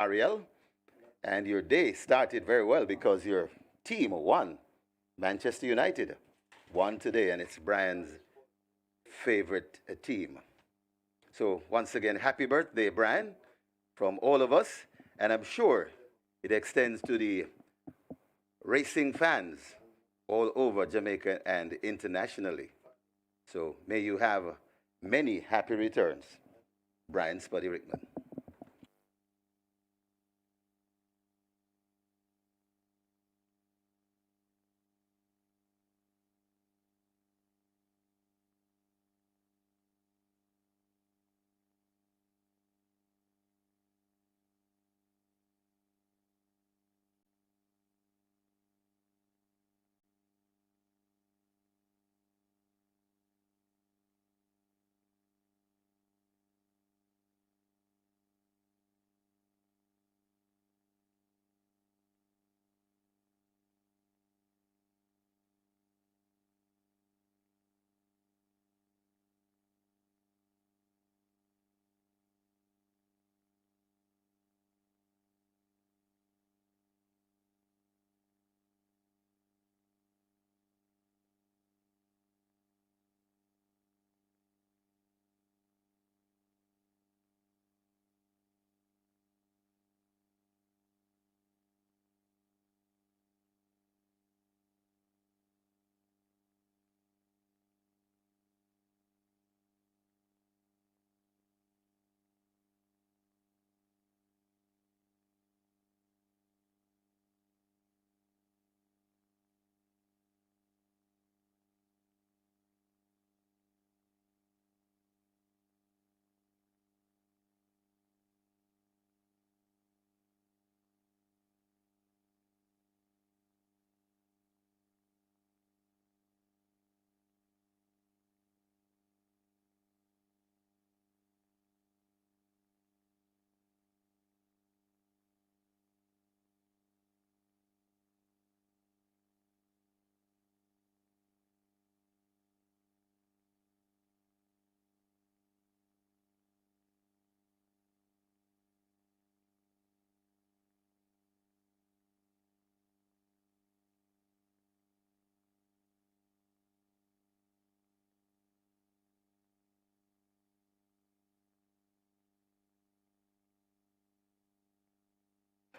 Ariel. And your day started very well because your team won. Manchester United won today, and it's Brian's favorite team. So, once again, happy birthday, Brian, from all of us. And I'm sure it extends to the racing fans all over Jamaica and internationally. So, may you have many happy returns, Brian Spuddy Rickman.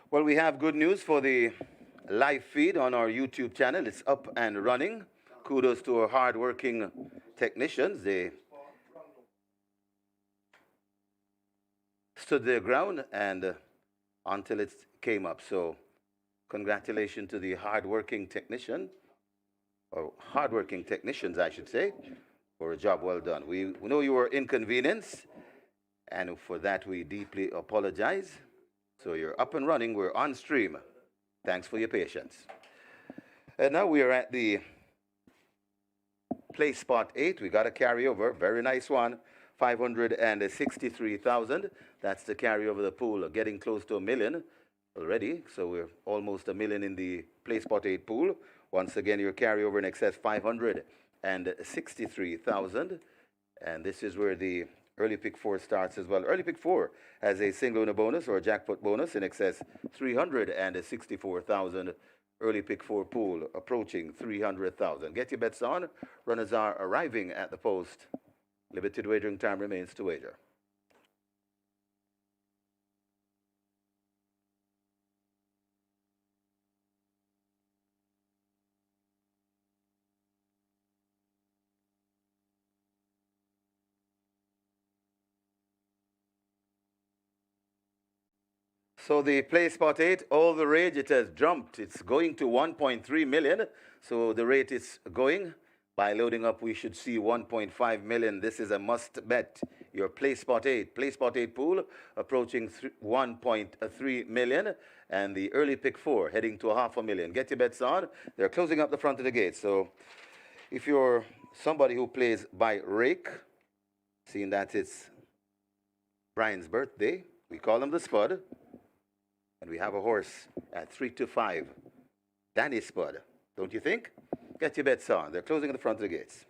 Well, we have good news for the live feed on our YouTube channel. It's up and running. Kudos to our hardworking technicians. They stood their ground and until it came up. So, congratulations to the hardworking technician, or hardworking technicians, I should say, for a job well done. We know you were inconvenienced, and for that we deeply apologize. So you're up and running. We're on stream. Thanks for your patience. And now we are at the play spot 8. We got a carryover. Very nice one. 563,000. That's the carryover the pool. Getting close to a million already. So we're almost a million in the play spot 8 pool. Once again, your carryover in excess 563,000. And this is where the early pick 4 starts as well. Early pick 4 has a single winner bonus or a jackpot bonus in excess 364,000. Early pick 4 pool approaching 300,000. Get your bets on. Runners are arriving at the post. Limited wagering time remains to wager. So the play spot 8, all the rage, it has jumped. It's going to 1.3 million. So the rate is going. By loading up, we should see 1.5 million. This is a must bet. Your play spot 8 pool approaching 1.3 million. And the early pick 4 heading to 500,000. Get your bets on. They're closing up the front of the gate. So if you're somebody who plays by rake, seeing that it's Brian's birthday, we call him the Spud. And we have a horse at 3 to 5. Danny Spud, don't you think? Get your bets on. They're closing at the front of the gates.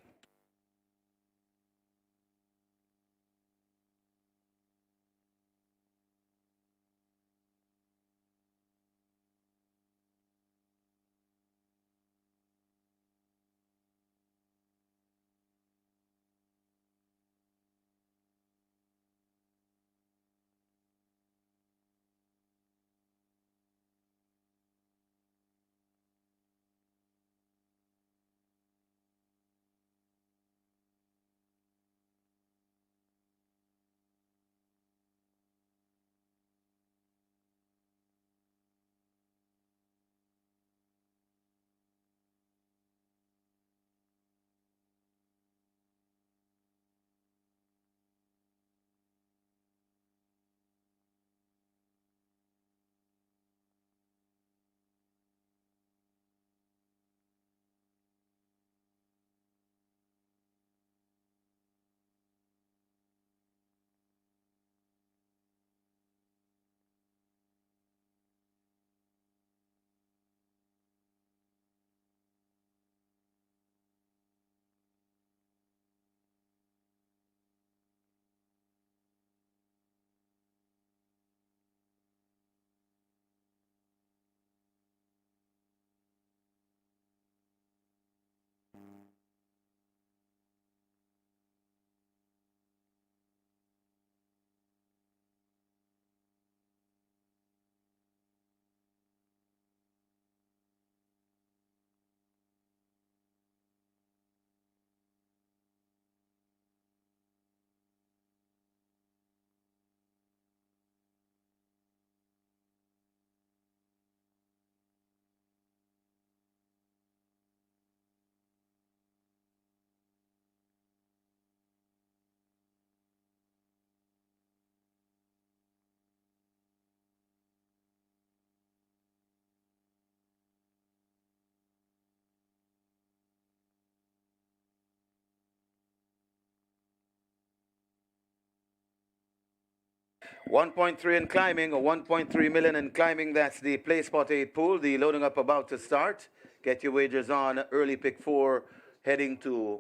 1.3 and climbing, or 1.3 million and climbing. That's the play spot 8 pool. The loading up about to start. Get your wagers on. Early pick 4 heading to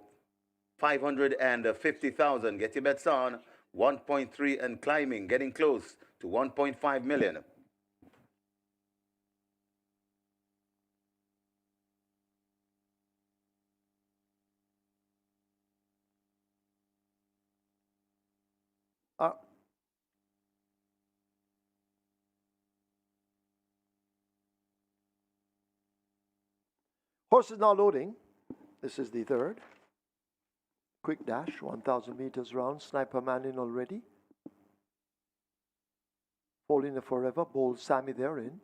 550,000. Get your bets on. 1.3 and climbing, getting close to 1.5 million. Horse is now loading. This is the third. Quick dash, 1,000 meters round. Sniper Man in already. Falling forever. Bold Sammy there in.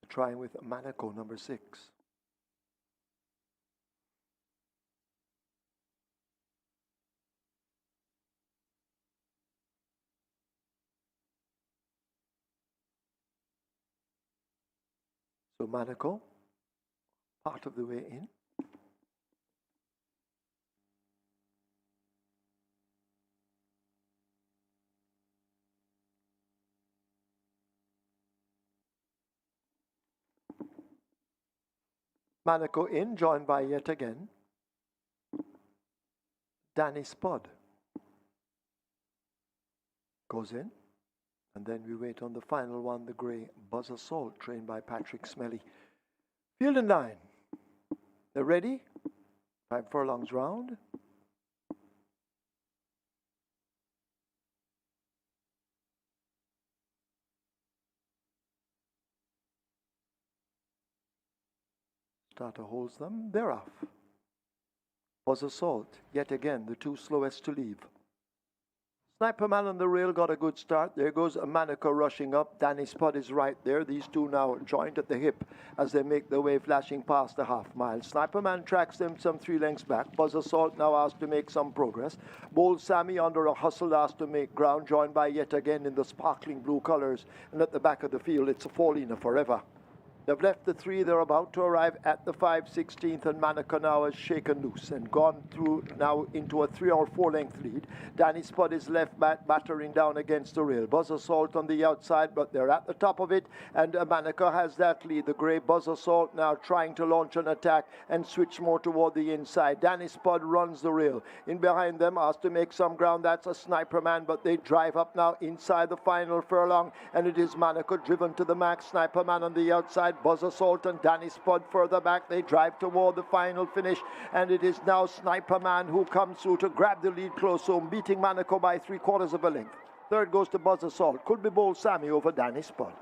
Trying with Monaco, number 6. So Monaco, part of the way in. Monaco in, joined by yet again Danny Spud. Goes in. And then we wait on the final one, the grey Buzz Assault, trained by Patrick Smelly. Field and line. They're ready. 5 furlongs round. Starter holds them. They're off. Buzz Assault, yet again, the 2 slowest to leave. Sniper Man on the rail got a good start. There goes Monaco rushing up. Danny Spud is right there. These two now joined at the hip as they make their way flashing past the half mile. Sniper Man tracks them some 3 lengths back. Buzz Assault now asked to make some progress. Bold Sammy under a hustle asked to make ground, joined by yet again in the sparkling blue colors. And at the back of the field, it's a Fallina Forever. They've left the 3, they're about to arrive at the 5/16th, and Monaco now has shaken loose and gone through now into a 3 or 4 length lead. Danny Spud is left battering down against the rail. Buzz Assault on the outside, but they're at the top of it, and Monaco has that lead. The grey Buzz Assault now trying to launch an attack and switch more toward the inside. Danny Spud runs the rail. In behind them, asked to make some ground, that's a Sniper Man, but they drive up now inside the final furlong, and it is Monaco driven to the max. Sniper Man on the outside, Buzz Assault and Danny Spud further back. They drive toward the final finish, and it is now Sniper Man who comes through to grab the lead close home, beating Monaco by 3/4 of a length. Third goes to Buzz Assault. Could be Bold Sammy over Danny Spud.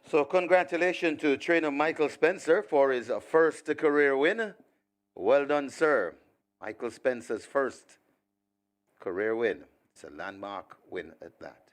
So congratulations to trainer Michael Spencer for his first career win. Well done, sir. Michael Spencer's first career win. It's a landmark win at that.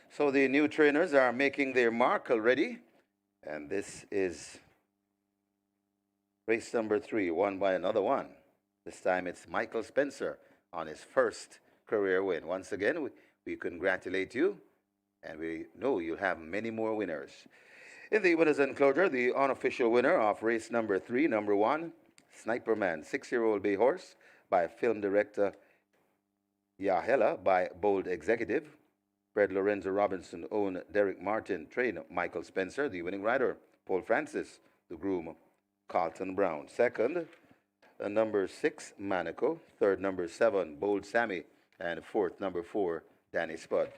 So the new trainers are making their mark already. And this is race number 3, won by another one. This time it's Michael Spencer on his first career win. Once again, we congratulate you, and we know you'll have many more winners. In the winners' enclosure, the unofficial winner of race number 3, number 1, Sniper Man, 6-year-old bay horse by film director Yahela by Bold Executive. Fred Lorenzo Robinson owned Derek Martin, trained Michael Spencer, the winning rider, Paul Francis, the groom, Carlton Brown. Second, number 6, Manico. Third, number 7, Bold Sammy. And fourth, number 4, Danny Spud.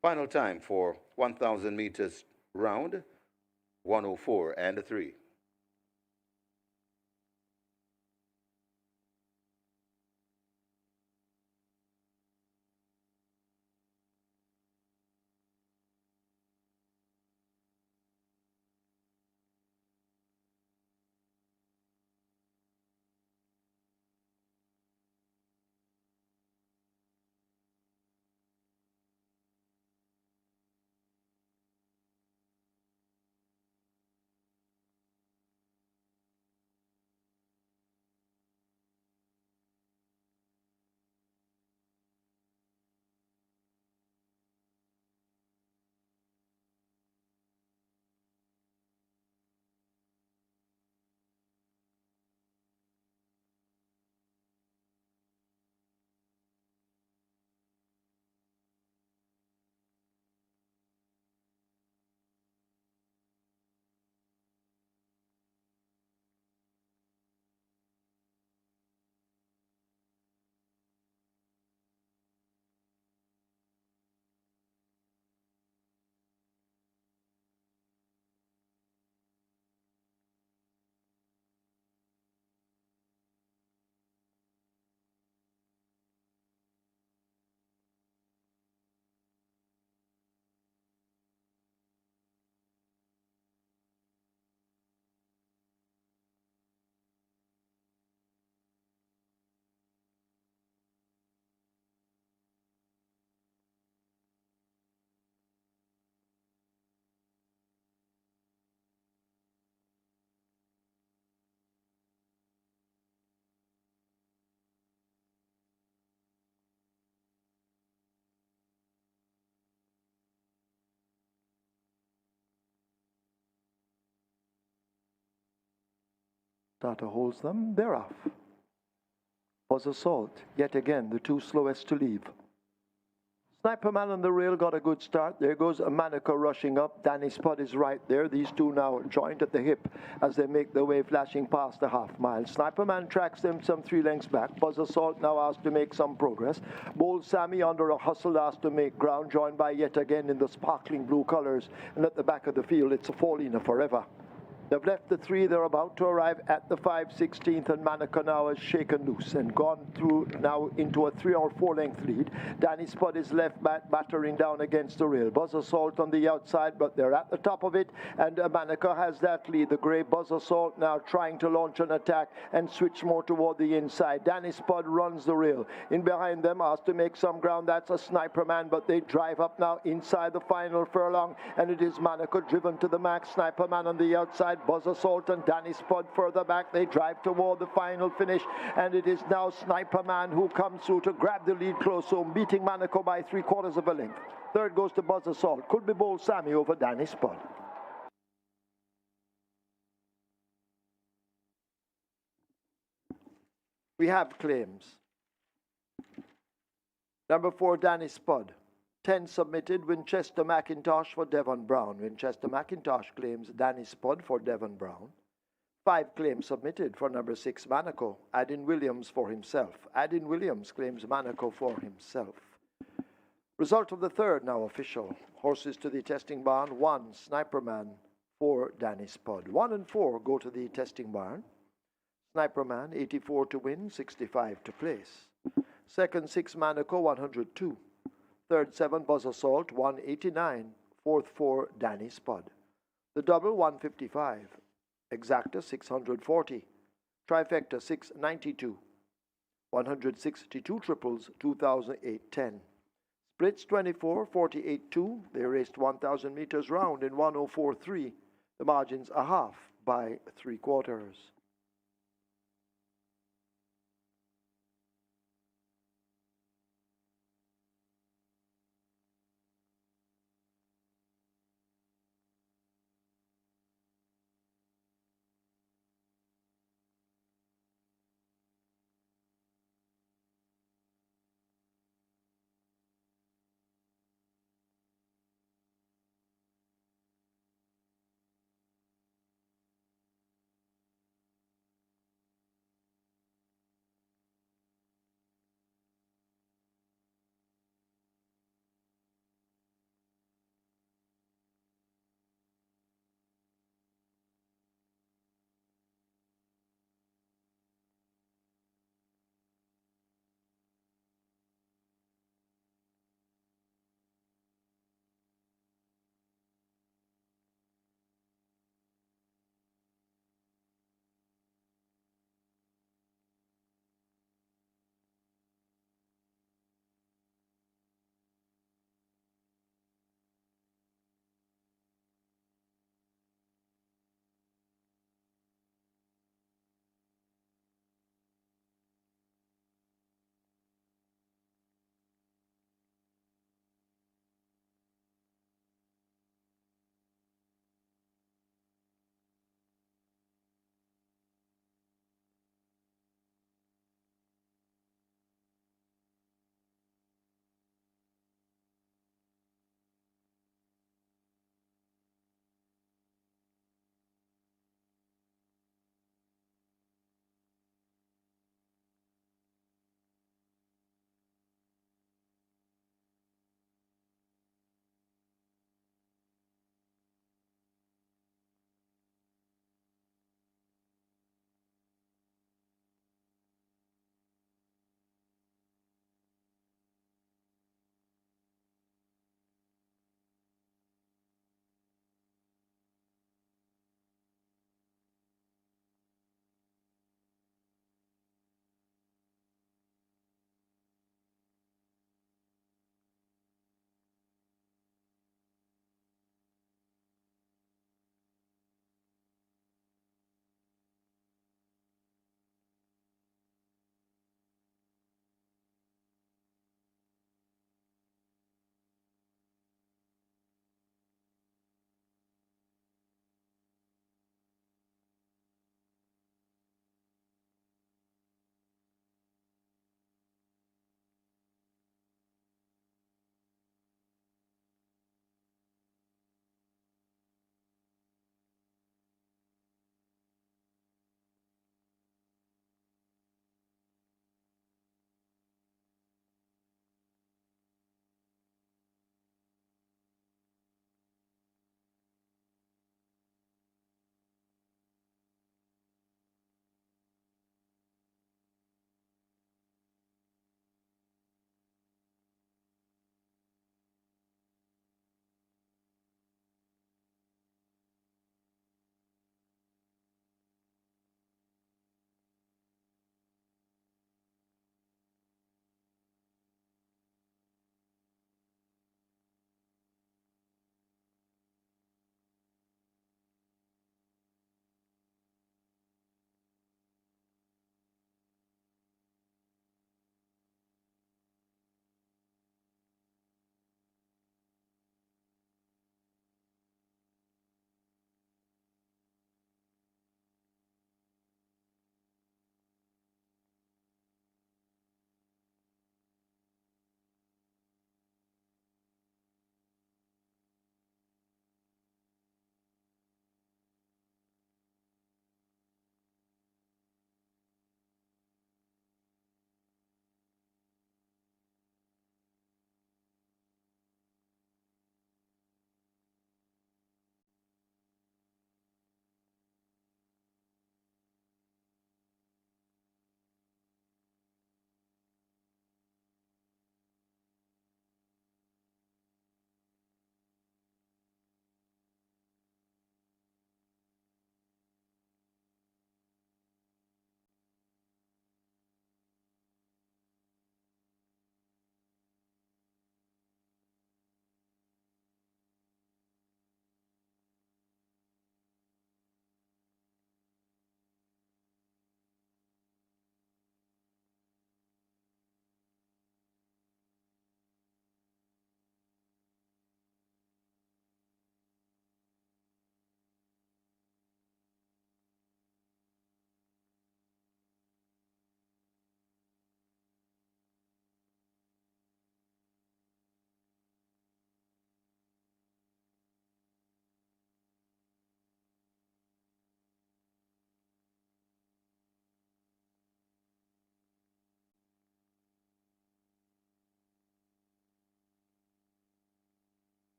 Final time for 1,000 meters round, 1:04 and 3. Starter holds them, they're off. Was Assault, yet again the two slowest to leave. Sniper Man on the rail got a good start. There goes Manico rushing up. Danny Spud is right there. These two now joined at the hip as they make their way flashing past the half mile. Sniper Man tracks them some 3 lengths back. Buzz Assault now asked to make some progress. Bold Sammy under a hustle asked to make ground, joined by yet again in the sparkling blue colors. And at the back of the field, it's a Fallina forever. They've left the 3, they're about to arrive at the 5/16th, and Manico now has shaken loose and gone through now into a 3 or 4 length lead. Danny Spud is left battering down against the rail. Buzz Assault on the outside, but they're at the top of it, and Manico has that lead. The grey Buzz Assault now trying to launch an attack and switch more toward the inside. Danny Spud runs the rail. In behind them, asked to make some ground, that's a Sniper Man, but they drive up now inside the final furlong, and it is Manico driven to the max. Sniper Man on the outside, Buzz Assault and Danny Spud further back. They drive toward the final finish, and it is now Sniper Man who comes through to grab the lead close home, beating Manico by 3/4 of a length. Third goes to Buzz Assault. Could be Bold Sammy over Danny Spud. We have claims. Number 4, Danny Spud. 10 submitted, Winchester McIntosh for Devon Brown. Winchester McIntosh claims Danny Spud for Devon Brown. 5 claims submitted for number 6, Monaco. Adin Williams for himself. Adin Williams claims Monaco for himself. Result of the third now official. Horses to the testing barn. 1, Sniperman for Danny Spud. 1 and 4 go to the testing barn. Sniperman, 84 to win, 65 to place. Second, 6, Monaco, 102. Third, 7, Buzz Assault, 189. Fourth, 4, Danny Spud. The double, 155. Exacta, 640. Trifecta, 692. 162 triples, 2008-10. Splits, 24, 48-2. They raced 1,000 meters round in 104.3. The margins a half by 3/4.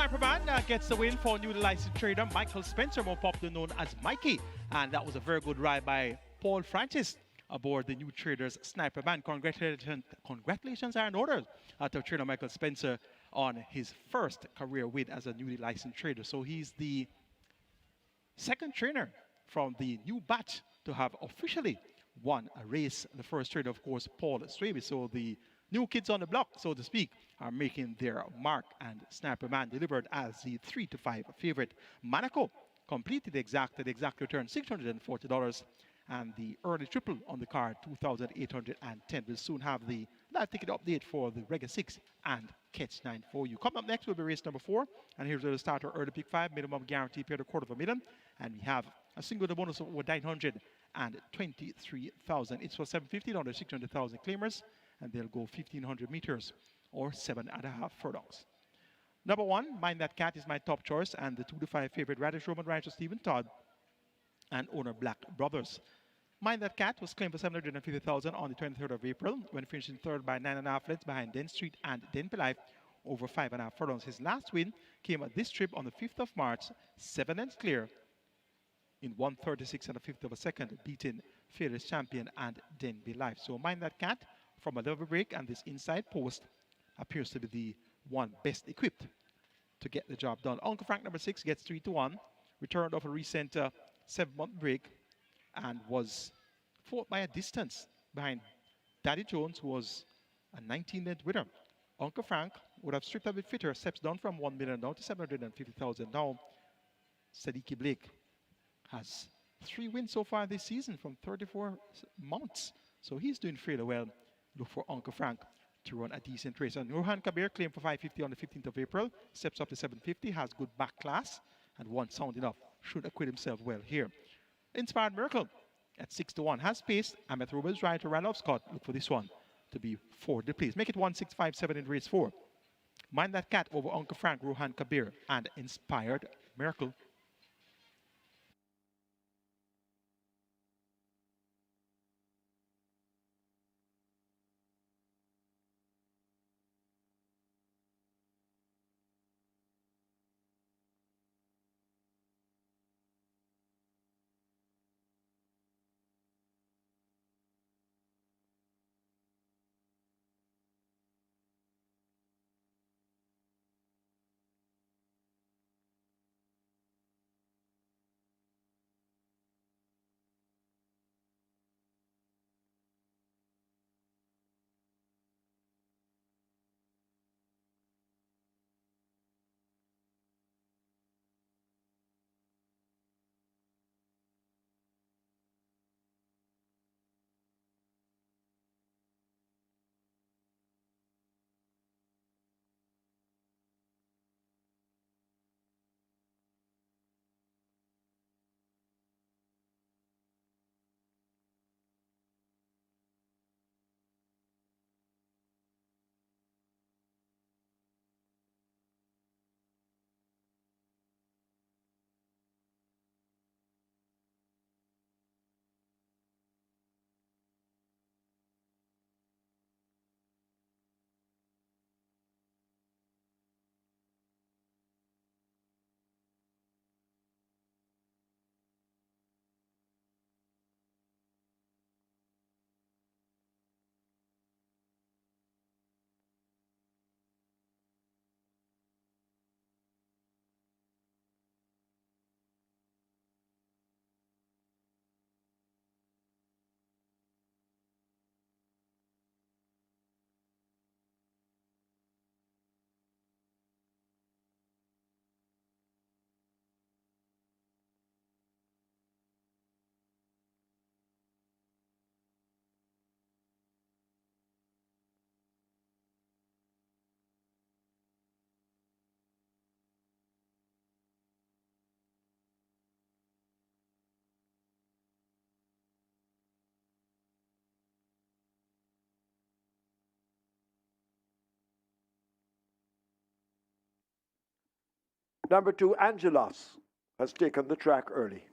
Sniper Man gets the win for newly licensed trader Michael Spencer, more popularly known as Mikey. And that was a very good ride by Paul Francis aboard the new trader's Sniper Man. Congratulations are in order to trader Michael Spencer on his first career win as a newly licensed trader. So he's the second trainer from the new batch to have officially won a race. The first trader, of course, Paul Swaby. So the new kids on the block, so to speak, are making their mark, and Sniper Man delivered as the 3-5 favorite. Monaco completed the exact return, $640, and the early triple on the card, 2,810. We'll soon have the live ticket update for the Regular 6 and Catch 9 for you. Coming up next will be race number 4, and here's where we'll start our early pick 5, minimum guarantee paid $250,000, and we have a single the bonus of over 923,000. It's for $750, 600,000 claimers, and they'll go 1,500 meters or 7.5 furlongs. Number 1, Mind That Cat, is my top choice, and the 2-5 favorite Radish Roman Rider Stephen Todd and owner Black Brothers. Mind That Cat was claimed for $750,000 on the 23rd of April when finishing third by 9.5 lengths behind Den Street and Denpy Life over 5.5 furlongs. His last win came at this trip on the 5th of March, 7 lengths clear in 1:36 and a fifth of a second, beating Fearless Champion and Denby Life. So Mind That Cat from a level break, and this inside post appears to be the one best equipped to get the job done. Uncle Frank number 6 gets 3-1, returned off a recent 7-month break, and was fought by a distance behind Daddy Jones, who was a 19-length winner. Uncle Frank would have stripped a bit fitter, steps down from $1 million down to $750,000. Now, Sadiki Blake has 3 wins so far this season from 34 mounts, so he's doing fairly well. Look for Uncle Frank to run a decent race. And Rohan Kabir claimed for $550 on the 15th of April, steps up to $750, has good back class, and one sound enough. Should acquit himself well here. Inspired Miracle at 6-1 has paced. Ahmed Roberts rider Randolph Scott. Look for this one to be 4 the place. Make it 1-6-5-7 in race 4. Mind That Cat over Uncle Frank, Rohan Kabir, and Inspired Miracle. Number 2, Angelos, has taken the track early.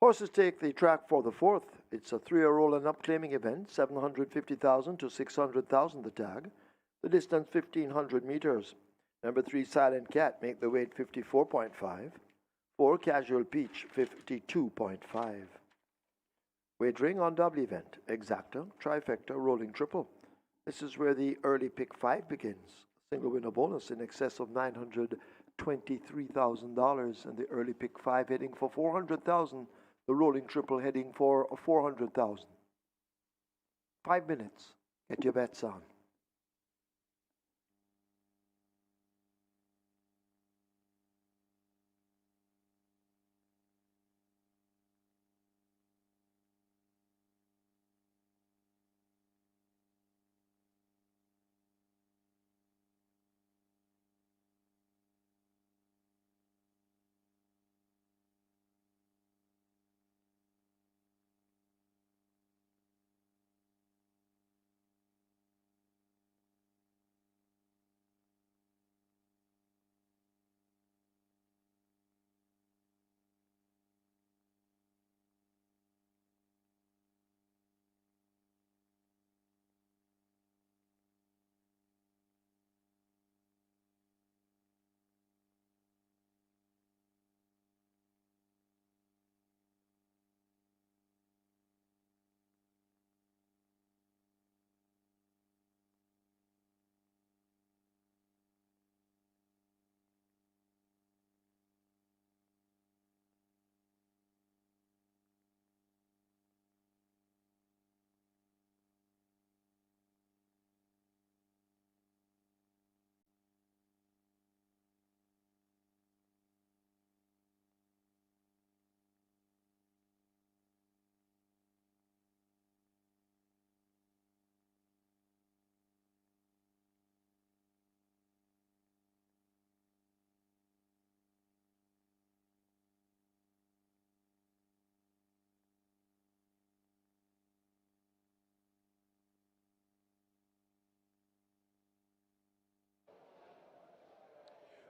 Horses take the track for the fourth. It's a 3-year roll and up claiming event, 750,000 to 600,000 the tag. The distance 1,500 meters. Number 3, Silent Cat, make the weight 54.5. 4, Casual Peach, 52.5. Wagering on double event, exacta, trifecta, rolling triple. This is where the early pick 5 begins. Single winner bonus in excess of $923,000, and the early pick 5 heading for 400,000. The rolling triple heading for 400,000. 5 minutes. Get your bets on.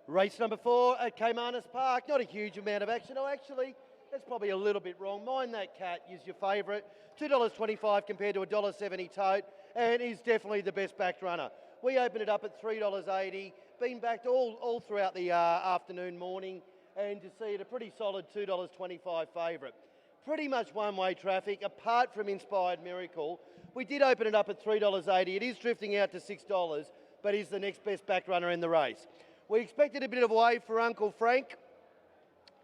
Race number 4 at Caymanas Park. Not a huge amount of action. Oh, actually, that's probably a little bit wrong. Mind That Cat is your favourite. $2.25 compared to $1.70 tote, and is definitely the best backed runner. We opened it up at $3.80. Been backed all throughout the afternoon, morning, and to see it a pretty solid $2.25 favourite. Pretty much one-way traffic, apart from Inspired Miracle. We did open it up at $3.80. It is drifting out to $6, but is the next best backed runner in the race. We expected a bit of wave for Uncle Frank.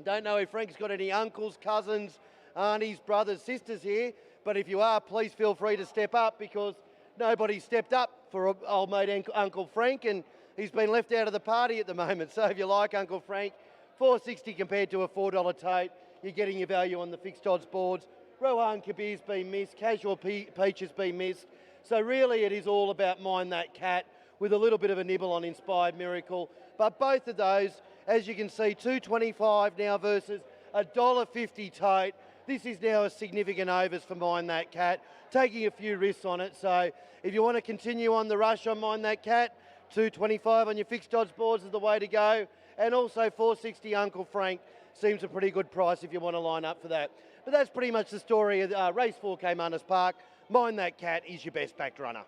Don't know if Frank's got any uncles, cousins, aunties, brothers, sisters here, but if you are, please feel free to step up, because nobody stepped up for old mate Uncle Frank, and he's been left out of the party at the moment. So if you like Uncle Frank, $4.60 compared to a $4 tote, you're getting your value on the fixed odds boards. Rohan Kabir's been missed, Casual Peach has been missed. So really it is all about Mind That Cat, with a little bit of a nibble on Inspired Miracle. But both of those, as you can see, $2.25 now versus $1.50 tote. This is now a significant overs for Mind That Cat, taking a few risks on it. So if you want to continue on the rush on Mind That Cat, $2.25 on your fixed odds boards is the way to go. And also $4.60 Uncle Frank seems a pretty good price if you want to line up for that. But that's pretty much the story of race 4 Caymanas Park. Mind That Cat is your best backed runner.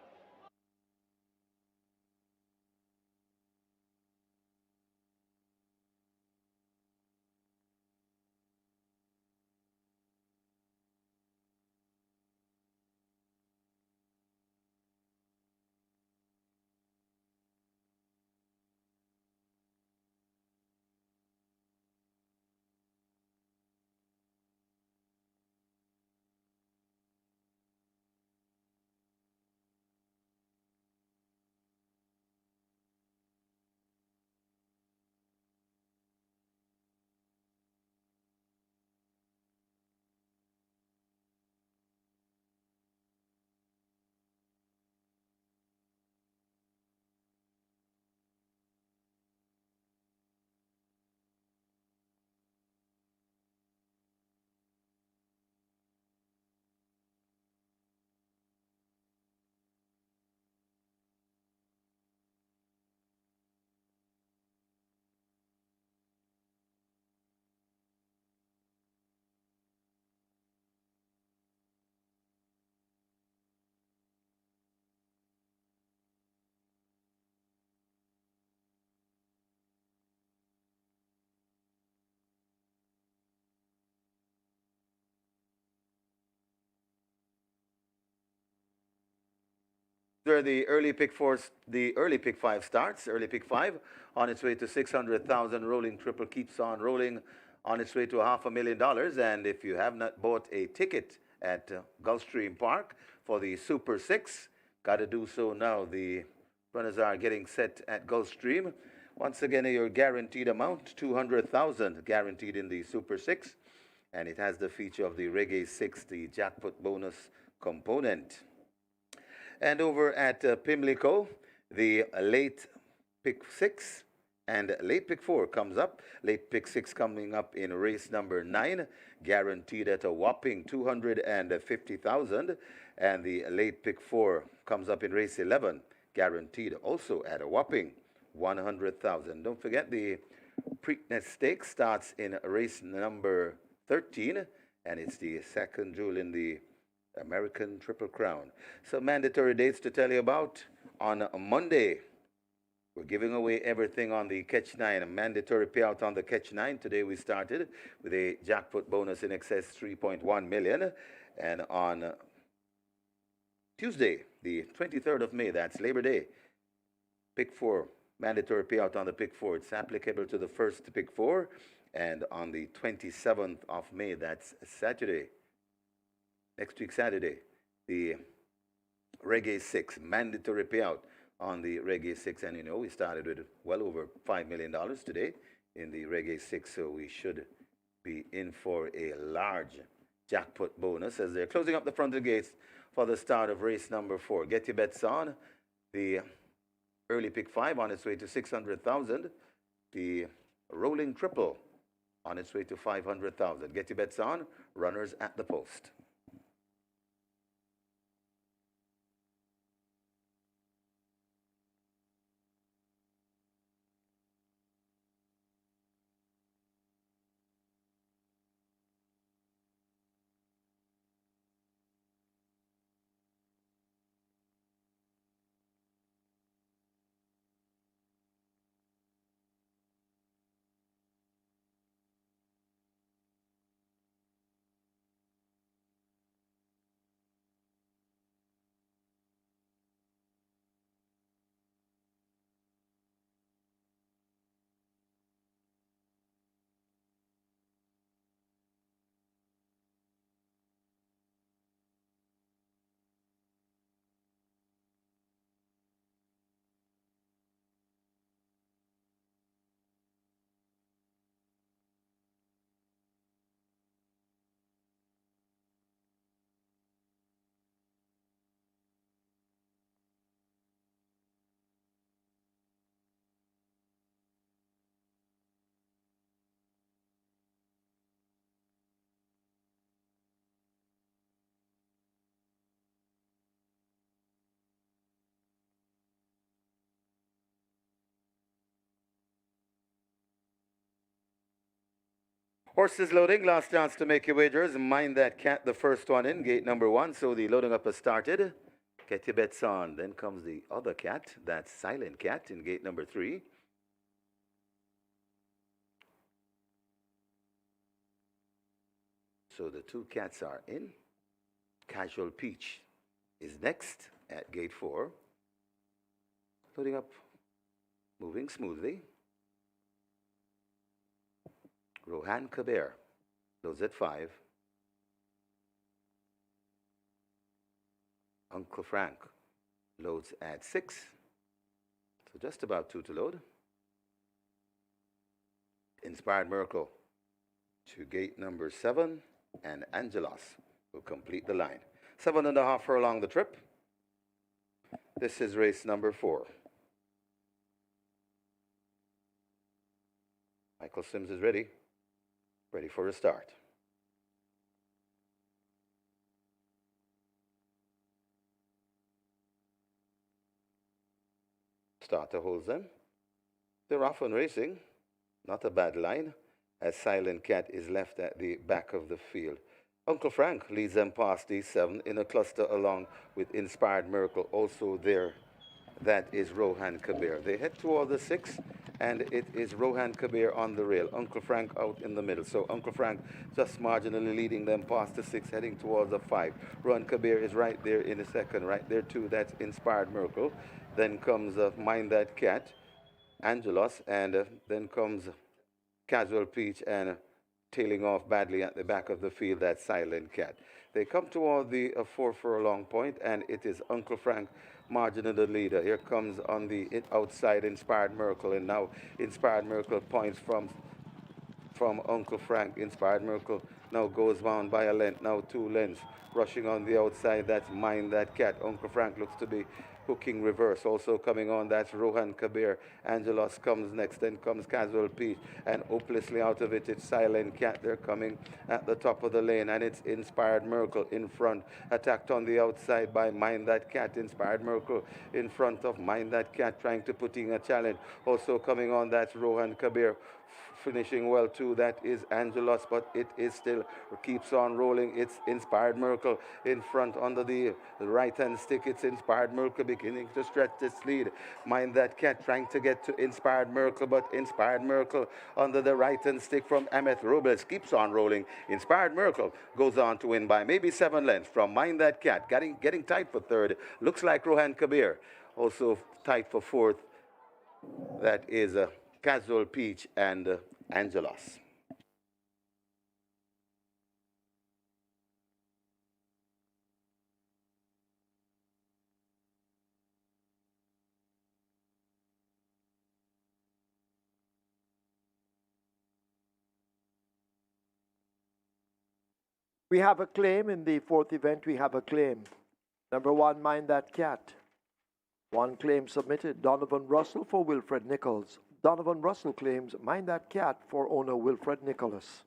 Where the early pick four, the early pick five starts. Early pick five on its way to 600,000. Rolling triple keeps on rolling on its way to $500,000. And if you have not bought a ticket at Gulfstream Park for the Super Six, got to do so now. The runners are getting set at Gulfstream. Once again, your guaranteed amount, 200,000 guaranteed in the Super Six. And it has the feature of the Reggae Six, the jackpot bonus component. And over at Pimlico, the late pick six and late pick four comes up. Late pick six coming up in race number 9, guaranteed at a whopping 250,000. And the late pick four comes up in race 11, guaranteed also at a whopping 100,000. Don't forget the Preakness Stakes starts in race number 13, and it's the second jewel in the American Triple Crown. So mandatory dates to tell you about. On Monday, we're giving away everything on the Catch 9, a mandatory payout on the Catch 9. Today we started with a jackpot bonus in excess 3.1 million. And on Tuesday, the 23rd of May, that's Labor Day, pick 4, mandatory payout on the pick 4. It's applicable to the first pick 4. And on the 27th of May, that's Saturday, next week Saturday, the Reggae 6, mandatory payout on the Reggae 6. And you know, we started with well over $5 million today in the Reggae 6, so we should be in for a large jackpot bonus as they're closing up the front of the gates for the start of race number 4. Get your bets on. The early pick 5 on its way to 600,000. The rolling triple on its way to 500,000. Get your bets on. Runners at the post. Horses loading, last chance to make your wagers. Mind that cat, the first one in, gate number 1. So the loading up has started. Get your bets on. Then comes the other cat, that's Silent Cat in gate number 3. So the 2 cats are in. Casual Peach is next at gate 4. Loading up, moving smoothly. Rohan Kabir loads at 5. Uncle Frank loads at 6. So just about 2 to load. Inspired Miracle to gate number 7. And Angelos will complete the line. 7.5 furlong the trip. This is race number 4. Michael Sims is ready for a start. Starter holds them. They're off and racing. Not a bad line, as Silent Cat is left at the back of the field. Uncle Frank leads them past these 7 in a cluster along with Inspired Miracle also there. That is Rohan Kabir. They head toward the 6, and it is Rohan Kabir on the rail. Uncle Frank out in the middle. So Uncle Frank just marginally leading them past the 6, heading towards the 5. Rohan Kabir is right there in the second, right there too. That's Inspired Miracle. Then comes Mind That Cat, Angelos, and then comes Casual Peach and tailing off badly at the back of the field, that Silent Cat. They come toward the 4 furlong point, and it is Uncle Frank marginally the leader. Here comes on the outside Inspired Miracle, and now Inspired Miracle points from Uncle Frank. Inspired Miracle now goes down by a length, now 2 lengths. Rushing on the outside, that's Mind That Cat. Uncle Frank looks to be hooking reverse. Also coming on, that's Rohan Kabir. Angelos comes next, then comes Casual Peach. And hopelessly out of it, it's Silent Cat. They're coming at the top of the lane, and it's Inspired Miracle in front. Attacked on the outside by Mind That Cat. Inspired Miracle in front of Mind That Cat, trying to put in a challenge. Also coming on, that's Rohan Kabir. Finishing well too, that is Angelos, but it is still keeps on rolling. It's Inspired Miracle in front under the right hand stick. It's Inspired Miracle beginning to stretch this lead. Mind That Cat trying to get to Inspired Miracle, but Inspired Miracle under the right hand stick from Ahmed Robles keeps on rolling. Inspired Miracle goes on to win by maybe 7 lengths from Mind That Cat, getting tight for third. Looks like Rohan Kabir also tight for fourth. That is Casual Peach and Angelos. We have a claim in the 4th event. We have a claim. Number 1, Mind That Cat. 1 claim submitted. Donovan Russell for Wilfred Nichols. Donovan Russell claims Mind That Cat for owner Wilfred Nicholas.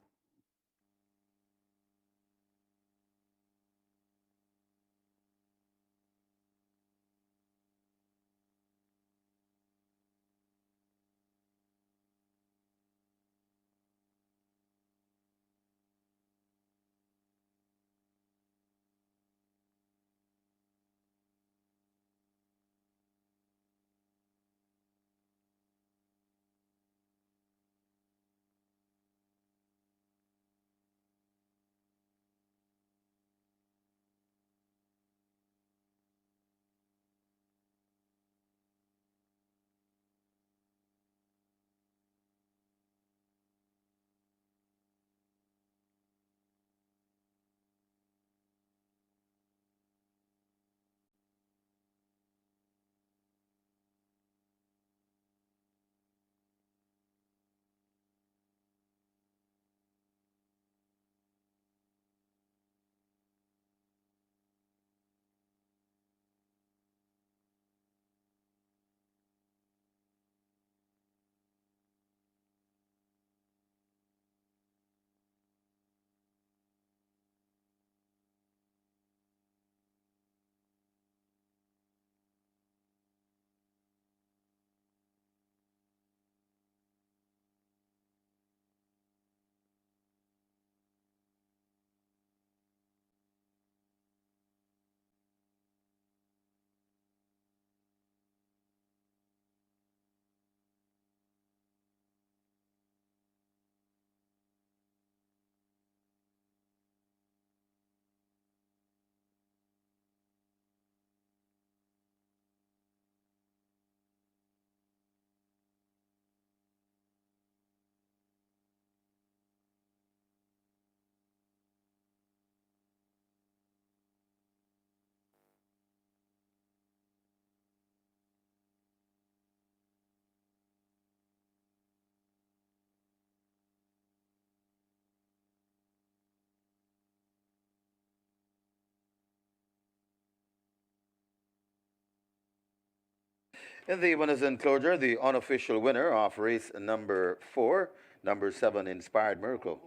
In the winners enclosure, the unofficial winner of race number 4, number 7, Inspired Miracle.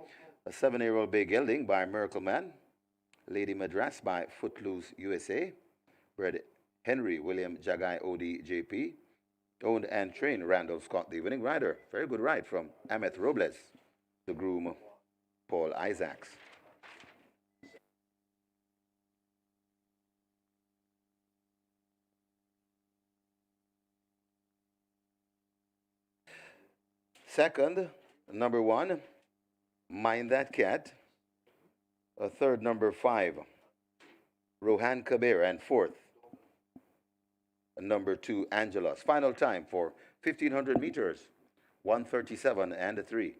A 7-year-old bay gelding by Miracle Man. Lady Madras by Footloose USA. Bred Henry William Jagai OD JP. Owned and trained Randall Scott, the winning rider. Very good ride from Ahmed Robles, the groom Paul Isaacs. second, number 1, Mind That Cat. Third, number 5, Rohan Kabir. And fourth, number 2, Angelos. Final time for 1500 meters, 1:37 and a 3.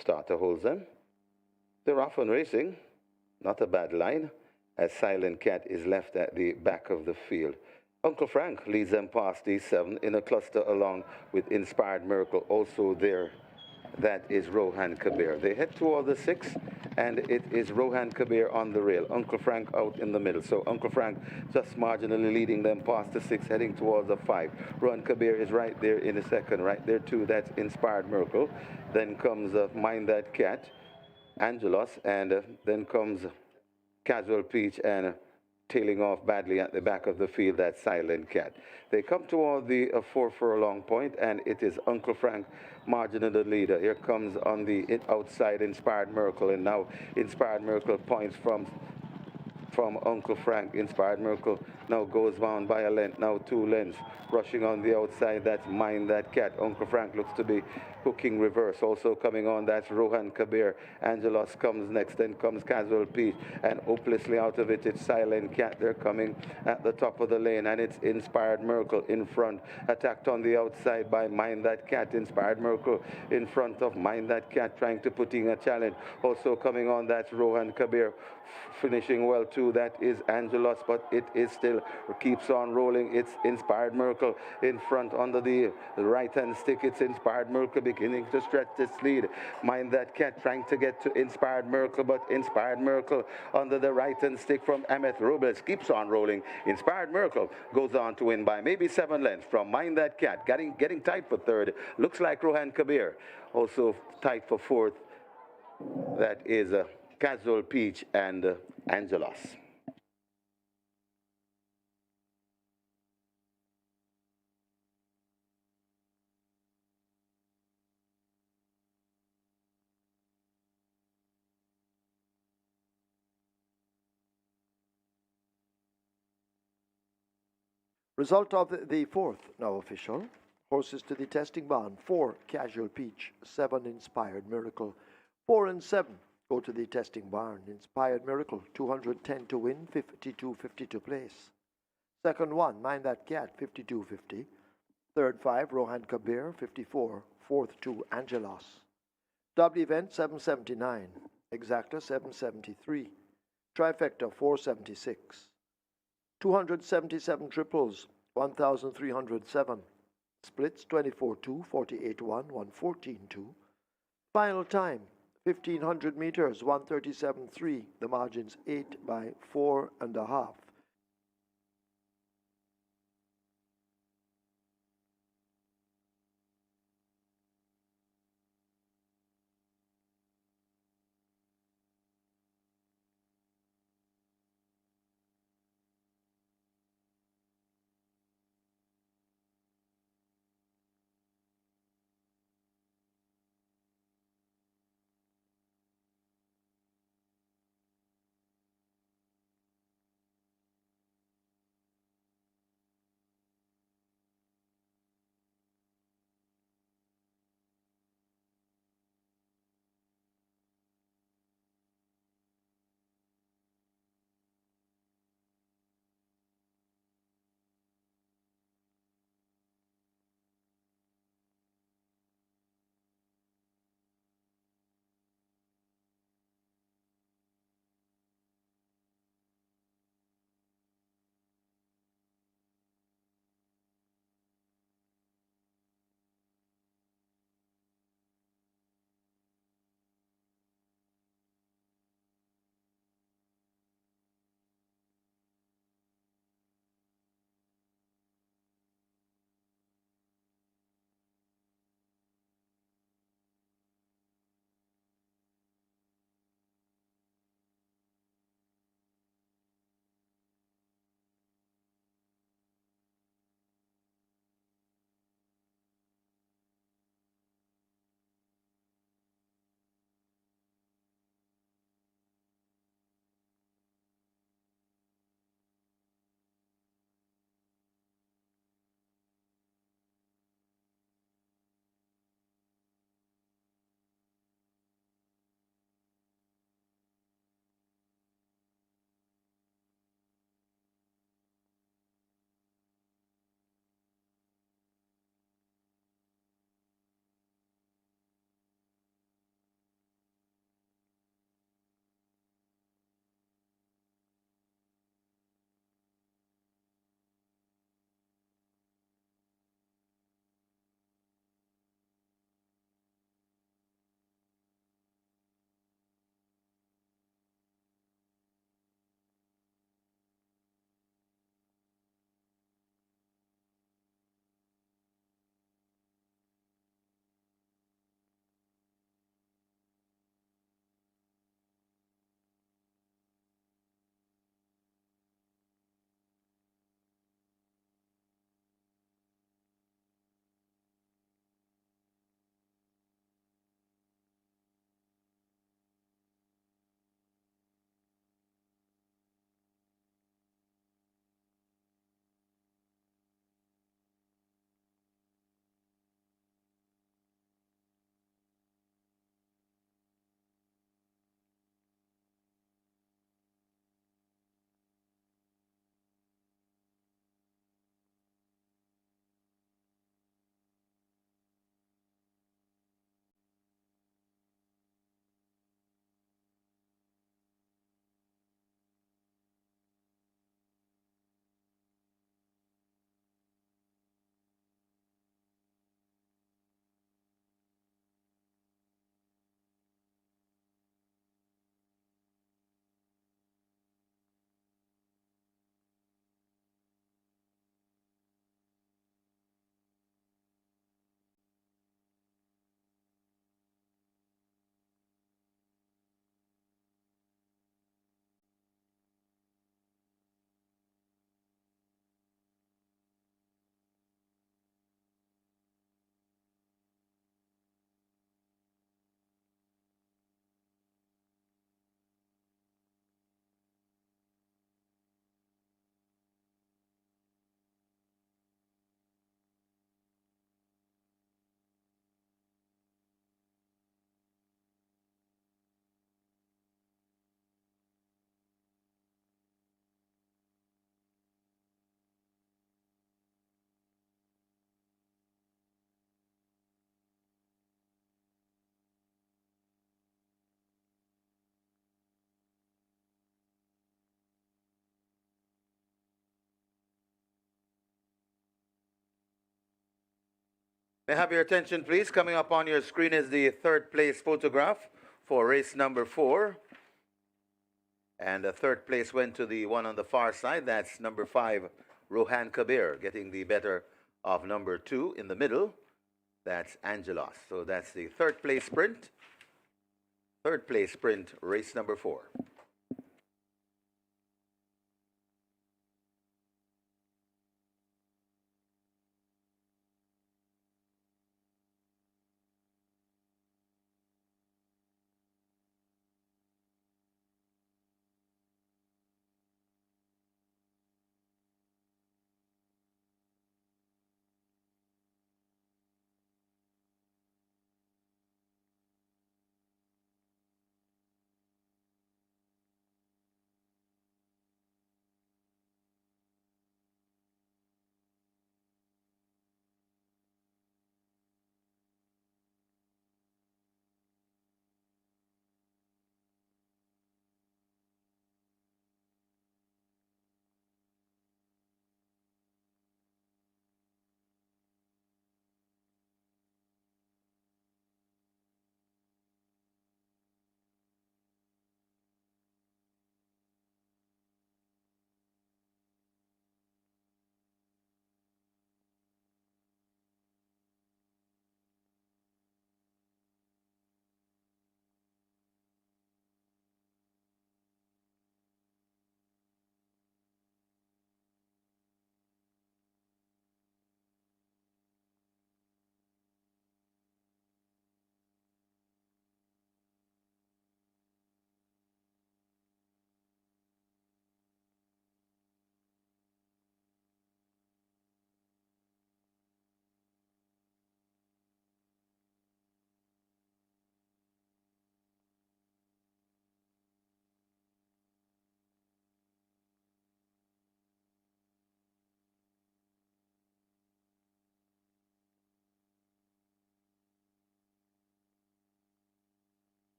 Starter holds them. They're off and racing. Not a bad line, as Silent Cat is left at the back of the field. Uncle Frank leads them past these 7 in a cluster along with Inspired Miracle also there. That is Rohan Kabir. They head toward the 6, and it is Rohan Kabir on the rail. Uncle Frank out in the middle. So Uncle Frank just marginally leading them past the 6, heading towards the 5. Rohan Kabir is right there in the second, right there too. That's Inspired Miracle. Then comes Mind That Cat, Angelos, and then comes Casual Peach and tailing off badly at the back of the field, that Silent Cat. They come toward the 4 furlong point, and it is Uncle Frank marginally the leader. Here comes on the outside Inspired Miracle, and now Inspired Miracle points from Uncle Frank. Inspired Miracle now goes round by a length, now 2 lengths. Rushing on the outside, that's Mind That Cat. Uncle Frank looks to be hooking reverse. Also coming on, that's Rohan Kabir. Angelos comes next, then comes Casual Peach. And hopelessly out of it, it's Silent Cat. They're coming at the top of the lane, and it's Inspired Miracle in front. Attacked on the outside by Mind That Cat. Inspired Miracle in front of Mind That Cat, trying to put in a challenge. Also coming on, that's Rohan Kabir. Finishing well too, that is Angelos, but it is still keeps on rolling. It's Inspired Miracle in front under the right hand stick. It's Inspired Miracle beginning to stretch its lead. Mind That Cat trying to get to Inspired Miracle, but Inspired Miracle under the right hand stick from Ahmed Robles keeps on rolling. Inspired Miracle goes on to win by maybe 7 lengths from Mind That Cat, getting tight for third. Looks like Rohan Kabir also tight for fourth. That is Casual Peach and Angelos. Result of the fourth, now official. Horses to the testing barn. 4, Casual Peach. 7, Inspired Miracle. 4 and 7 go to the testing barn. Inspired Miracle, 210 to win, 52.50 to place. Second 1, Mind That Cat, 52.50. Third 5, Rohan Kabir, 54. Fourth 2, Angelos. Double event, 779. Exacta, 773. Trifecta, 476. 277 triples, 1,307. Splits, 24-2, 48-1, 114-2. Final time, 1,500 meters, 137.3. The margin's 8 by 4.5. May I have your attention, please? Coming up on your screen is the third place photograph for race number 4. And the third place went to the one on the far side. That's number 5, Rohan Kabir, getting the better of number 2 in the middle. That's Angelos. So that's the third place sprint. Third place sprint, race number 4.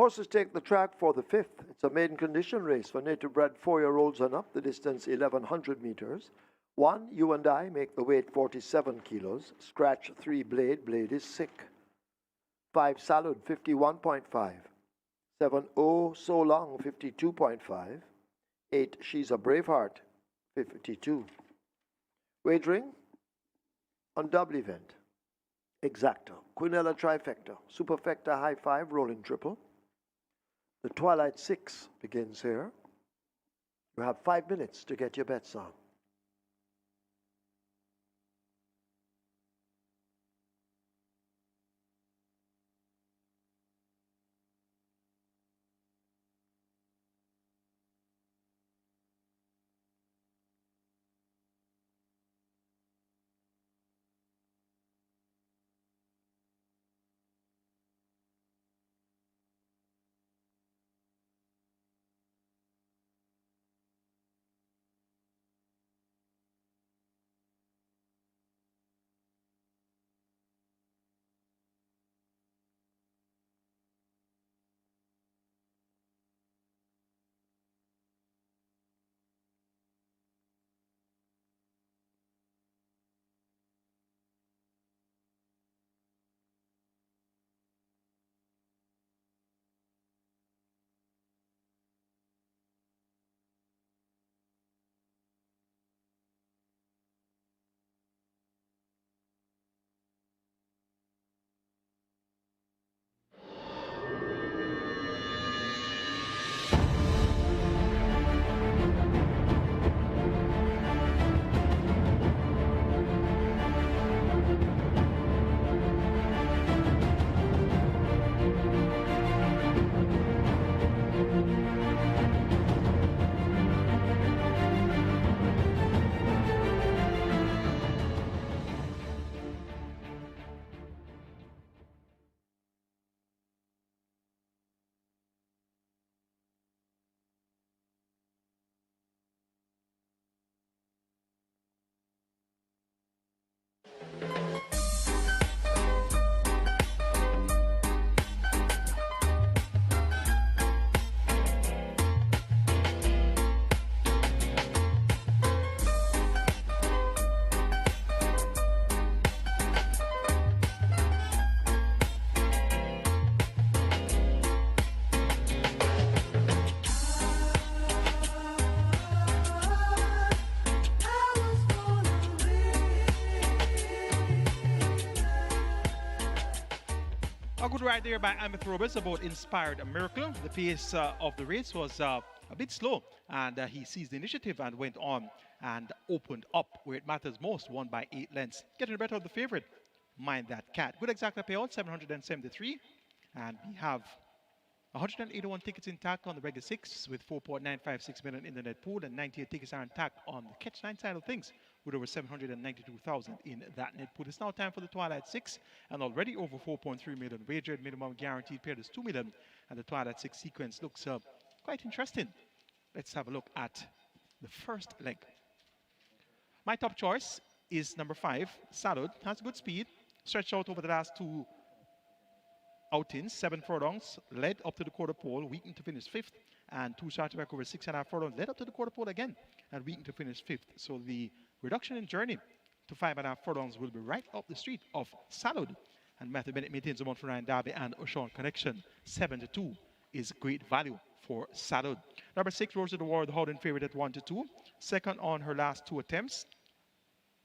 Horses take the track for the 5th. It's a maiden condition race for native bred 4-year-olds and up, the distance 1100 meters. 1, you and I make the weight 47 kilos. Scratch 3 blade, blade is sick. 5, salad 51.5. 7, oh, so long 52.5. 8, she's a braveheart 52. Wagering on double event. Exacta, Quinella trifecta, superfecta high 5, rolling triple. The Twilight 6 begins here. You have 5 minutes to get your bets on. good ride there by Amith Roberts about Inspired a Miracle. The pace of the race was a bit slow, and he seized the initiative and went on and opened up where it matters most, won by 8 lengths. Getting the better of the favorite, Mind That Cat. Good exacta payout, 773. And we have 181 tickets intact on the regular 6 with 4.956 million in the net pool, and 98 tickets are intact on the catch 9 side of things with over 792,000 in that net pool. It's now time for the Twilight 6, and already over 4.3 million wagered. Minimum guaranteed paid is 2 million, and the Twilight 6 sequence looks quite interesting. Let's have a look at the first leg. My top choice is number 5, Salud. Has good speed, stretched out over the last 2 outings, 7 furlongs, led up to the quarter pole, weakened to finish 5th, and 2 started back over 6.5 furlongs, led up to the quarter pole again, and weakened to finish 5th. So the reduction in journey to 5.5 furlongs will be right up the street of Salud. And Matthew Bennett maintains the one for Ryan Darby and O'Shawn Connection. 7-2 is great value for Salud. Number 6, Rose of the War, the Howden favorite at 1-2. Second on her last 2 attempts.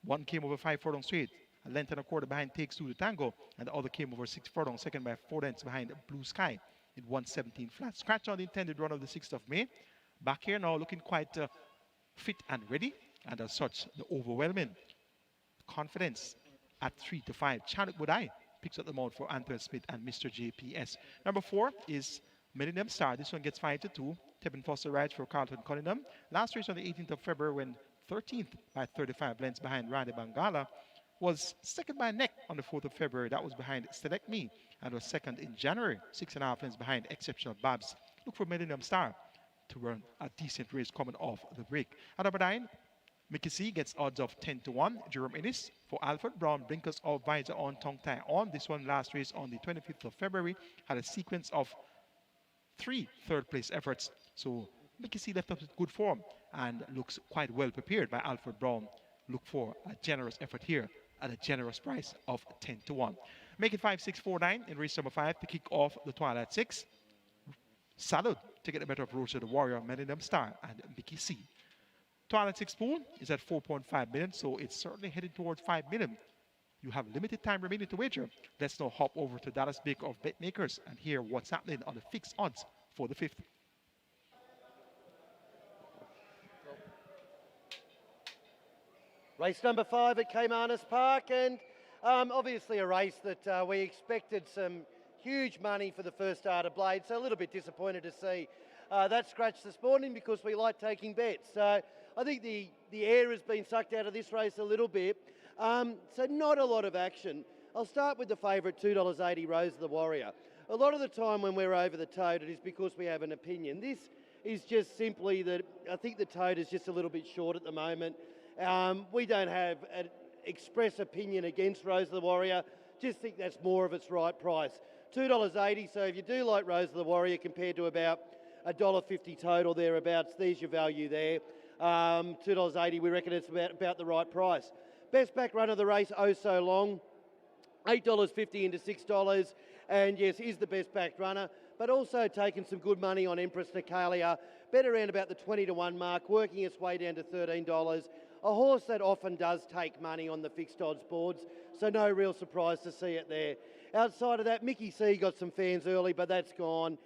One came over 5 furlongs straight. A length and a quarter behind Takes 2 to Tango, and the other came over 6 furlongs, second by 4 lengths behind Blue Sky. It won 17 flat. Scratch on the intended run of the 6th of May. Back here now looking quite fit and ready, and as such, the overwhelming confidence at 3-5. Chadwick Budai picks up the mount for Antoine Smith and Mr. JPS. Number 4 is Millennium Star. This one gets 5-2. Tevin Foster rides for Carlton Cunningham. Last race on the 18th of February when 13th by 35 lengths behind Randy Bangala. Was second by a neck on the 4th of February. That was behind Select Me, and was second in January, 6.5 lengths behind Exceptional Babs. Look for Millennium Star to run a decent race coming off the break. At number 9, Mickey C gets odds of 10-1. Jerome Ennis for Alfred Brown, blinkers off, visor on, tongue tie on. This one last race on the 25th of February had a sequence of 3 third-place efforts. So Mickey C left up with good form and looks quite well prepared by Alfred Brown. Look for a generous effort here at a generous price of 10-1. Make it 5-6-4-9 in race number 5 to kick off the Twilight 6. Salud to get the better of Roger the Warrior, Millennium Star, and Mickey C. Twilight 6 pool is at 4.5 million, so it's certainly headed towards 5 million. You have limited time remaining to wager. Let's now hop over to Dallas Baker of Bet Makers and hear what's happening on the fixed odds for the 5th. Race number 5 at Caymanas Park, and obviously a race that we expected some huge money for the first start of Blade, so a little bit disappointed to see that scratch this morning because we like taking bets. So I think the air has been sucked out of this race a little bit, so not a lot of action. I'll start with the favourite, $2.80 Rose of the Warrior. A lot of the time when we're over the tote, it is because we have an opinion. This is just simply that I think the tote is just a little bit short at the moment. We don't have an express opinion against Rose of the Warrior, just think that's more of its right price. $2.80, so if you do like Rose of the Warrior compared to about $1.50 total thereabouts, there's your value there. $2.80, we reckon it's about the right price. Best back run of the race, Oh So Long, $8.50 into $6, and yes, is the best backed runner, but also taking some good money on Empress Nicalia, bet around about the 20-1 mark, working its way down to $13. A horse that often does take money on the fixed odds boards, so no real surprise to see it there. Outside of that, Mickey C got some fans early, but that's gone.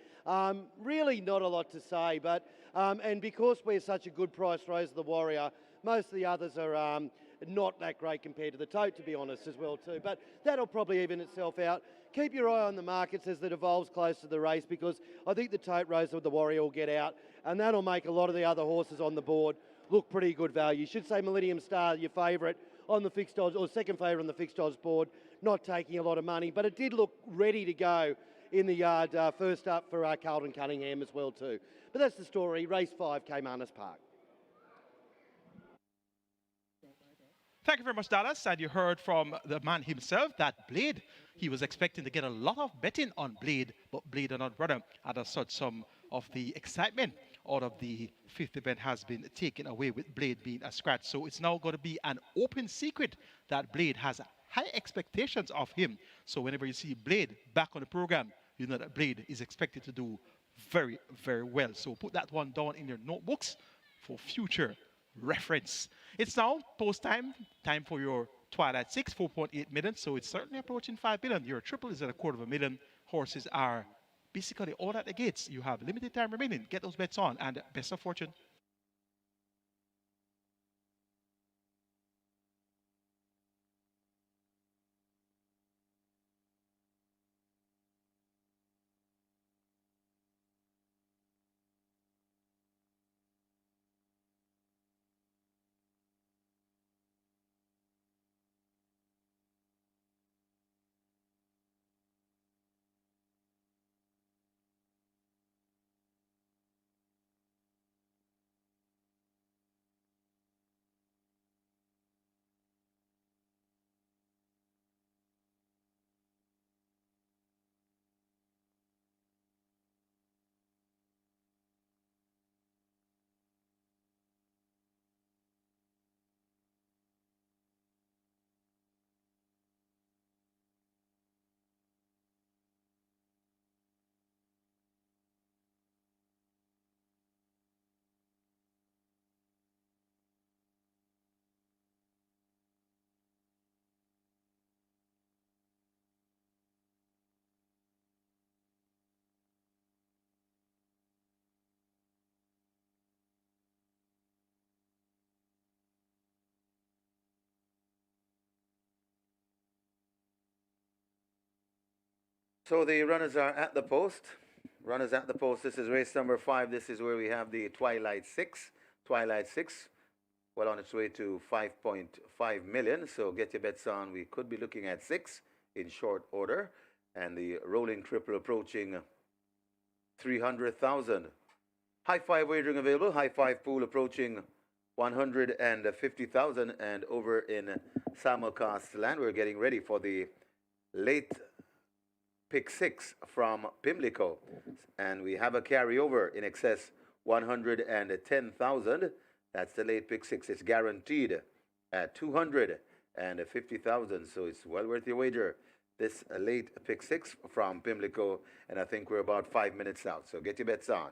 Really not a lot to say, but and because we're such a good price, Rose of the Warrior, most of the others are not that great compared to the tote, to be honest, as well too. But that'll probably even itself out. Keep your eye on the markets as it evolves close to the race, because I think the tote Rose of the Warrior will get out, and that'll make a lot of the other horses on the board look pretty good value. You should say Millennium Star, your favourite on the fixed odds, or second favourite on the fixed odds board, not taking a lot of money, but it did look ready to go in the yard first up for Carlton Cunningham as well too. But that's the story. Race 5, Caymanas Park. Thank you very much, Dallas. And you heard from the man himself that Blade, he was expecting to get a lot of betting on Blade, but Blade and not brother. And as such, some of the excitement out of the 5th event has been taken away with Blade being a scratch. So it's now going to be an open secret that Blade has high expectations of him. So whenever you see Blade back on the program, you know that Blade is expected to do very, very well. So put that one down in your notebooks for future reference. It's now post time for your Twilight 6, 4.8 million. So it's certainly approaching 5 million. Your triple is at $250,000. horses are basically all at the gates. You have limited time remaining. Get those bets on, and best of fortune. So the runners are at the post. Runners at the post. This is race number 5. This is where we have the Twilight 6. Twilight 6, well on its way to 5.5 million. So get your bets on. We could be looking at 6 in short order. And the rolling triple approaching 300,000. High five wagering available. High five pool approaching 150,000. And over in simulcast land, we're getting ready for the late pick 6 from Pimlico. And we have a carryover in excess 110,000. That's the late pick 6. It's guaranteed at 250,000. So it's well worth your wager. This late pick 6 from Pimlico. And I think we're about 5 minutes out. So get your bets on.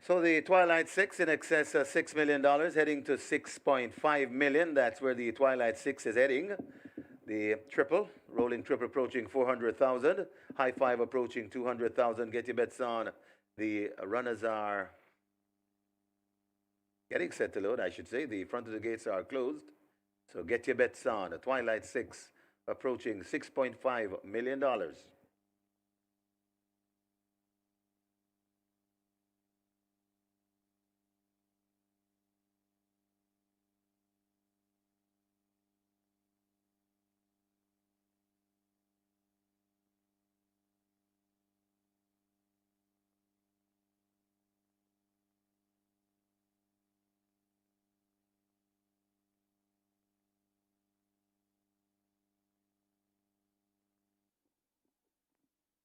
So the Twilight 6 in excess of $6 million, heading to 6.5 million. That's where the Twilight 6 is heading. The triple, rolling triple approaching 400,000. High five approaching 200,000. Get your bets on. The runners are getting set to load, I should say. The front of the gates are closed. So get your bets on. The Twilight 6 approaching $6.5 million.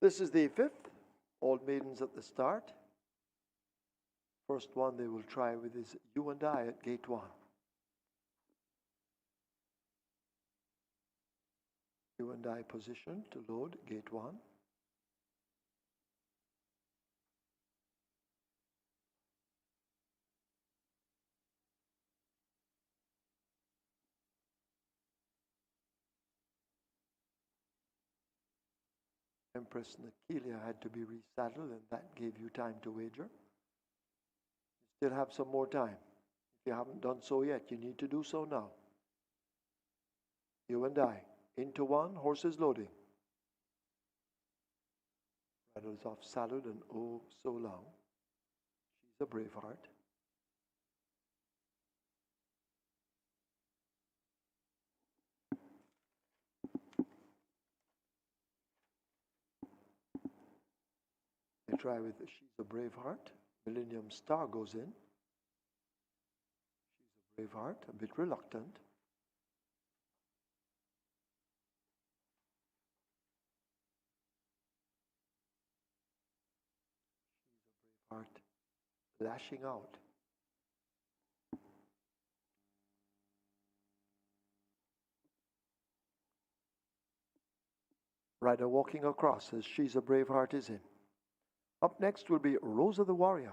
This is the fifth. All maidens at the start. First one they will try with is You and I at gate 1. You and I position to load gate 1. Empress Nakilia had to be resaddled, and that gave you time to wager. You still have some more time. If you haven't done so yet, you need to do so now. You and I, into 1, horses loading. Rattles off Salud and Oh So Long. She's a Braveheart. They try with She's a Braveheart. Millennium Star goes in. She's a Braveheart, a bit reluctant. She's a Braveheart, lashing out. Rider walking across as She's a Braveheart is in. Up next will be Rosa the Warrior.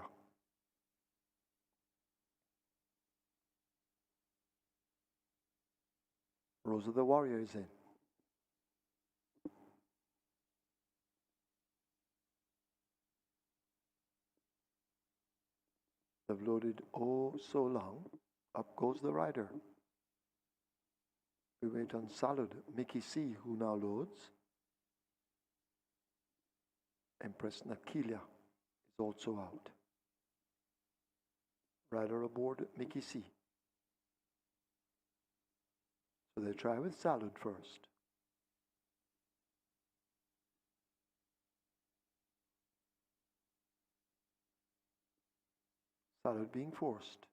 Rosa the Warrior is in. They've loaded Oh So Long. Up goes the rider. We wait on Salud, Mickey C, who now loads. Empress Nakilia is also out. Rider aboard Mickey C. So they try with Salud first. Salud being forced.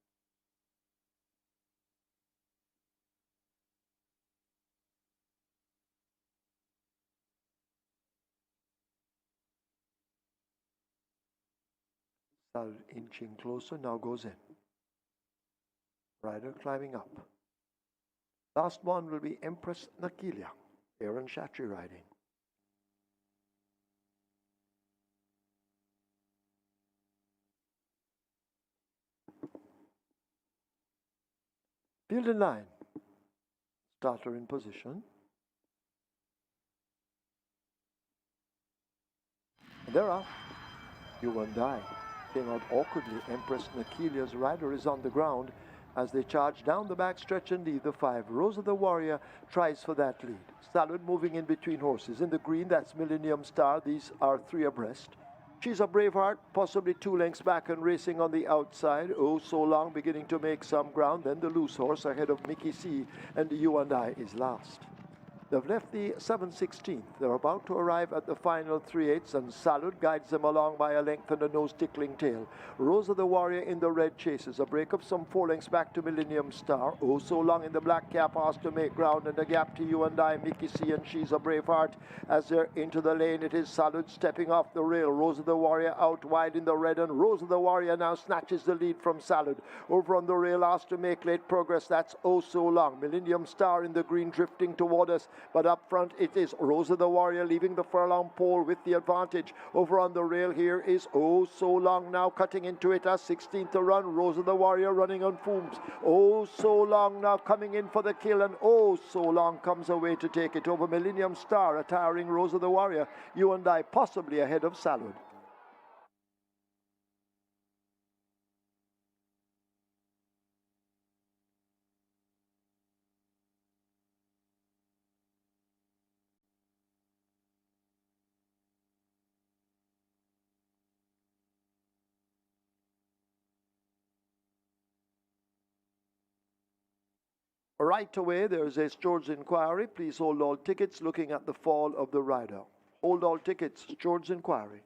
Salud inching closer, now goes in. Rider climbing up. Last one will be Empress Nakilia, Aaron Shatry riding. Field in line. Starter in position. And they're off. You and I. Came out awkwardly. Empress Nakilia's rider is on the ground as they charge down the backstretch and lead the 5. Rosa the Warrior tries for that lead. Salud moving in between horses. In the green, that's Millennium Star. These are 3 abreast. She's a Braveheart, possibly 2 lengths back and racing on the outside. Oh So Long beginning to make some ground. Then the loose horse ahead of Mickey C. And You and I is last. They've left the 7/16. They're about to arrive at the final 3/8, and Salud guides them along by a length and a nose-tickling tail. Rosa the Warrior in the red chases. A break of some 4 lengths back to Millennium Star. Oh So Long in the black cap has to make ground, and the gap to You and I, Mickey C, and She's a Braveheart. As they're into the lane, it is Salud stepping off the rail. Rosa the Warrior out wide in the red, and Rosa the Warrior now snatches the lead from Salud. Over on the rail, has to make late progress. That's Oh So Long. Millennium Star in the green drifting toward us But up front it is Rosa the Warrior leaving the furlong pole with the advantage. Over on the rail here is Oh So Long now cutting into it as 16th to run. Rosa the Warrior running on fumes. Oh So Long now coming in for the kill, and Oh So Long comes away to take it over Millennium Star, a towering Rosa the Warrior. You and I possibly ahead of Salud. Right away, there's a George inquiry. Please hold all tickets looking at the fall of the rider. Hold all tickets, George inquiry.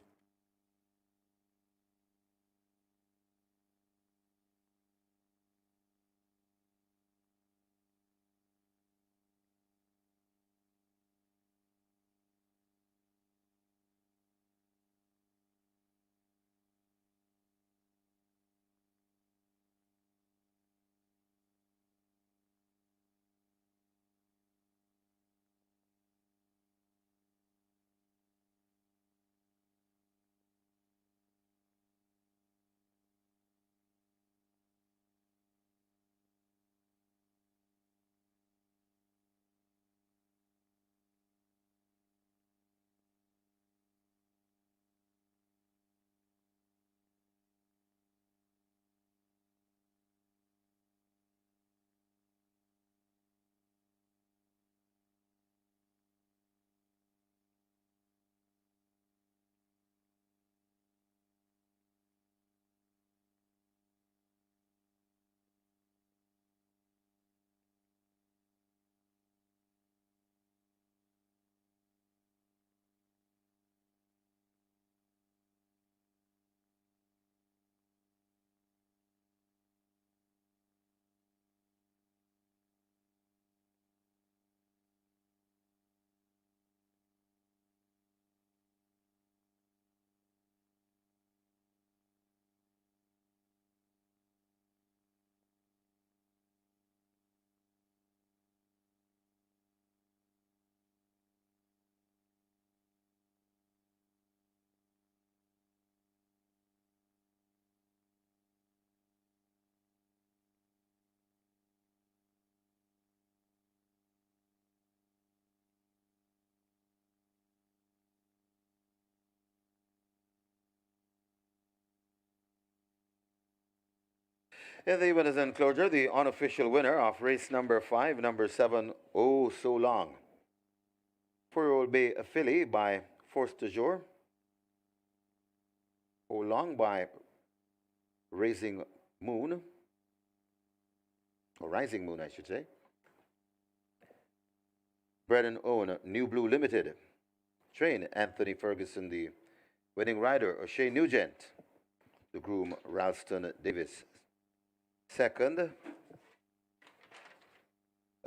In the winners enclosure, the unofficial winner of race number 5, number 7, Oh So Long. 4-year-old Bay filly by Force de Jour. Oh Long by Raising Moon, or Rising Moon, I should say. Bred and own New Blue Limited. Train Anthony Ferguson, the winning rider, O'Shea Nugent, the groom Ralston Davis. Second,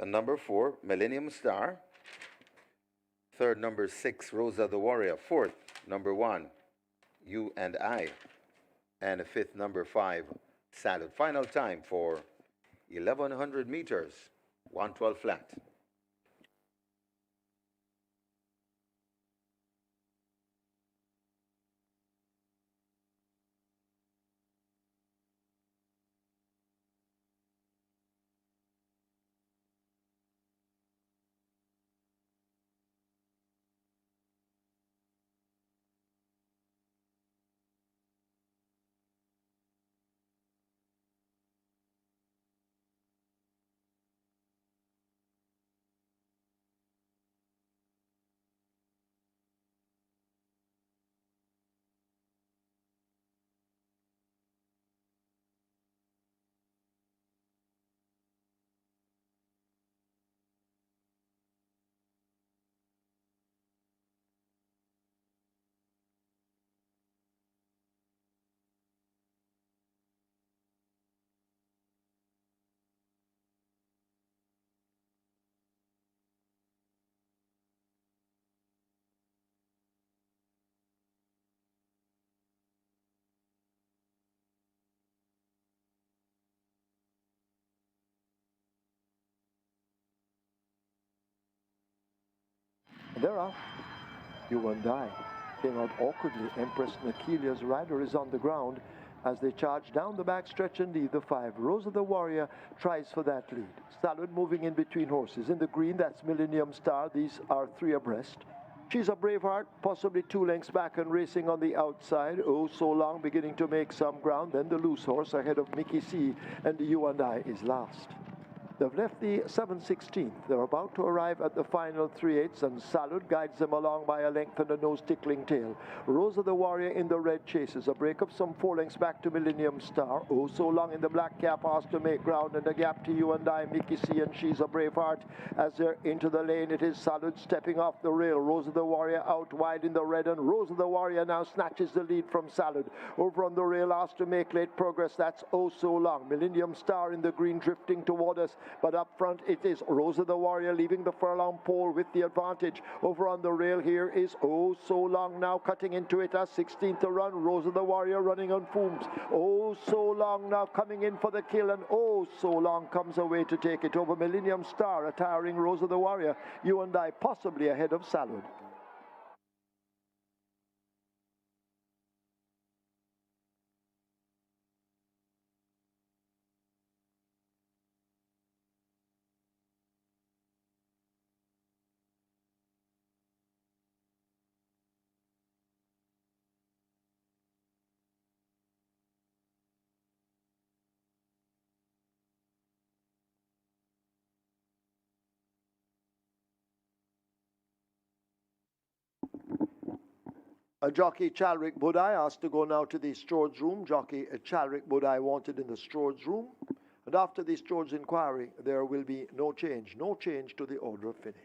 number 4, Millennium Star. Third, number 6, Rosa the Warrior. Fourth, number 1, You and I. And fifth, number 5, Salad. Final time for 1,100 meters, 112 flat. They're off. You and I came out awkwardly. Empress Nakilia's rider is on the ground as they charge down the backstretch and leave the 5. Rosa the Warrior tries for that lead. Salad moving in between horses. In the green, that's Millennium Star. These are 3 abreast. She's a Braveheart, possibly 2 lengths back and racing on the outside. Oh, so long, beginning to make some ground. Then the loose horse ahead of Mickey C. And You and I is last. They've left the 7/16. They're about to arrive at the final 3/8, and Salud guides them along by a length and a nose-tickling tail. Rosa the Warrior in the red chases. A break of some 4 lengths back to Millennium Star. Oh, so long in the black cap has to make ground, and the gap to You and I, Mickey C. and She's a Braveheart. As they're into the lane, it is Salud stepping off the rail. Rosa the Warrior out wide in the red, and Rosa the Warrior now snatches the lead from Salud. Over on the rail has to make late progress. That's Oh So Long. Millennium Star in the green drifting toward us. But up front it is Rosa the Warrior leaving the furlong pole with the advantage. Over on the rail here is Oh So Long now cutting into it as 16th to run. Rosa the Warrior running on fumes. Oh So Long now coming in for the kill, and Oh So Long comes away to take it over Millennium Star, a tiring Rosa the Warrior. You and I possibly ahead of Salud. Jockey Chalric Budai asked to go now to the stewards' room. Jockey Chalric Budai wanted in the stewards' room. And after the stewards' inquiry, there will be no change to the order of finish.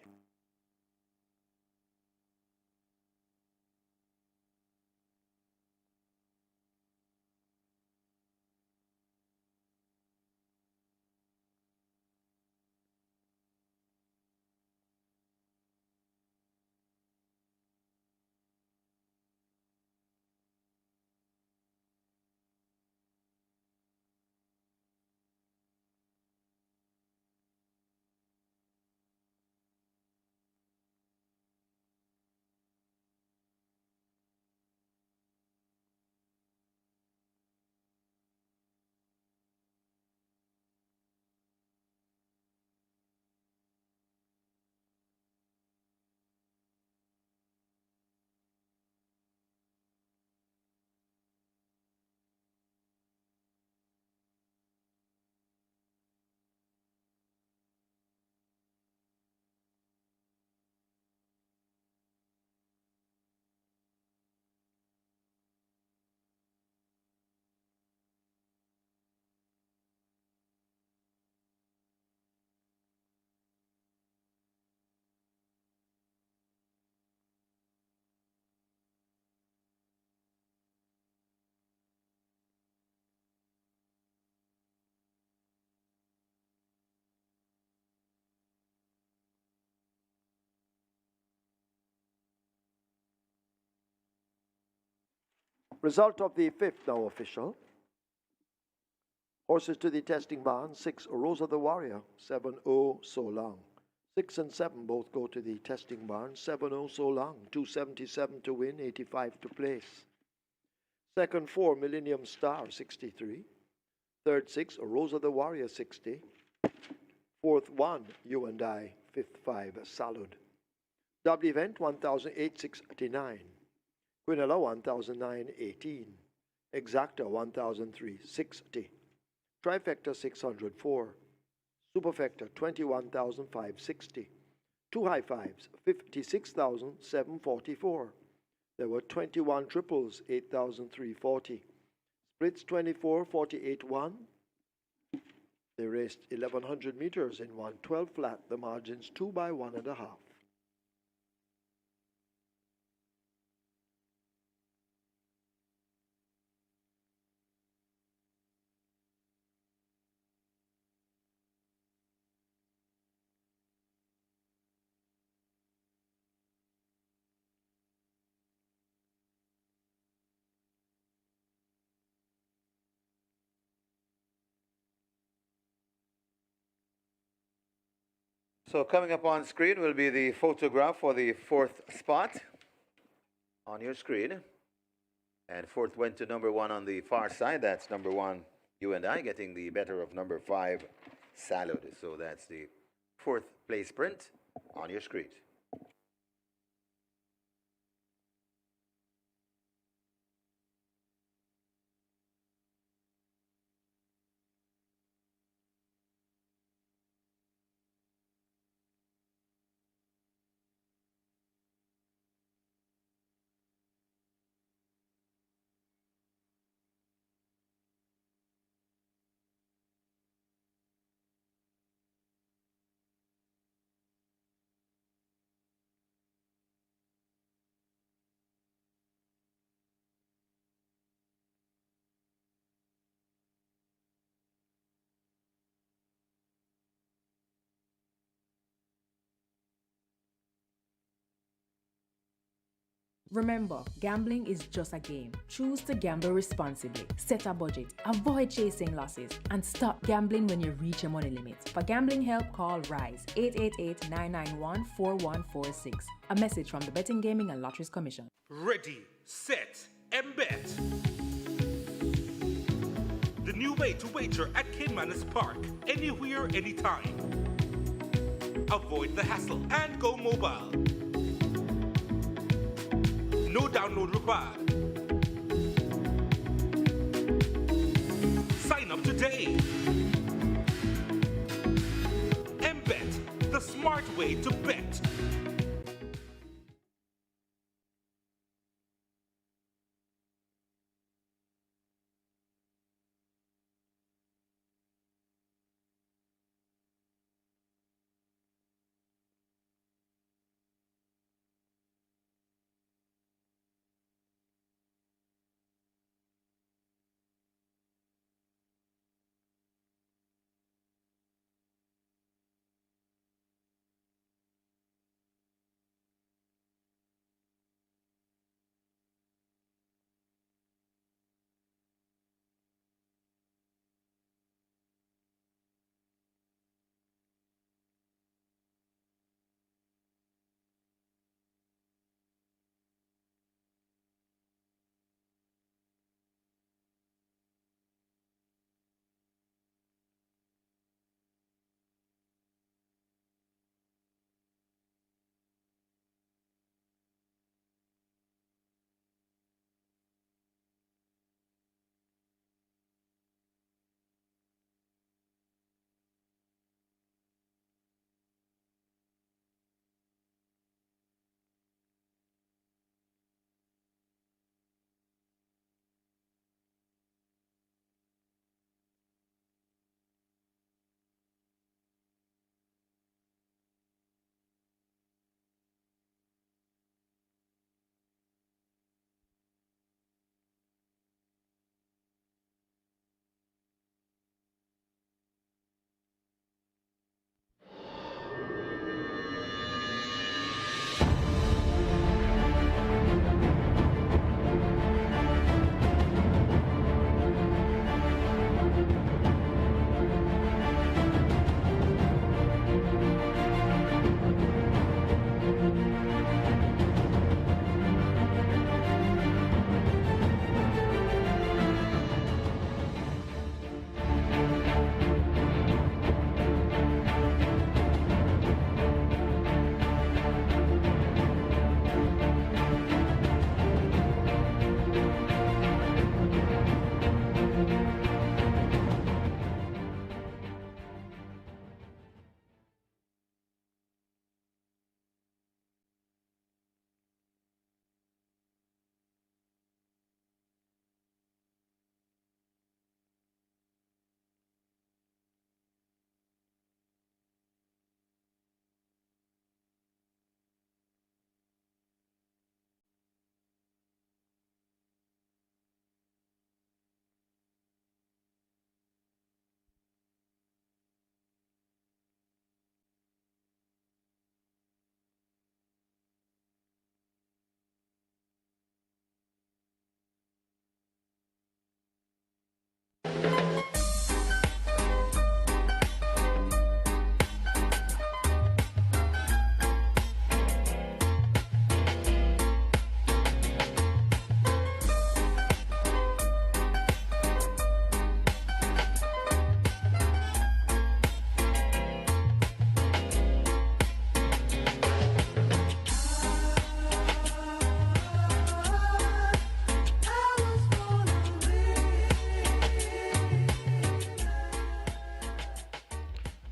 Result of the 5th now official. Horses to the testing barn. 6, Rosa the Warrior. 7, Oh So Long. 6 and 7 both go to the testing barn. 7, Oh So Long. 277 to win, 85 to place. Second 4, Millennium Star, 63. Third 6, Rosa the Warrior, 60. Fourth 1, You and I. Fifth 5, Salud. Double event, 1,869. Quinella, 1,918. Exacta, 1,360. Trifecta, 604. Superfecta, 21,560. 2 high fives, 56,744. There were 21 triples, 8,340. Splits, 24, 48, 1. They raced 1,100 meters in 112 flat. The margins 2 by 1.5. So coming up on screen will be the photograph for the fourth spot on your screen. And fourth went to number one on the far side. That's number one, you and I, getting the better of number five, Salud. So that's the fourth place print on your screen. Remember, gambling is just a game. Choose to gamble responsibly. Set a budget. Avoid chasing losses. And stop gambling when you reach your money limit. For gambling help, call RISE 888-991-4146. A message from the Betting, Gaming and Lotteries Commission. Ready, set, and bet. The new way to wager at Caymanas Park. Anywhere, anytime. Avoid the hassle and go mobile. No download required. Sign up today. MBet, the smart way to bet.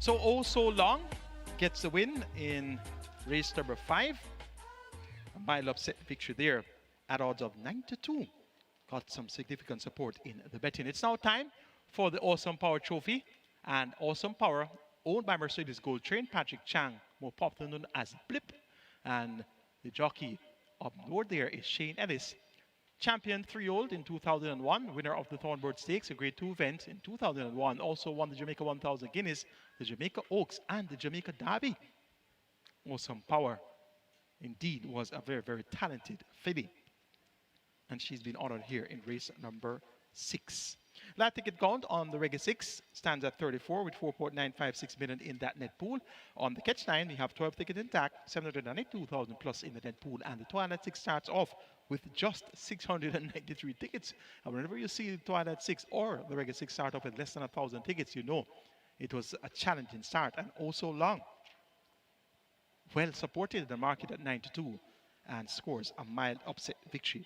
So Oh So Long gets the win in race number 5. A mile upset victory there at odds of 9-2. Got some significant support in the betting. It's now time for the Awesome Power Trophy. And Awesome Power, owned by Mercedes Gold Train, Patrick Chang, more popular known as Blip. And the jockey up north there is Shane Ellis. Champion 3-year-old in 2001, winner of the Thornbird Stakes, a Grade 2 event in 2001. Also won the Jamaica 1000 Guineas, the Jamaica Oaks, and the Jamaica Derby. Awesome Power indeed was a very, very talented filly. And she's been honored here in race number 6. That ticket count on the Reggae 6 stands at 34 with 4.956 million in that net pool. On the Catch 9, we have 12 tickets intact, 792,000 plus in the net pool. And the Twilight 6 starts off with just 693 tickets. And whenever you see the Twilight 6 or the Reggae 6 start off with less than 1,000 tickets, you know it was a challenging start and also long. Well supported in the market at 9-2 and scores a mild upset victory.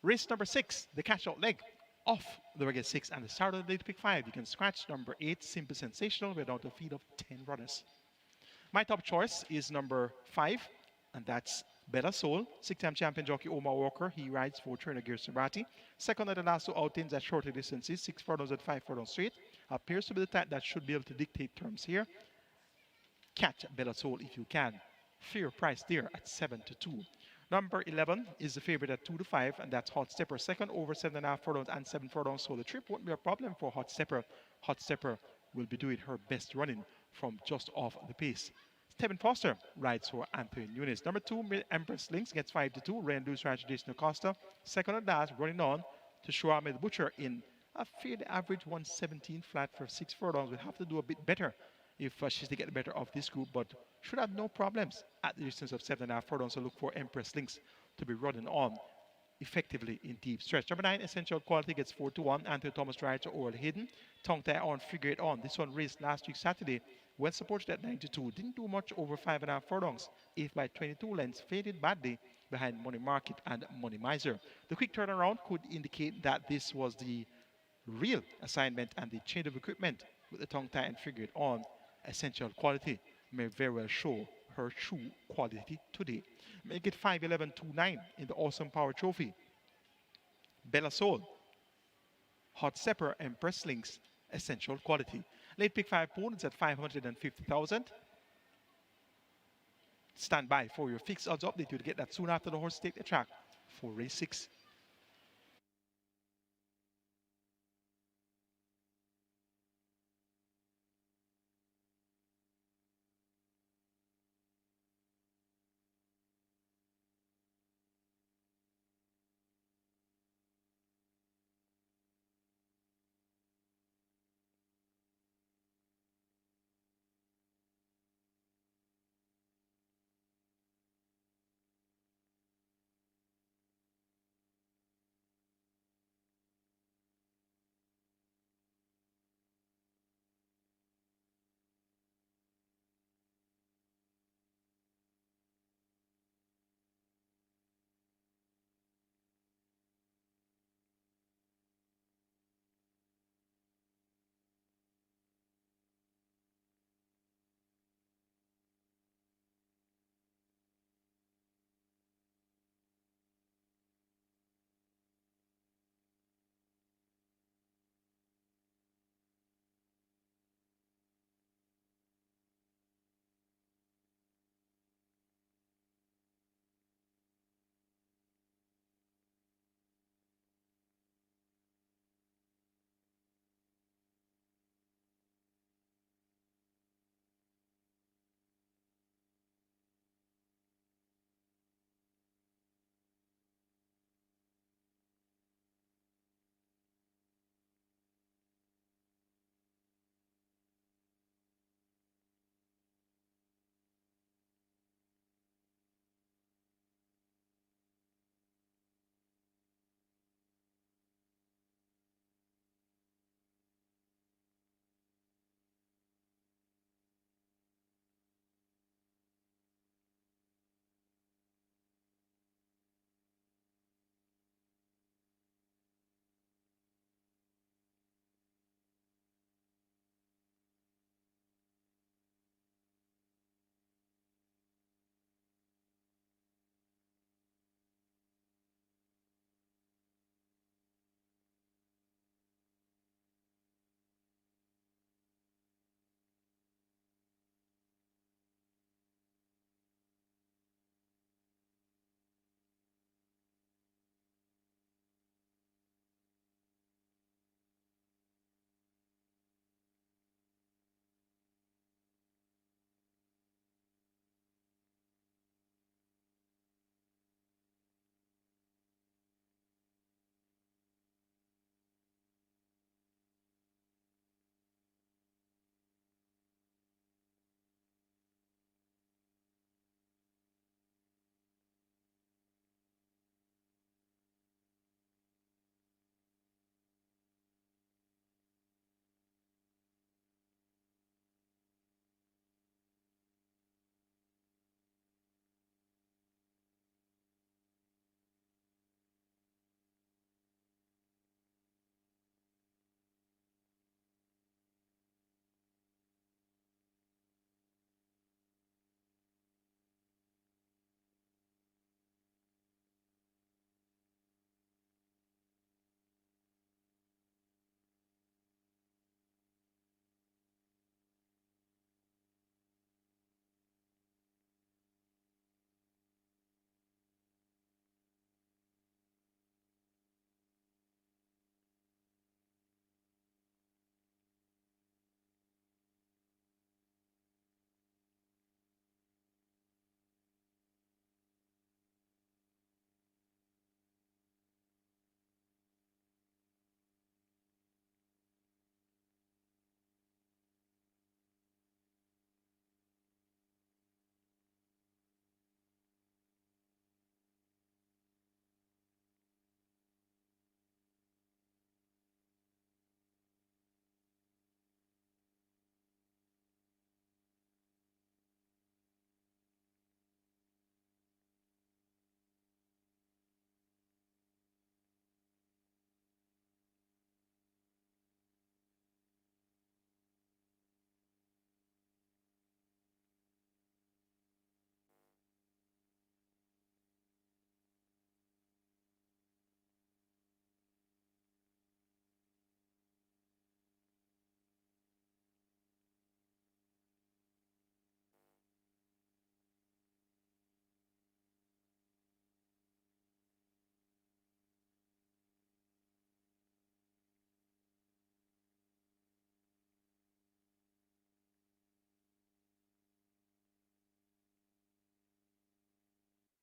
Race number 6, the catch-out leg of the Reggae 6 and the start of the late pick 5. You can scratch number 8, Simple Sensational, without a field of 10 runners. My top choice is number 5, and that's Bella Soul. 6-time champion jockey Omar Walker. He rides for trainer Gear Sabrati. Second at the last 2 outings at shorter distances, 6 furlongs and 5 furlongs straight. Appears to be the type that should be able to dictate terms here. Catch Bella Soul if you can. Fair price there at 7-2. Number 11 is the favorite at 2-5, and that's Hot Stepper. Second over 7.5 furlongs and 7 furlongs, so the trip won't be a problem for Hot Stepper. Hot Stepper will be doing her best running from just off the pace. Stephen Foster rides for Anthony Nunes. Number 2, Empress Links gets 5-2. Rain Deuce Ranch Jason Acosta. Second and last, running on to show Ahmed Butcher in a fairly average 117 flat for 6 furlongs. We'll have to do a bit better if she's to get the better of this group, but should have no problems at the distance of 7.5 furlongs. So look for Empress Links to be running on effectively in deep stretch. Number 9, Essential Quality gets 4-1. Anthony Thomas rides to Oral Hidden. Tongue Tie on, Figure It On. This one raced last week Saturday. Well supported at 9-2. Didn't do much over 5.5 furlongs. 8 by 22 lengths. Faded badly behind Money Market and Money Miser. The quick turnaround could indicate that this was the real assignment, and the change of equipment with the Tongue Tie and Figure It On. Essential Quality may very well show her true quality today. Make it 5-11-2-9 in the Awesome Power Trophy. Bella Soul, Hot Stepper, Empress Links, Essential Quality. Late pick 5 opponents at 550,000. Stand by for your fixed odds update. You'll get that soon after the horse take the track for race 6.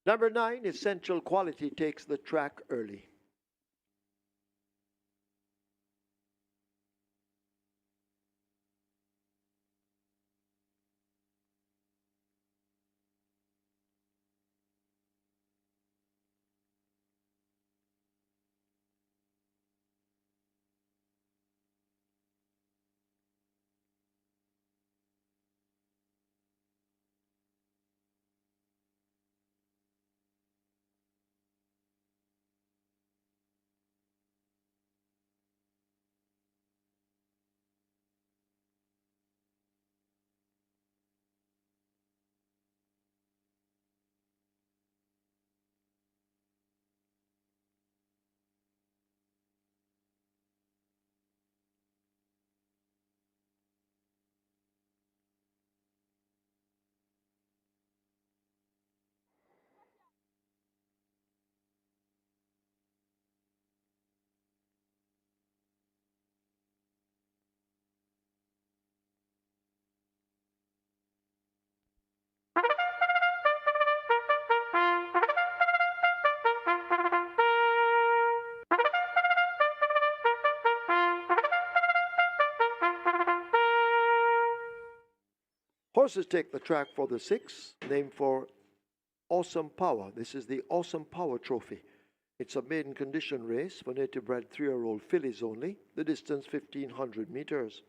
Number 9, Essential Quality takes the track early. Horses take the track for the 6, named for Awesome Power. This is the Awesome Power Trophy. It's a maiden condition race for native bred 3-year-old fillies only. The distance 1,500 meters.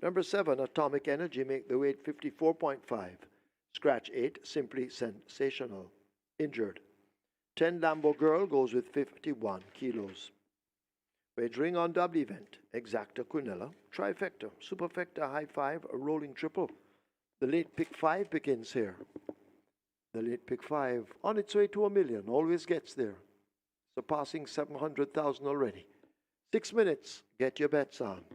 Number 7, Atomic Energy, make the weight 54.5. Scratch 8, Simply Sensational. Injured. 10, Lambo Girl, goes with 51 kilos. Wagering on double event. Exacta Quinella. Trifecta. Superfecta High 5, a rolling triple. The late pick 5 begins here. The late pick 5 on its way to $1 million, always gets there. Surpassing 700,000 already. 6 minutes, get your bets on.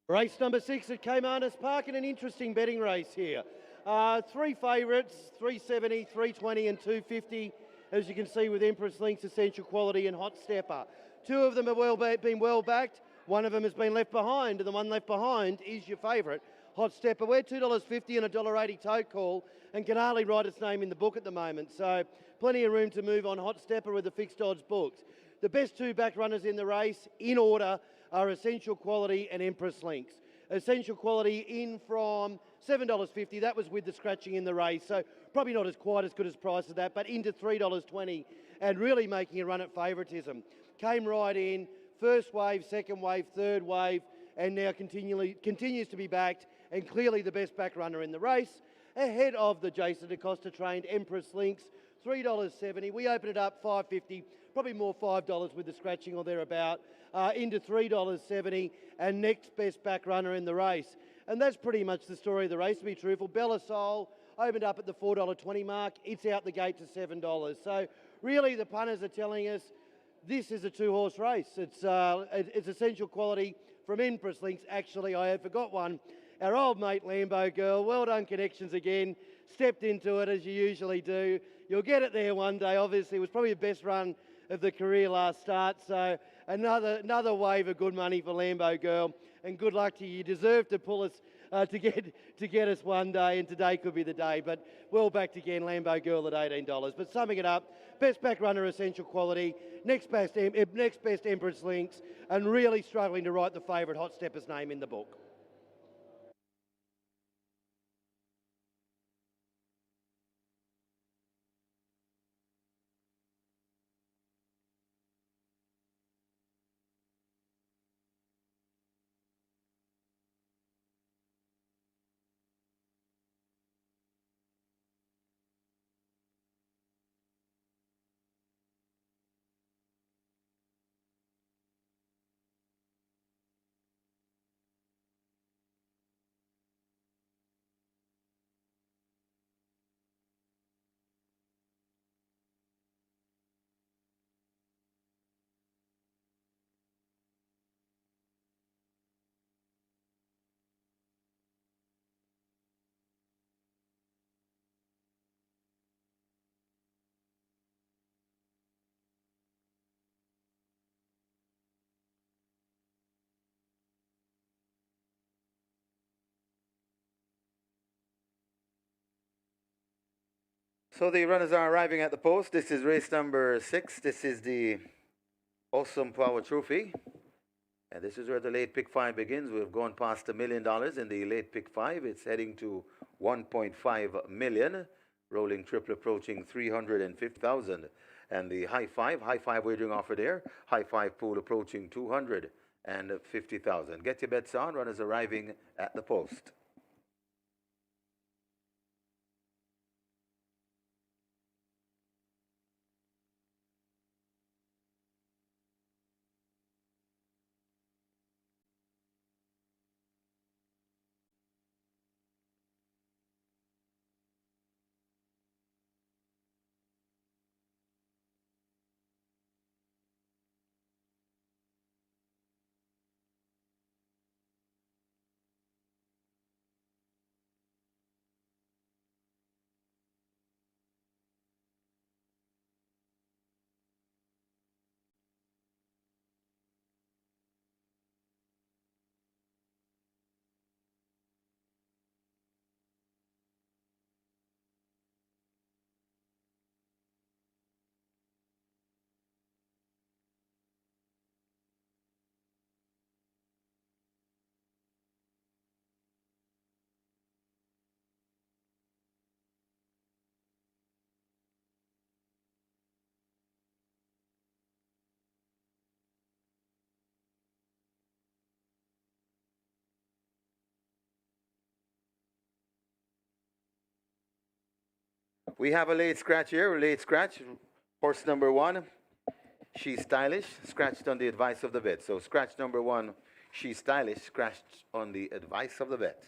Race number 6 at Caymanas Park, and an interesting betting race here. Three favourites, 370, 320 and 250, as you can see with Empress Links, Essential Quality and Hot Stepper. Two of them have been well backed, one of them has been left behind, and the one left behind is your favourite, Hot Stepper. We're $2.50 and $1.80 tote call, and can hardly write its name in the book at the moment, so plenty of room to move on Hot Stepper with the fixed odds booked. The best two back runners in the race, in order, are Essential Quality and Empress Links. Essential Quality in from $7.50, that was with the scratching in the race, so probably not as quite as good as price as that, but into $3.20 and really making a run at favouritism. Came right in, first wave, second wave, third wave, and now continues to be backed, and clearly the best back runner in the race, ahead of the Jason DaCosta trained Empress Links, $3.70. We open it up $5.50, probably more $5 with the scratching or thereabout, into $3.70, and next best back runner in the race. And that's pretty much the story of the race, to be truthful. Bella Soul opened up at the $4.20 mark. It's out the gate to $7. So really the punters are telling us this is a two-horse race. It's Essential Quality from Empress Links. Actually, I had forgot one. Our old mate Lambo Girl, well done Connections again, stepped into it as you usually do. You'll get it there one day, obviously. It was probably the best run of the career last start, so another wave of good money for Lambo Girl, and good luck to you. You deserve to pull us to get us one day, and today could be the day, but well backed again, Lambo Girl at $18. But summing it up, best back runner Essential Quality, next best Empress Links, and really struggling to write the favourite Hot Stepper's name in the book. So the runners are arriving at the post. This is race number 6. This is the Awesome Power Trophy. And this is where the late pick 5 begins. We've gone past $1 million in the late pick 5. It's heading to 1.5 million. Rolling triple approaching 350,000. And the high five wagering offer there. High five pool approaching 250,000. Get your bets on. Runners arriving at the post. We have a late scratch here, a late scratch. Horse number 1, She's Stylish, scratched on the advice of the vet. So scratch number 1, She's Stylish, scratched on the advice of the vet.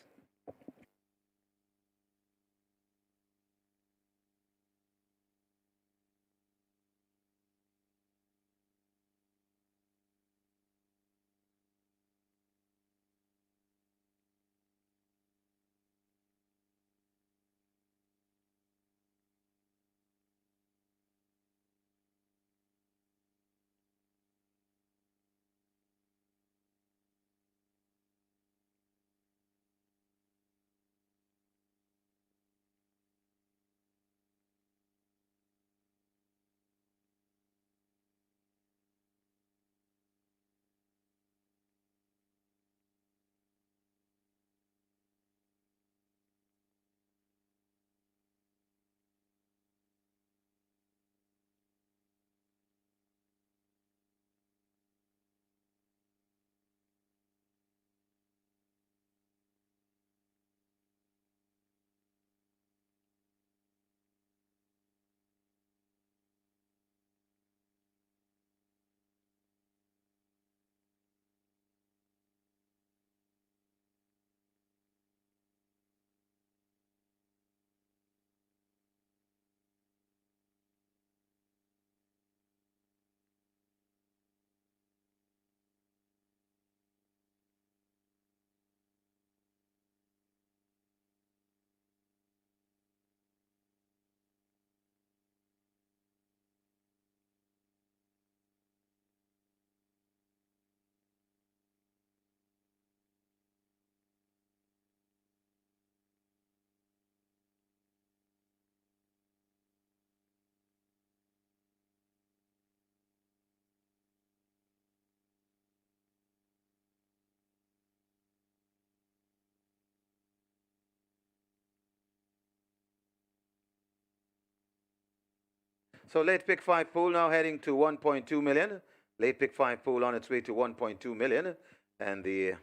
So late pick 5 pool now heading to 1.2 million. Late pick 5 pool on its way to 1.2 million. And the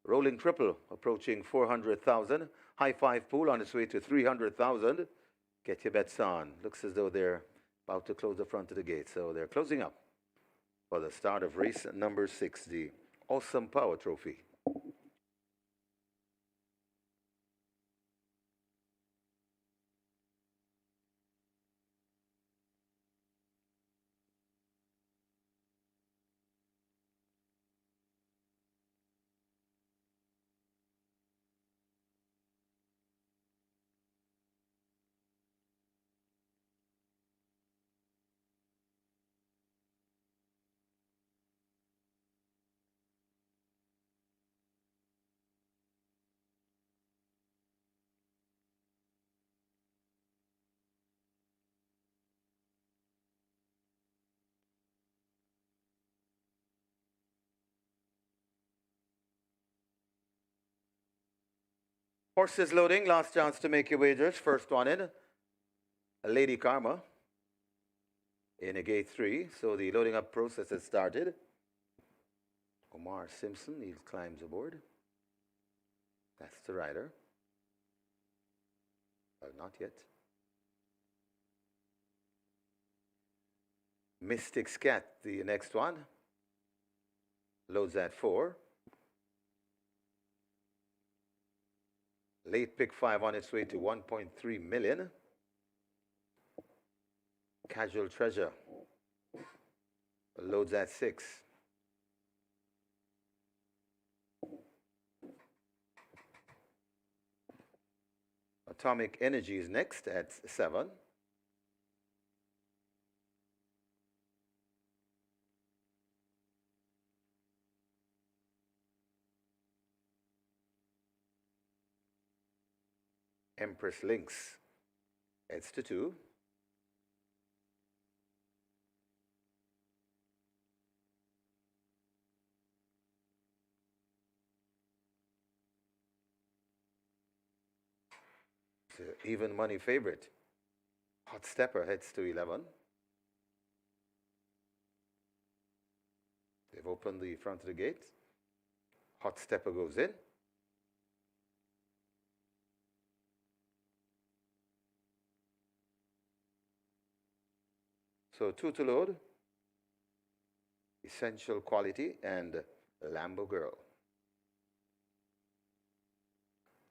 rolling triple approaching 400,000. High 5 pool on its way to 300,000. Get your bets on. Looks as though they're about to close the front of the gate. So they're closing up for the start of race number 6, the Awesome Power Trophy. Horses loading, last chance to make your wagers. First one in, Lady Karma in a gate 3. So the loading up process has started. Omar Simpson, he climbs aboard. That's the rider. Well, not yet. Mystic Scat, the next one. Loads at 4. Late pick 5 on its way to 1.3 million. Casual Treasure loads at 6. Atomic Energy is next at 7. Empress Lynx heads to 2. It's an even money favorite. Hot Stepper heads to 11. They've opened the front of the gate. Hot Stepper goes in. So 2 to load, Essential Quality and Lambo Girl.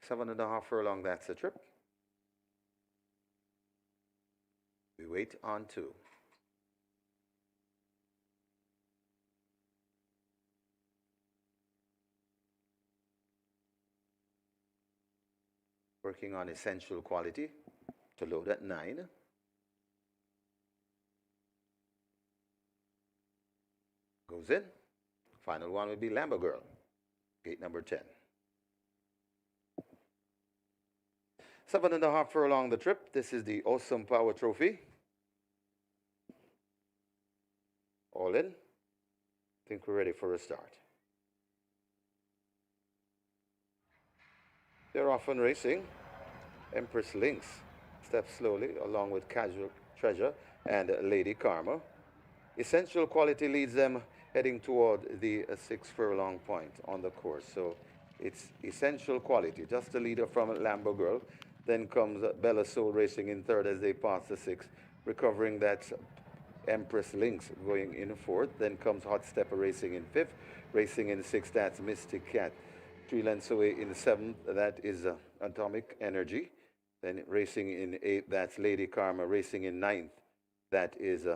7.5 furlong, that's a trip. We wait on 2. Working on Essential Quality to load at 9. Goes in. Final one will be Lambo Girl, gate number 10. 7.5 furlong the trip. This is the Awesome Power Trophy. All in. I think we're ready for a start. They're off and racing. Empress Lynx steps slowly along with Casual Treasure and Lady Karma. Essential Quality leads them heading toward the 6 furlong point on the course. So it's Essential Quality, just the leader from Lambo Girl. Then comes Bella Soul racing in 3rd as they pass the 6, recovering that Empress Lynx going in 4th. Then comes Hot Stepper racing in 5th. Racing in 6th, that's Mystic Cat. 3 lengths away in 7th, that is Atomic Energy. Then racing in 8th, that's Lady Karma. Racing in 9th, that is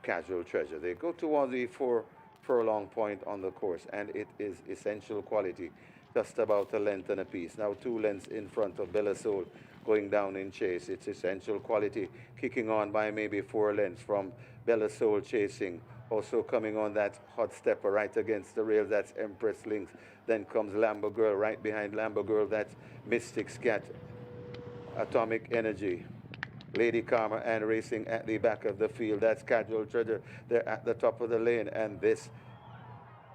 Casual Treasure. They go towards the 4 furlong point on the course, and it is Essential Quality, just about a length and a piece. Now 2 lengths in front of Bella Soul going down in chase. It's Essential Quality kicking on by maybe 4 lengths from Bella Soul chasing. Also coming on that Hot Stepper right against the rail, that's Empress Lynx. Then comes Lambo Girl. Right behind Lambo Girl, that's Mystic Scat, Atomic Energy, Lady Karma, and racing at the back of the field, that's Casual Treasure. They're at the top of the lane, and this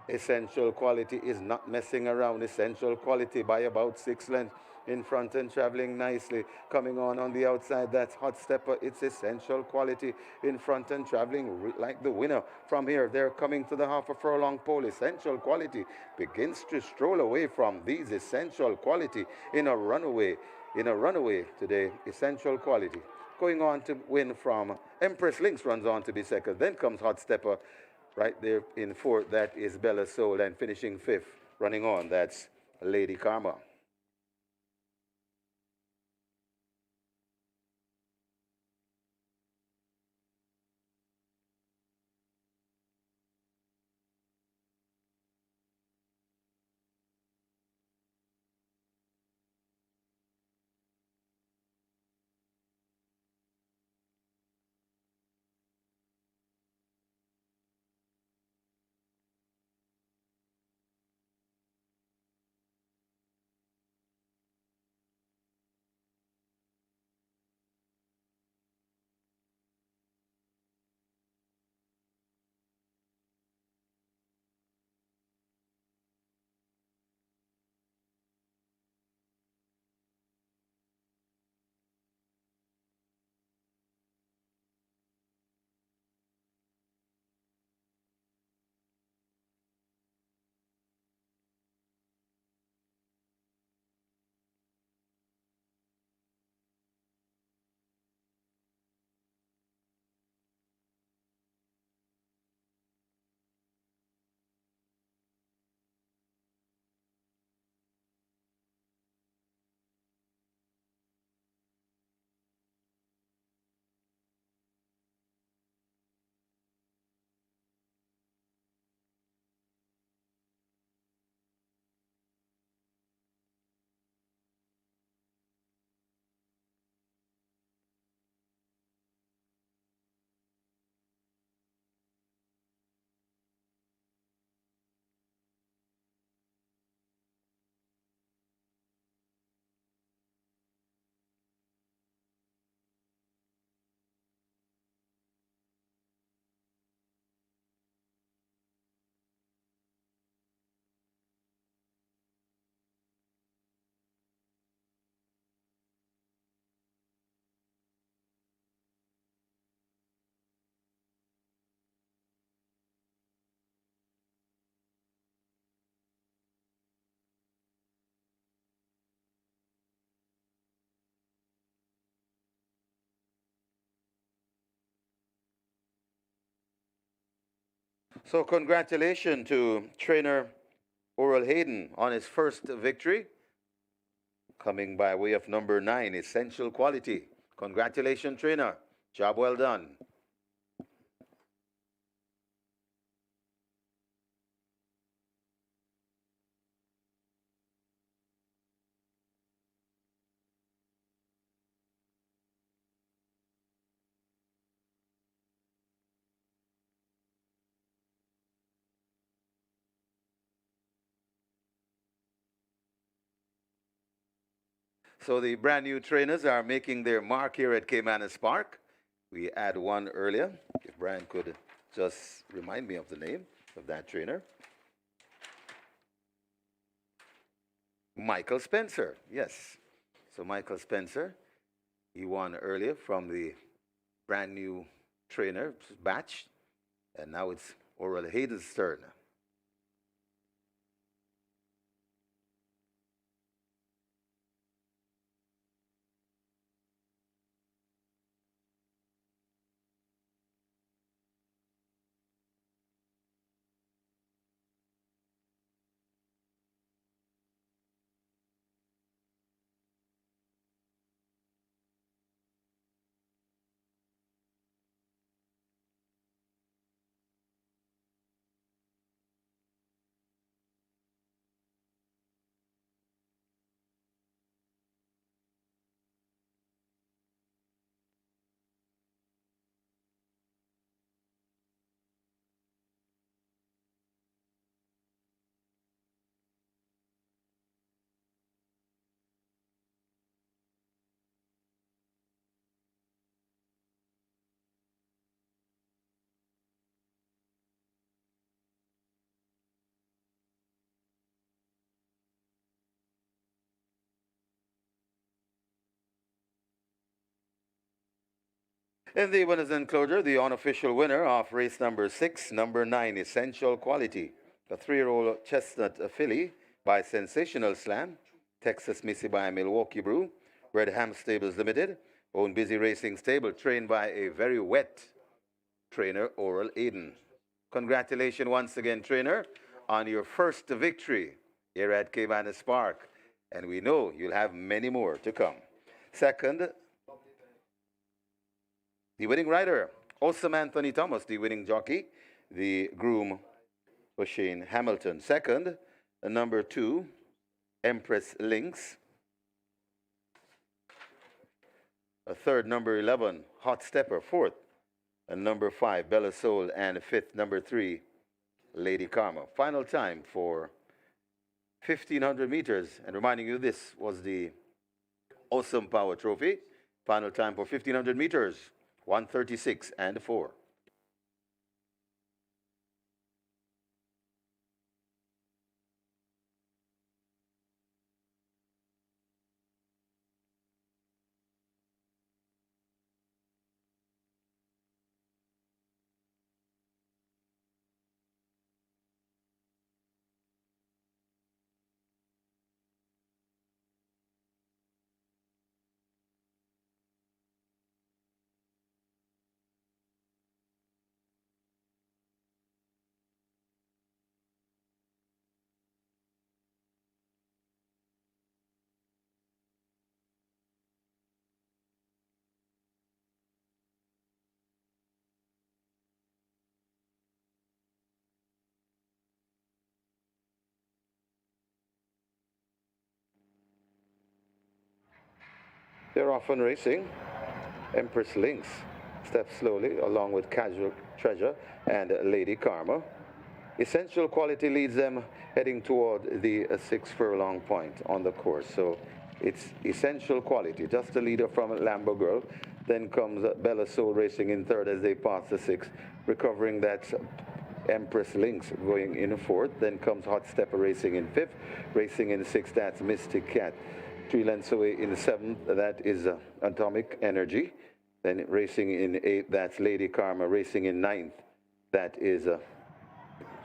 Essential Quality is not messing around. Essential Quality by about 6 lengths in front and traveling nicely. Coming on the outside, that's Hot Stepper. It's Essential Quality in front and traveling like the winner. From here, they're coming to the half a furlong pole. Essential Quality begins to stroll away from these. Essential Quality in a runaway. In a runaway today, Essential Quality. Going on to win from Empress Lynx runs on to be second. Then comes Hot Stepper right there in fourth. That is Bella Soul. And finishing fifth, running on, that's Lady Karma. So congratulations to trainer Oral Hayden on his first victory, coming by way of number 9, Essential Quality. Congratulations, trainer. Job well done. So the brand new trainers are making their mark here at Caymanas Park. We had one earlier. If Brian could just remind me of the name of that trainer. Michael Spencer, yes. So Michael Spencer, he won earlier from the brand new trainer batch, and now it's Oral Hayden's turn. In the winners enclosure, the unofficial winner of race number 6, number 9, Essential Quality, a 3-year-old chestnut filly by Sensational Slam, Texas Missy by Milwaukee Brew, Red Ham Stables Limited, owned Busy Racing Stable, trained by a very wet trainer, Oral Eden. Congratulations once again, trainer, on your first victory here at Caymanas Park. And we know you'll have many more to come. Second, the winning rider, Awesome Anthony Thomas, the winning jockey, the groom, O'Shane Hamilton. Second, number 2, Empress Lynx. Third, number 11, Hot Stepper. Fourth, number 5, Bella Soul. And fifth, number 3, Lady Karma. Final time for 1,500 meters. And reminding you, this was the Awesome Power Trophy. Final time for 1,500 meters, 1:36 and 4. They're off and racing. Empress Lynx steps slowly along with Casual Treasure and Lady Karma. Essential Quality leads them heading toward the 6 furlong point on the course. So it's Essential Quality, just the leader from Lambo Girl. Then comes Bella Soul racing in third as they pass the 6, recovering that Empress Lynx going in fourth. Then comes Hot Stepper racing in fifth. Racing in sixth, that's Mystic Cat. 3 lengths away in the seventh, that is Atomic Energy. Then racing in eighth, that's Lady Karma. Racing in ninth, that is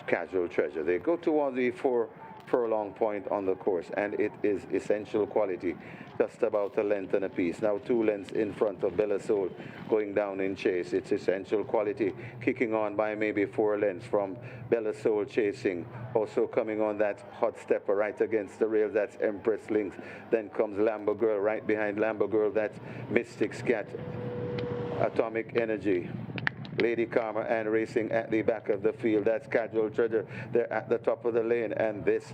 Casual Treasure. They go toward the 4 furlong point on the course, and it is Essential Quality, just about a length and a piece. Now 2 lengths in front of Bella Soul going down in chase. It's Essential Quality kicking on by maybe 4 lengths from Bella Soul chasing. Also coming on that Hot Stepper right against the rail, that's Empress Lynx. Then comes Lambo Girl right behind Lambo Girl, that's Mystic Cat, Atomic Energy. Lady Karma, and racing at the back of the field, that's Casual Treasure. They're at the top of the lane, and this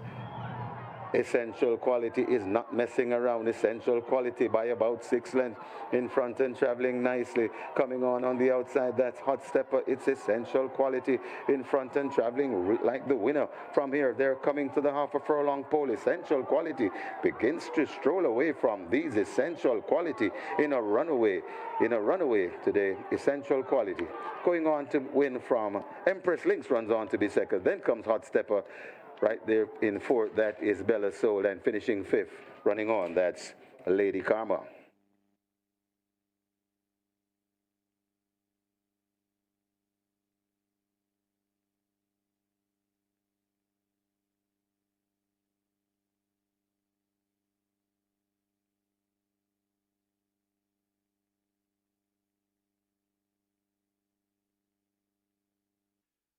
Essential Quality is not messing around. Essential Quality by about 6 lengths in front and traveling nicely. Coming on the outside, that's Hot Stepper. It's Essential Quality in front and traveling like the winner. From here, they're coming to the half a furlong pole. Essential Quality begins to stroll away from these. Essential Quality in a runaway today. Essential Quality going on to win from Empress Lynx, runs on to be second. Then comes Hot Stepper right there in fourth, that is Bella Soul, and finishing fifth, running on, that's Lady Karma.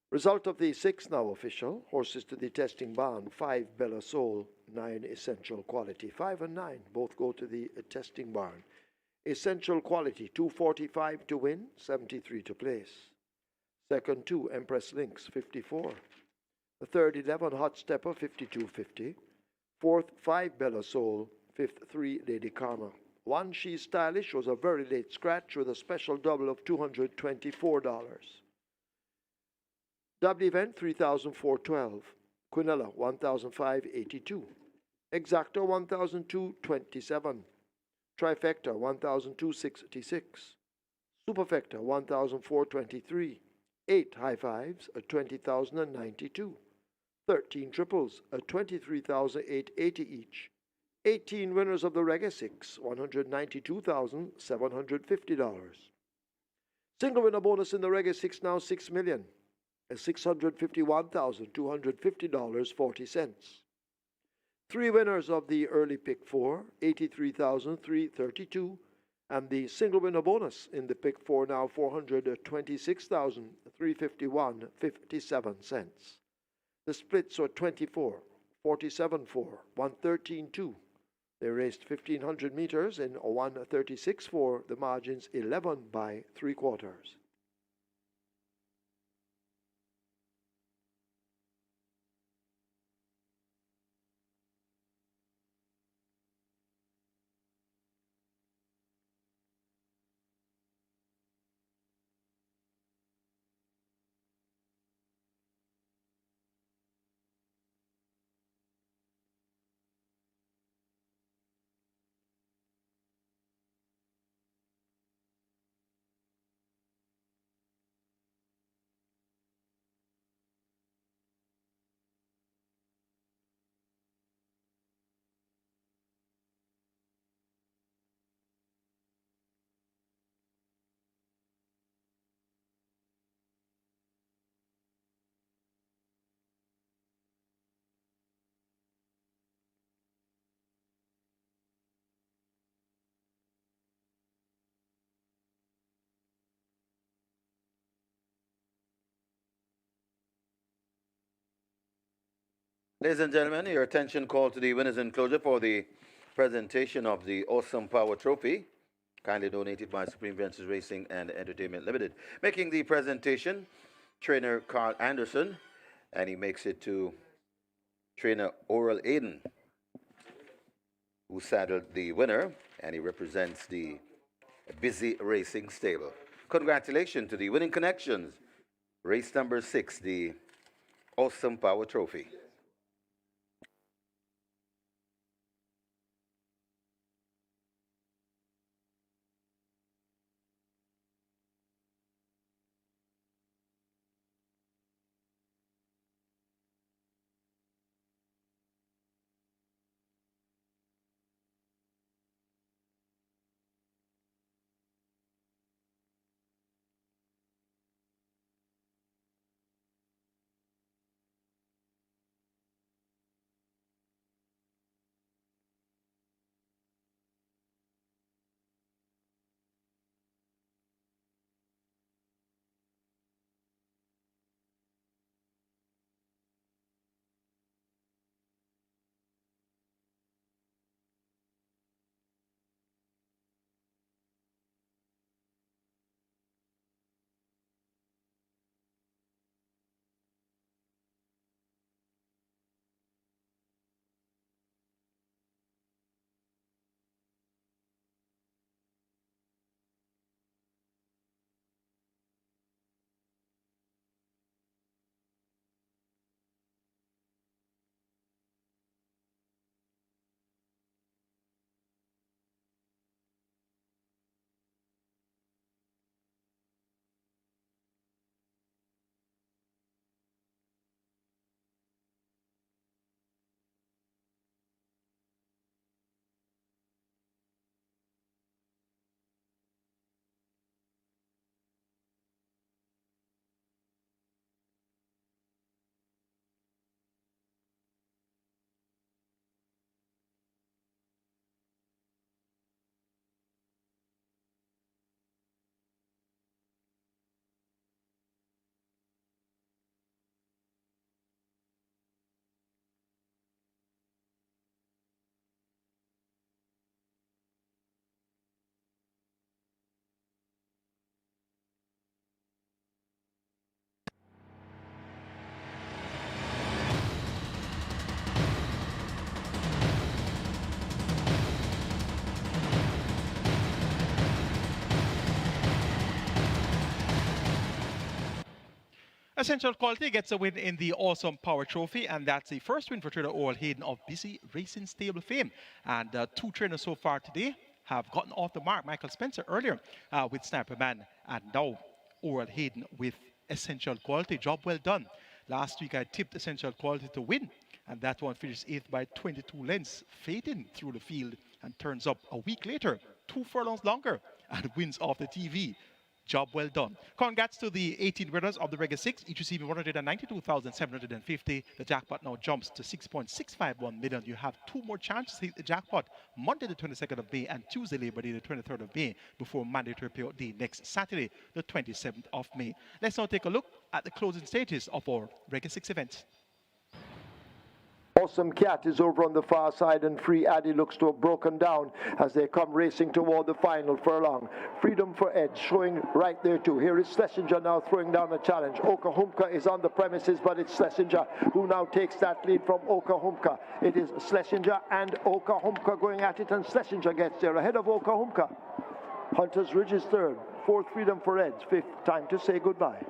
Result of the 6 now official. Horses to the testing barn. 5 Bella Soul, 9 Essential Quality. 5 and 9 both go to the testing barn. Essential Quality, 245 to win, 73 to place. Second 2 Empress Lynx, 54. The third 11 Hot Stepper, 52.50. Fourth 5 Bella Soul. Fifth 3 Lady Karma. 1 She's Stylish was a very late scratch with a special double of $224. Double event 3,412. Quinella 1,582. Exacta 1,227. Trifecta 1,266. Superfecta 1,423. 8 high fives at 20,092. 13 triples at 23,880 each. 18 winners of the Rega 6, $192,750. Single winner bonus in the Reggae 6 now, 6 million. $651,250.40. Three winners of the early pick 4, 83,332. And the single winner bonus in the pick 4 now, 426,351.57 cents. The splits are 24, 47-4, 113-2. They raced 1,500 meters in 136-4. The margins 11 by 3/4. Ladies and gentlemen, your attention called to the winners enclosure for the presentation of the Awesome Power Trophy, kindly donated by Supreme Ventures Racing and Entertainment Limited. Making the presentation, trainer Carl Anderson, and he makes it to trainer Oral Aiden, who saddled the winner, and he represents the Busy Racing Stable. Congratulations to the winning connections. Race number 6, the Awesome Power Trophy. Essential Quality gets a win in the Awesome Power Trophy, and that's the first win for trainer Oral Hayden of Busy Racing Stable fame. And two trainers so far today have gotten off the mark. Michael Spencer earlier with Sniper Man, and now Oral Hayden with Essential Quality. Job well done. Last week I tipped Essential Quality to win, and that one finished 8th by 22 lengths, fading through the field, and turns up a week later, 2 furlongs longer, and wins off the TV. Job well done. Congrats to the 18 winners of the Regular 6, each receiving 192,750. The jackpot now jumps to 6.651 million. You have 2 more chances to hit the jackpot, Monday the 22nd of May and Tuesday Labor Day the 23rd of May, before mandatory payout day next Saturday the 27th of May. Let's now take a look at the closing stages of our Regular 6 event. Awesome Cat is over on the far side, and Free Addy looks to have broken down as they come racing toward the final furlong. Freedom for Edge showing right there too. Here is Schlesinger now throwing down a challenge. Okahumka is on the premises, but it's Schlesinger who now takes that lead from Okahumka. It is Schlesinger and Okahumka going at it, and Schlesinger gets there ahead of Okahumka. Hunter's Ridge is third, fourth Freedom for Edge, fifth. Time to say goodbye.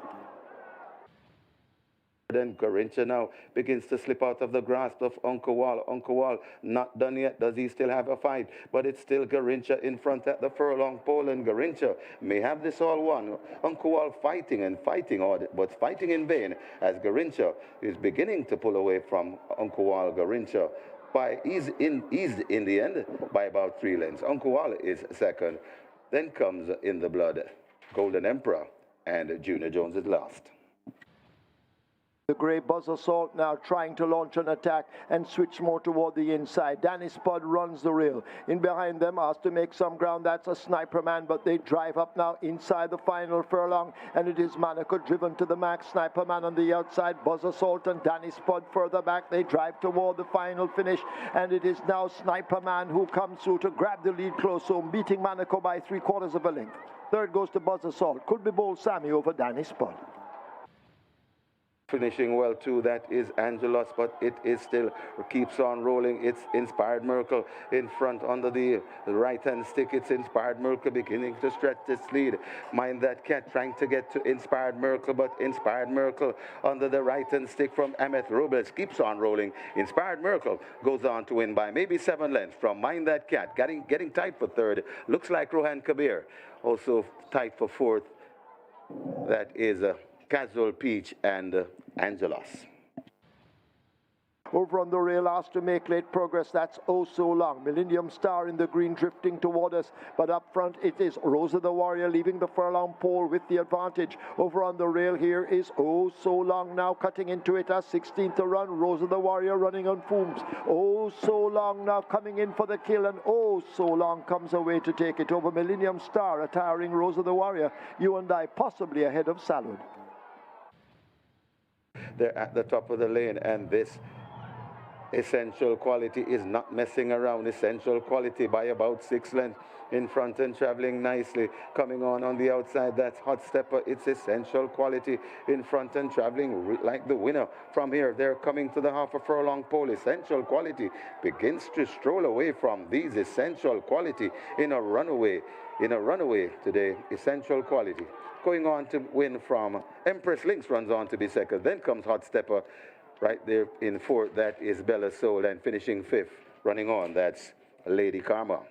Then Garincha now begins to slip out of the grasp of Uncle Wall. Uncle Wall not done yet. Does he still have a fight? But it's still Garincha in front at the furlong pole, and Garincha may have this all won. Uncle Wall fighting and fighting, but fighting in vain, as Garincha is beginning to pull away from Uncle Wall. Garincha is in the end by about 3 lengths. Uncle Wall is second. Then comes In the Blood, Golden Emperor, and Junior Jones is last. The grey Buzz Assault now trying to launch an attack and switch more toward the inside. Danny Spud runs the rail. In behind them, asked to make some ground. That's a Sniper Man, but they drive up now inside the final furlong, and it is Monaco driven to the max. Sniper Man on the outside, Buzz Assault and Danny Spud further back. They drive toward the final finish, and it is now Sniper Man who comes through to grab the lead close home, beating Monaco by 3/4 of a length. Third goes to Buzz Assault. Could be Bold Sammy over Danny Spud. Finishing well too, that is Angelos, but it is still keeps on rolling. It's Inspired Miracle in front under the right hand stick. It's Inspired Miracle beginning to stretch this lead. Mind That Cat trying to get to Inspired Miracle, but Inspired Miracle under the right hand stick from Ahmed Robles keeps on rolling. Inspired Miracle goes on to win by maybe 7 lengths from Mind That Cat, getting tight for third. Looks like Rohan Kabir also tight for fourth. That is Casual Peach and Angelos. Over on the rail, asked to make late progress. That's Oh So Long. Millennium Star in the green drifting toward us, but up front it is Rosa the Warrior leaving the furlong pole with the advantage. Over on the rail here is Oh So Long now cutting into it as 16th to run. Rosa the Warrior running on fumes. Oh So Long now coming in for the kill, and Oh So Long comes away to take it over Millennium Star, attiring Rosa the Warrior. You and I possibly ahead of Salud. They're at the top of the lane, and this Essential Quality is not messing around. Essential Quality by about 6 lengths in front and traveling nicely. Coming on the outside, that's Hot Stepper. It's Essential Quality in front and traveling like the winner from here. They're coming to the half a furlong pole. Essential Quality begins to stroll away from these. Essential Quality in a runaway today. Essential Quality going on to win from Empress Lynx, runs on to be second. Then comes Hot Stepper right there in fourth. That is Bella Soul, and finishing fifth, running on, that's Lady Karma.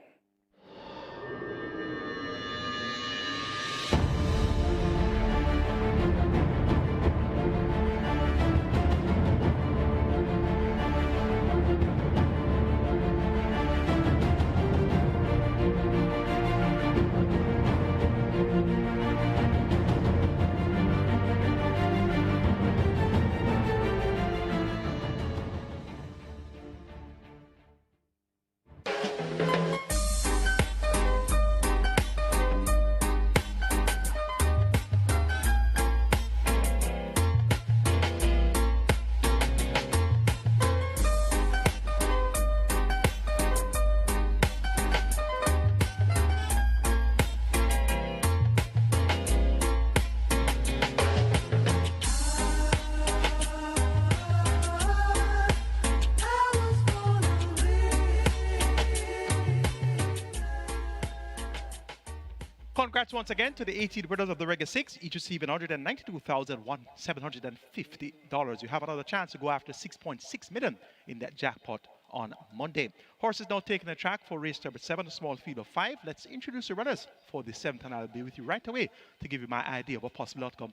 Congrats once again to the 18 winners of the Regular 6, each receiving $192,750. You have another chance to go after 6.6 million in that jackpot on Monday. Horses now taking the track for race number 7, a small field of 5. Let's introduce the runners for the 7th, and I'll be with you right away to give you my idea of a possible outcome.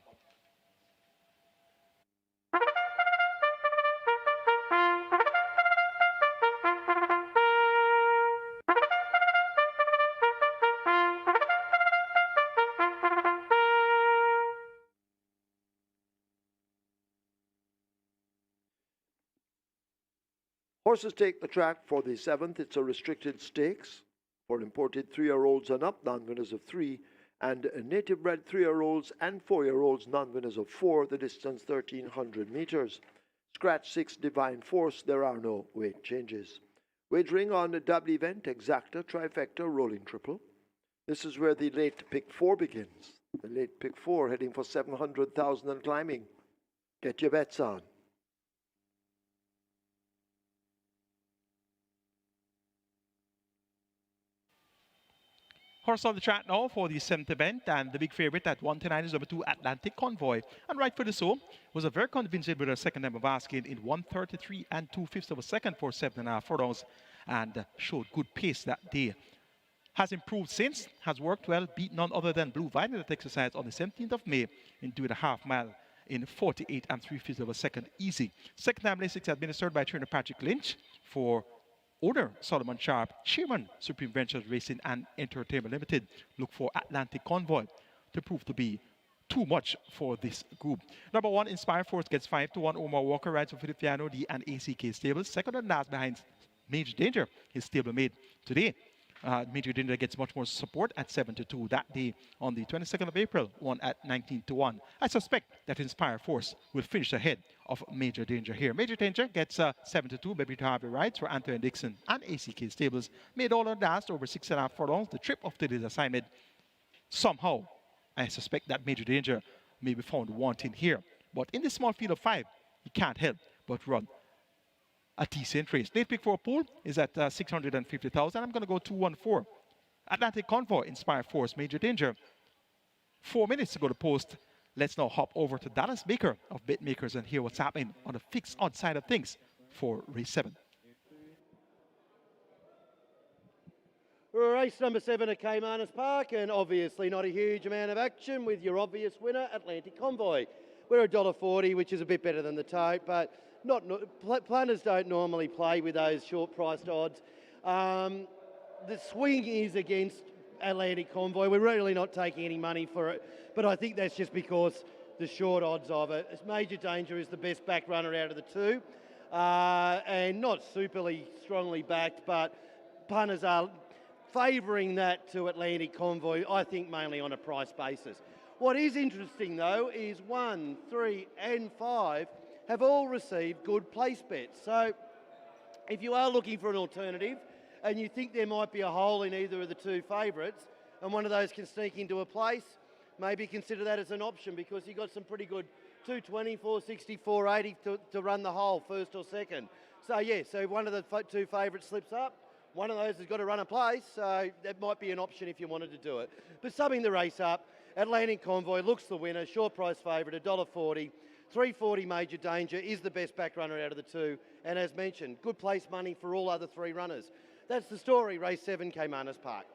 Horses take the track for the 7th. It's a restricted stakes for imported 3-year-olds and up, non-winners of 3, and native-bred 3-year-olds and 4-year-olds, non-winners of 4, the distance 1,300 meters. Scratch 6, Divine Force, there are no weight changes. Wagering on the double event, exacta, trifecta, rolling triple. This is where the late pick 4 begins. The late pick 4 heading for 700,000 and climbing. Get your bets on. Horse on the track now for the 7th event, and the big favorite at 129 is number 2, Atlantic Convoy. And rightfully so, was a very convincing with a second time of asking in 1:33 and 2/5 of a second for 7.5 furlongs, and showed good pace that day. Has improved since, has worked well, beat none other than Blue Vine at exercise on the 17th of May in 2.5 mile in 48 and 3/5 of a second easy. Second time race 6 administered by trainer Patrick Lynch for owner Solomon Sharp, chairman Supreme Ventures Racing and Entertainment Limited. Look for Atlantic Convoy to prove to be too much for this group. Number 1, Inspire Force gets 5-1. Omar Walker rides for Filippiano D and ACK Stables. Second and last behind Major Danger, his stablemate today. Major Danger gets much more support at 7-2 that day on the 22nd of April, won at 19-1. I suspect that Inspire Force will finish ahead of Major Danger here. Major Danger gets 7-2, Baby to Harvey rides for Anthony Dixon and ACK Stables. Made all on last over 6.5 furlongs. The trip of today's assignment. Somehow, I suspect that Major Danger may be found wanting here. But in this small field of 5, he can't help but run a decent race. Late pick for a pool is at 650,000. I'm going to go 2-1-4. Atlantic Convoy, Inspire Force, Major Danger. 4 minutes to go to post. Let's now hop over to Dallas Baker of BitMakers and hear what's happening on the fixed odd side of things for race 7. Race number 7 at Caymanas Park, and obviously not a huge amount of action with your obvious winner, Atlantic Convoy. We're $1.40, which is a bit better than the tote, but planners don't normally play with those short-priced odds. The swing is against Atlantic Convoy. We're really not taking any money for it, but I think that's just because the short odds of it. Major Danger is the best back runner out of the two, and not superly strongly backed, but punters are favouring that to Atlantic Convoy, I think mainly on a price basis. What is interesting though is 1, 3 and 5 have all received good place bets. So if you are looking for an alternative and you think there might be a hole in either of the two favourites and one of those can sneak into a place, maybe consider that as an option because you've got some pretty good 220, 460, 480 to run the hole, first or second. So yeah, so one of the two favourites slips up, one of those has got to run a place, so that might be an option if you wanted to do it. But summing the race up, Atlantic Convoy looks the winner, short price favourite, $1.40. 340 Major Danger is the best back runner out of the two, and as mentioned, good place money for all other 3 runners. That's the story, race 7, Caymanas Park.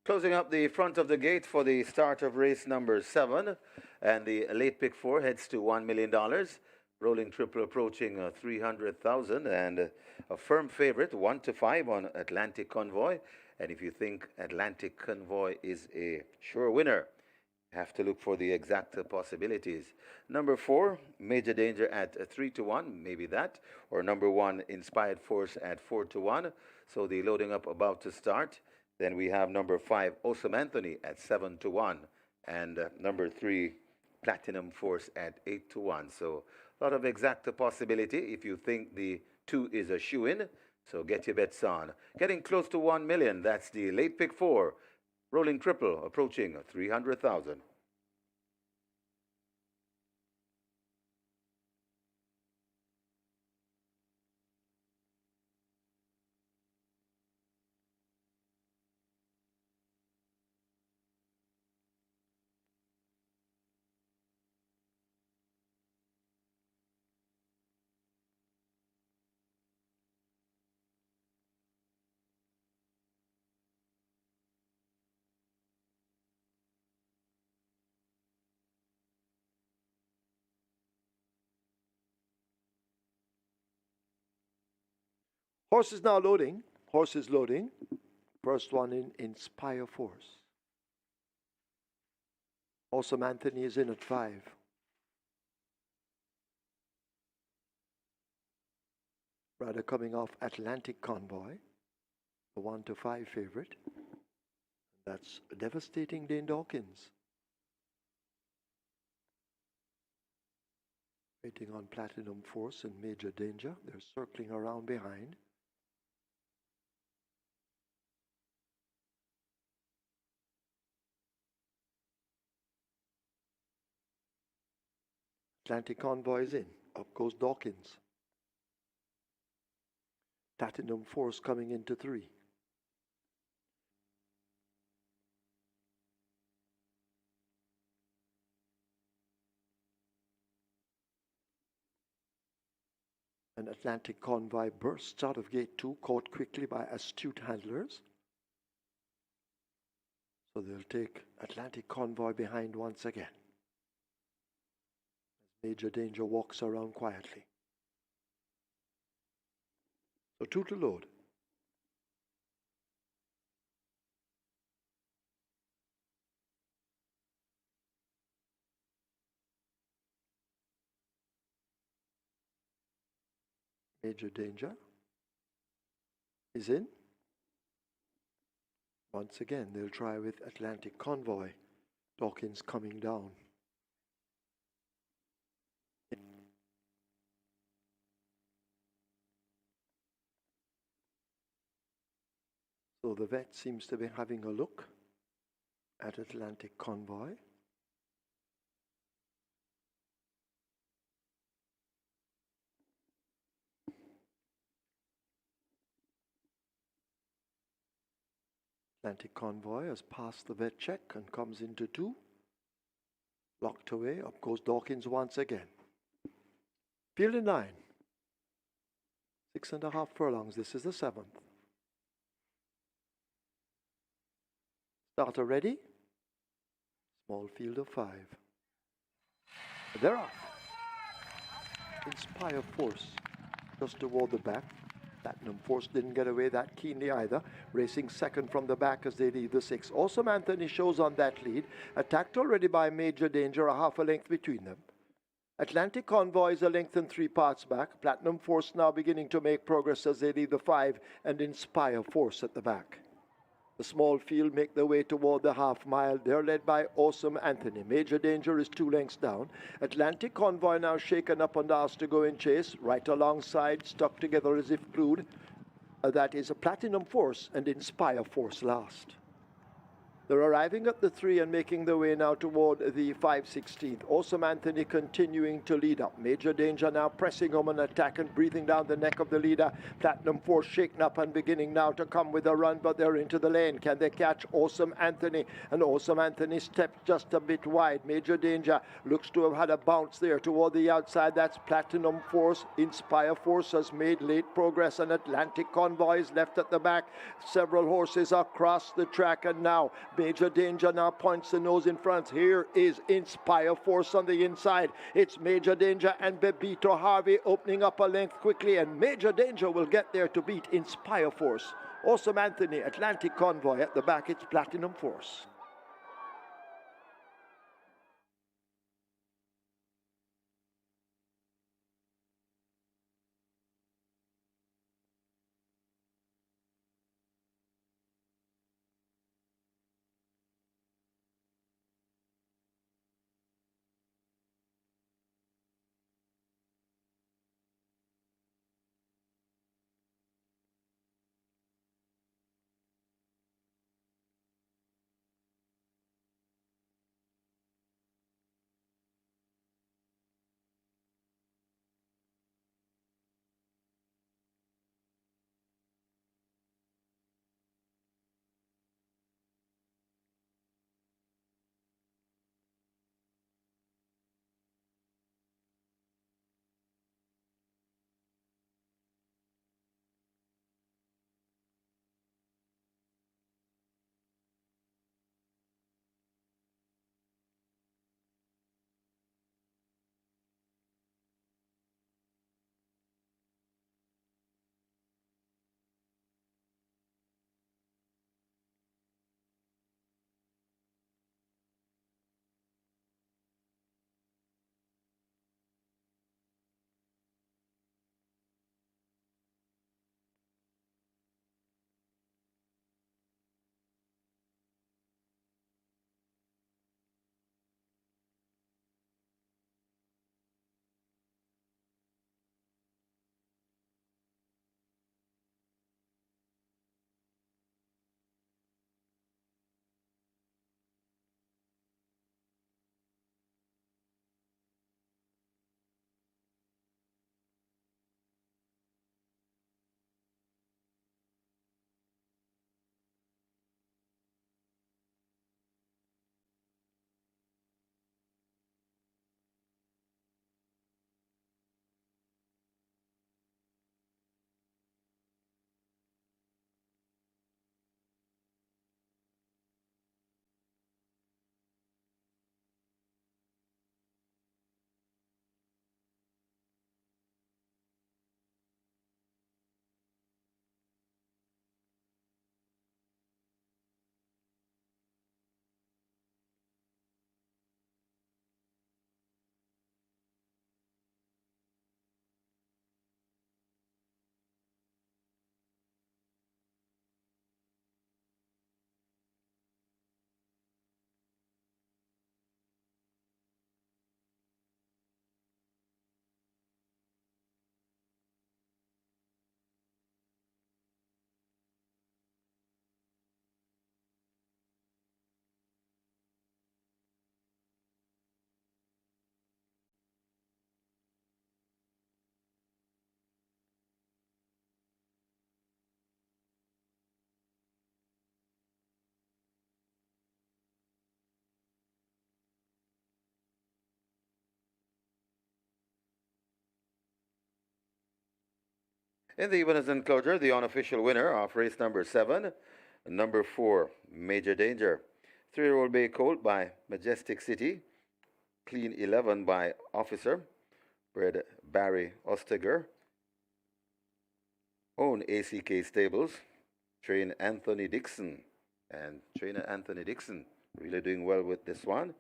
Closing up the front of the gate for the start of race number 7. And the late pick 4 heads to $1 million. Rolling triple approaching 300,000. And a firm favorite, 1 to 5 on Atlantic Convoy. And if you think Atlantic Convoy is a sure winner, have to look for the exact possibilities. Number 4, Major Danger at 3 to 1, maybe that. Or number 1, Inspired Force at 4 to 1. So the loading up about to start. Then we have number 5, Awesome Anthony at 7 to 1. And number 3, Platinum Force at 8 to 1. So a lot of exact possibility if you think the 2 is a shoe-in. So get your bets on. Getting close to 1 million. That's the late pick 4. Rolling triple approaching 300,000. Horse is now loading. Horse is loading. First one in, Inspire Force. Awesome Anthony is in at 5. Rather coming off Atlantic Convoy, the 1 to 5 favorite. That's Devastating Dane Dawkins. Waiting on Platinum Force and Major Danger. They're circling around behind. Atlantic Convoy is in. Up goes Dawkins. Platinum Force coming into 3. An Atlantic Convoy bursts out of gate 2, caught quickly by astute handlers. So they'll take Atlantic Convoy behind once again. Major Danger walks around quietly. So 2 to load. Major Danger is in. Once again, they'll try with Atlantic Convoy. Dawkins coming down. So the vet seems to be having a look at Atlantic Convoy. Atlantic Convoy has passed the vet check and comes into 2. Locked away. Up goes Dawkins once again. Field in 9. 6.5 furlongs. This is the 7th. Starter ready. Small field of 5. They're off. Inspire Force just toward the back. Platinum Force didn't get away that keenly either. Racing second from the back as they lead the 6. Awesome Anthony shows on that lead. Attacked already by Major Danger, a half a length between them. Atlantic Convoy is a length and 3 parts back. Platinum Force now beginning to make progress as they lead the 5 and Inspire Force at the back. The small field make their way toward the half mile. They're led by Awesome Anthony. Major Danger is 2 lengths down. Atlantic Convoy now shaken up and asked to go in chase. Right alongside, stuck together as if glued. That is a Platinum Force and Inspire Force last. They're arriving at the 3 and making their way now toward the 5/16th. Awesome Anthony continuing to lead up. Major Danger now pressing on an attack and breathing down the neck of the leader. Platinum Force shaken up and beginning now to come with a run, but they're into the lane. Can they catch Awesome Anthony? And Awesome Anthony steps just a bit wide. Major Danger looks to have had a bounce there toward the outside. That's Platinum Force. Inspire Force has made late progress, and Atlantic Convoy is left at the back. Several horses across the track, and now Major Danger now points the nose in front. Here is Inspire Force on the inside. It's Major Danger and Bebito Harvey opening up a length quickly, and Major Danger will get there to beat Inspire Force. Awesome Anthony, Atlantic Convoy at the back. It's Platinum Force. In the winners enclosure, the unofficial winner of race number 7, number 4, Major Danger. 3-year-old Bay Colt by Majestic City. Clean 11 by Officer. Bred Barry Osteger. Own ACK Stables. Train Anthony Dixon. And trainer Anthony Dixon really doing well with this one.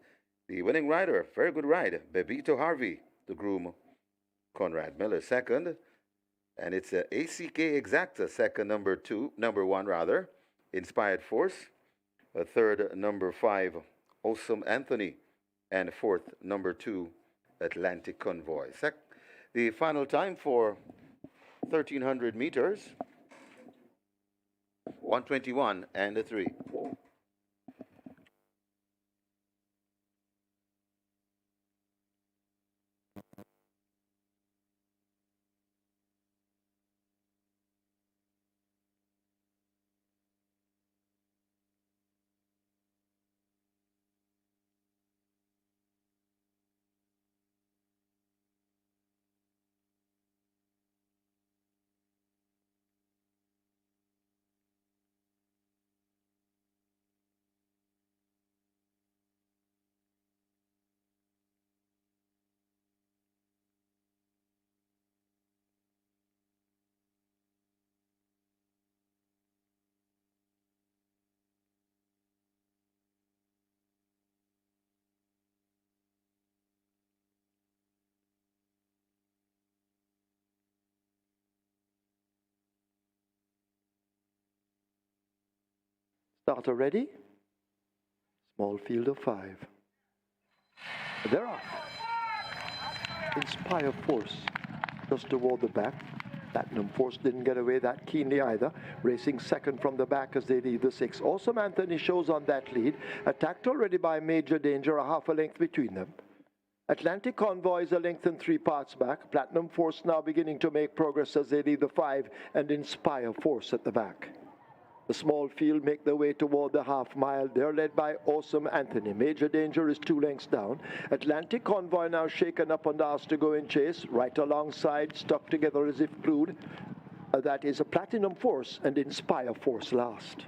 The winning rider, very good ride, Bebito Harvey, the groom Conrad Miller second. And it's a ACK Exacta second, number 1 rather, Inspired Force. A third, number 5, Awesome Anthony. And fourth, number 2, Atlantic Convoy. The final time for 1,300 meters, 1:21 and a 3. Starter ready. Small field of 5. They're off. Inspire Force just toward the back. Platinum Force didn't get away that keenly either, racing second from the back as they lead the 6. Awesome Anthony shows on that lead, attacked already by Major Danger, a half a length between them. Atlantic Convoy is a length and 3 parts back. Platinum Force now beginning to make progress as they lead the 5, and Inspire Force at the back. The small field make their way toward the half mile. They're led by Awesome Anthony. Major Danger is 2 lengths down. Atlantic Convoy now shaken up and asked to go in chase. Right alongside, stuck together as if glued. That is a Platinum Force and Inspire Force last.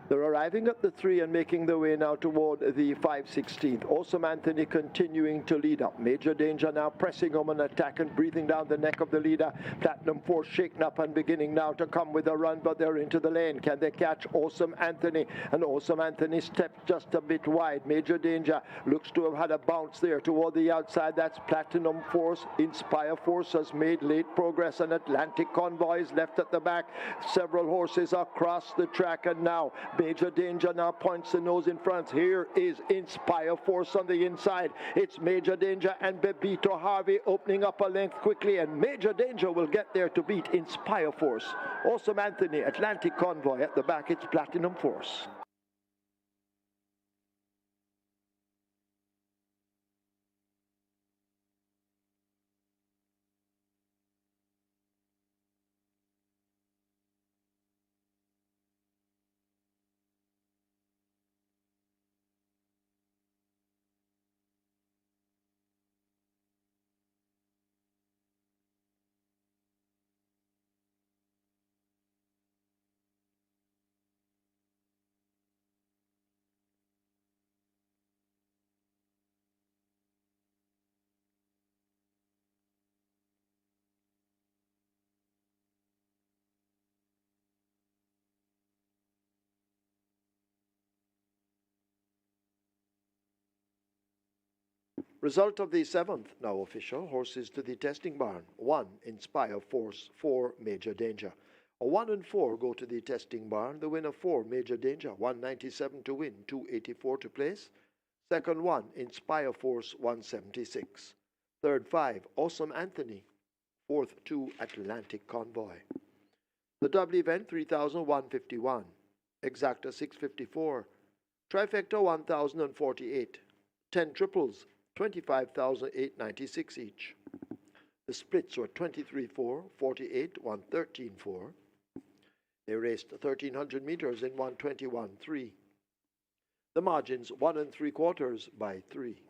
They're arriving at the 3 and making their way now toward the 5/16th. Awesome Anthony continuing to lead up. Major Danger now pressing on an attack and breathing down the neck of the leader. Platinum Force shaken up and beginning now to come with a run, but they're into the lane. Can they catch Awesome Anthony? And Awesome Anthony steps just a bit wide. Major Danger looks to have had a bounce there toward the outside. That's Platinum Force. Inspire Force has made late progress, and Atlantic Convoy is left at the back. Several horses across the track, and now Major Danger now points the nose in front. Here is Inspire Force on the inside. It's Major Danger and Bebito Harvey opening up a length quickly, and Major Danger will get there to beat Inspire Force. Awesome Anthony, Atlantic Convoy at the back. It's Platinum Force. Result of the 7th, now official. Horses to the testing barn. 1, Inspire Force. 4, Major Danger. A 1 and 4 go to the testing barn. The winner 4, Major Danger. 197 to win, 284 to place. Second 1, Inspire Force, 176. Third 5, Awesome Anthony. Fourth 2, Atlantic Convoy. The double event 3,151. Exacta 654. Trifecta 1,048. 10 triples 25,896 each. The splits were 23-4, 48, 113-4. They raced 1,300 meters in 121-3. The margins 1 3/4 by 3.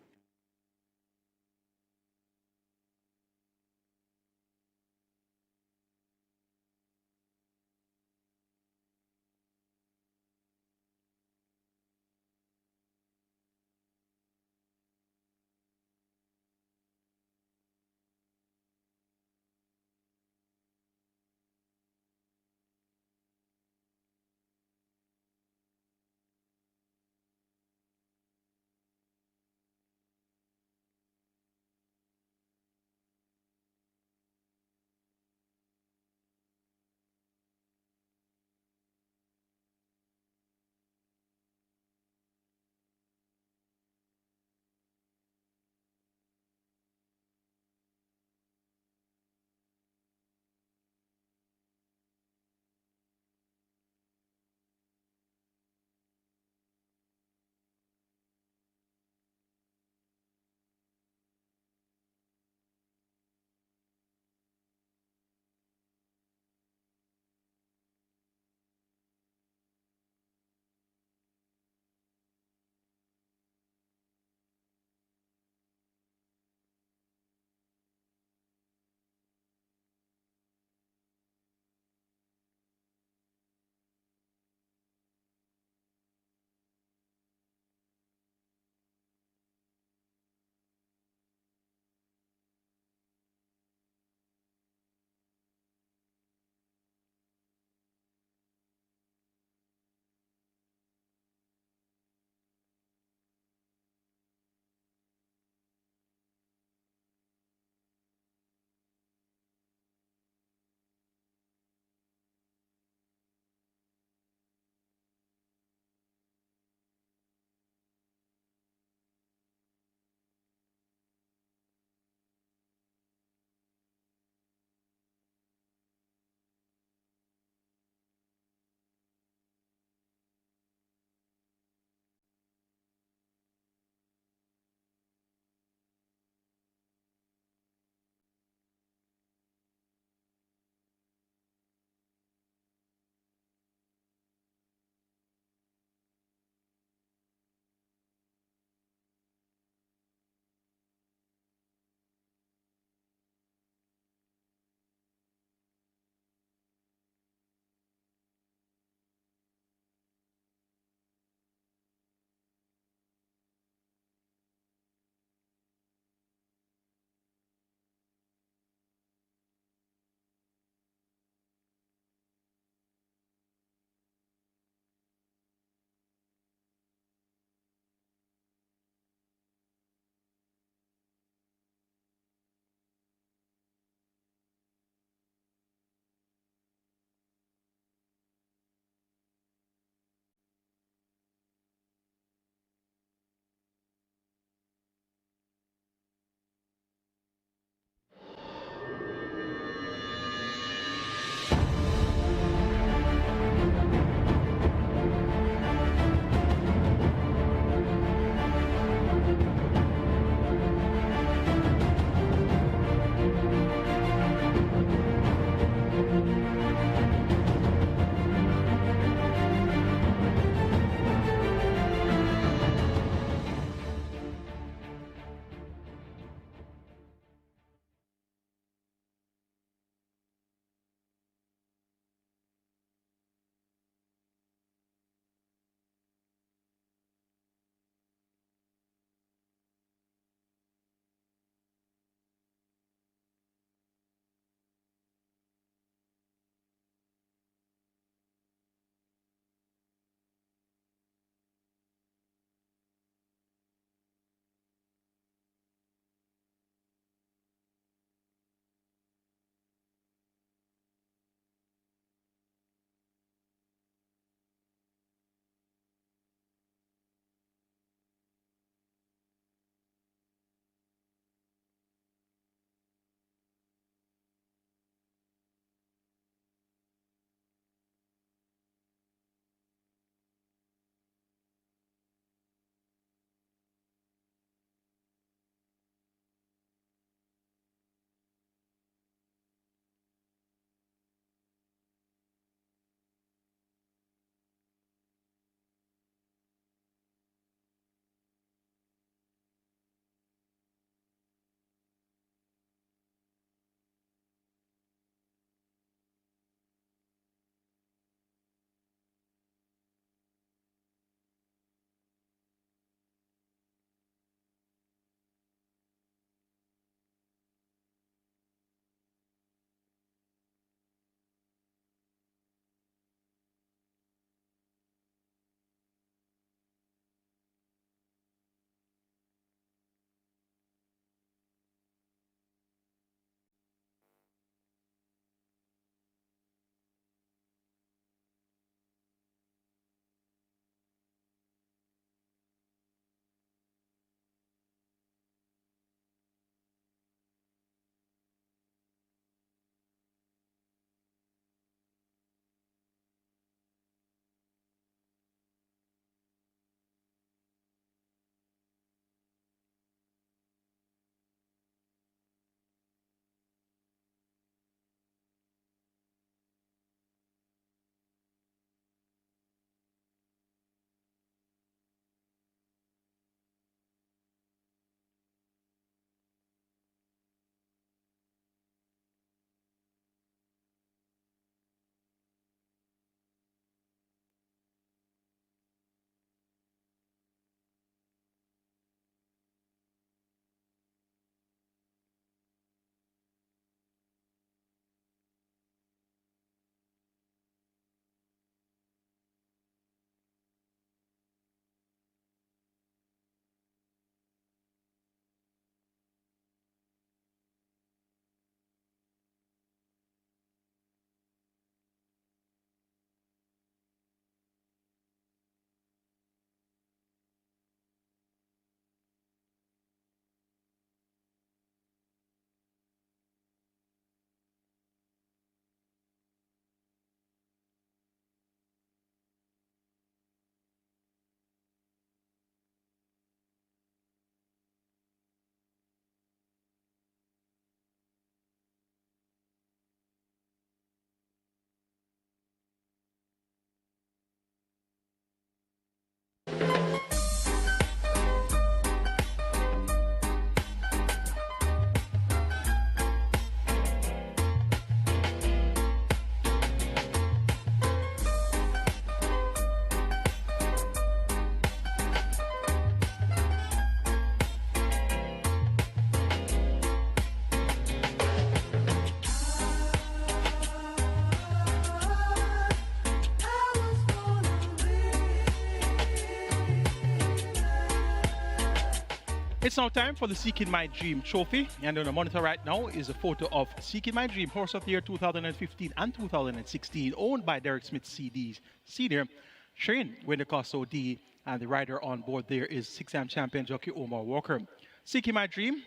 It's now time for the Seeking My Dream trophy, and on the monitor right now is a photo of Seeking My Dream Horse of the Year 2015 and 2016, owned by Derek Smith CD Senior, Shane Wintercost D, and the rider on board there is six-time champion jockey Omar Walker. Seeking My Dream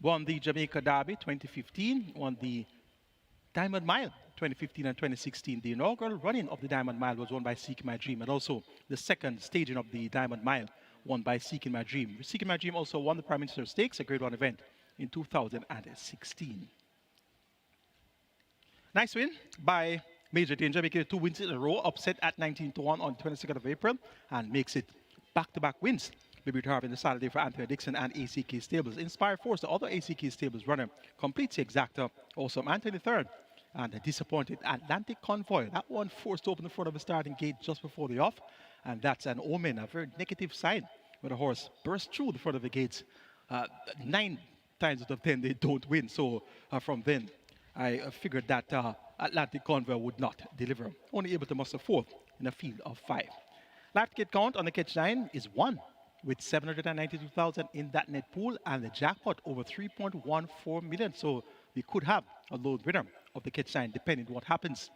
won the Jamaica Derby 2015, won the Diamond Mile 2015 and 2016. The inaugural running of the Diamond Mile was won by Seeking My Dream, and also the second staging of the Diamond Mile won by Seeking My Dream. Seeking My Dream also won the Prime Minister's Stakes, a Grade 1 event, in 2016. Nice win by Major Danger, making it 2 wins in a row, upset at 19-1 on 22nd of April, and makes it back-to-back wins. Maybe to have in the Saturday for Anthony Dixon and ACK Stables. Inspire Force, the other ACK Stables runner, completes the exacta. Also, Anthony III and a disappointed Atlantic Convoy. That one forced open the front of the starting gate just before the off, and that's an omen, a very negative sign when the horse bursts through the front of the gates. 9 times out of 10 they don't win. So from then I figured that Atlantic Convoy would not deliver. Only able to muster 4th in a field of 5. Live ticket count on the catch 9 is 1, with 792,000 in that net pool, and the jackpot over 3.14 million. So we could have a low winner of the catch 9 depending on what happens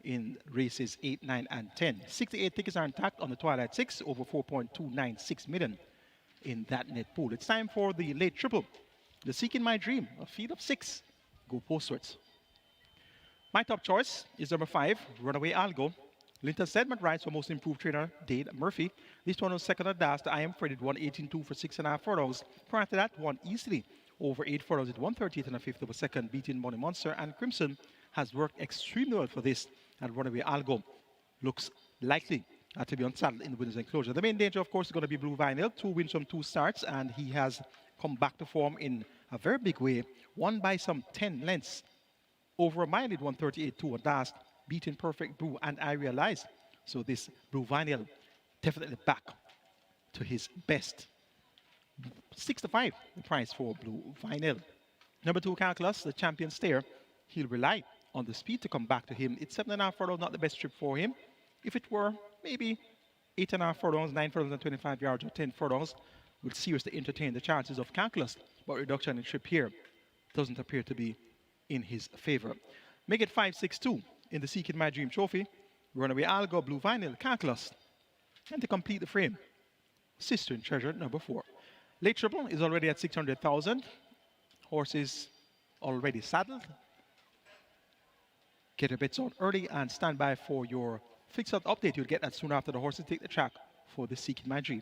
in races 8, 9, and 10. 68 tickets are intact on the Twilight 6, over 4.296 million in that net pool. It's time for the late triple. The Seeking My Dream, a field of 6. Go postwards. My top choice is number 5, Runaway Algo. Linton Sedman rides for most improved trainer Dade Murphy. This one was second at last. I am Freddy won 18-2 for 6.5 furlongs. Prior to that, won easily over 8 furlongs at 138 and a fifth of a second, beating Money Monster. And Crimson has worked extremely well for this. And Runaway Algo looks likely to be unsaddled in the winner's enclosure. The main danger, of course, is going to be Blue Vinyl. 2 wins from 2 starts, and he has come back to form in a very big way. Won by some 10 lengths. Over a mile at 138-2 at last, beating Perfect Brew and I Realize. So this Blue Vinyl definitely back to his best. 6-5, the price for Blue Vinyl. Number 2, Calculus, the champion stayer. He'll rely on the speed to come back to him. It's 7.5 furlongs, not the best trip for him. If it were maybe 8.5 furlongs, 9 furlongs and 25 yards, or 10 furlongs, would seriously entertain the chances of Calculus. But reduction in trip here doesn't appear to be in his favor. Make it 5-6-2 in the Seeking My Dream trophy. Runaway Algo, Blue Vinyl, Calculus. And to complete the frame, Sister in Treasure, number 4. Late triple is already at 600,000. Horses already saddled. Get your bets on early and stand by for your fixed out update. You'll get that soon after the horses take the track for the Seeking My Dream.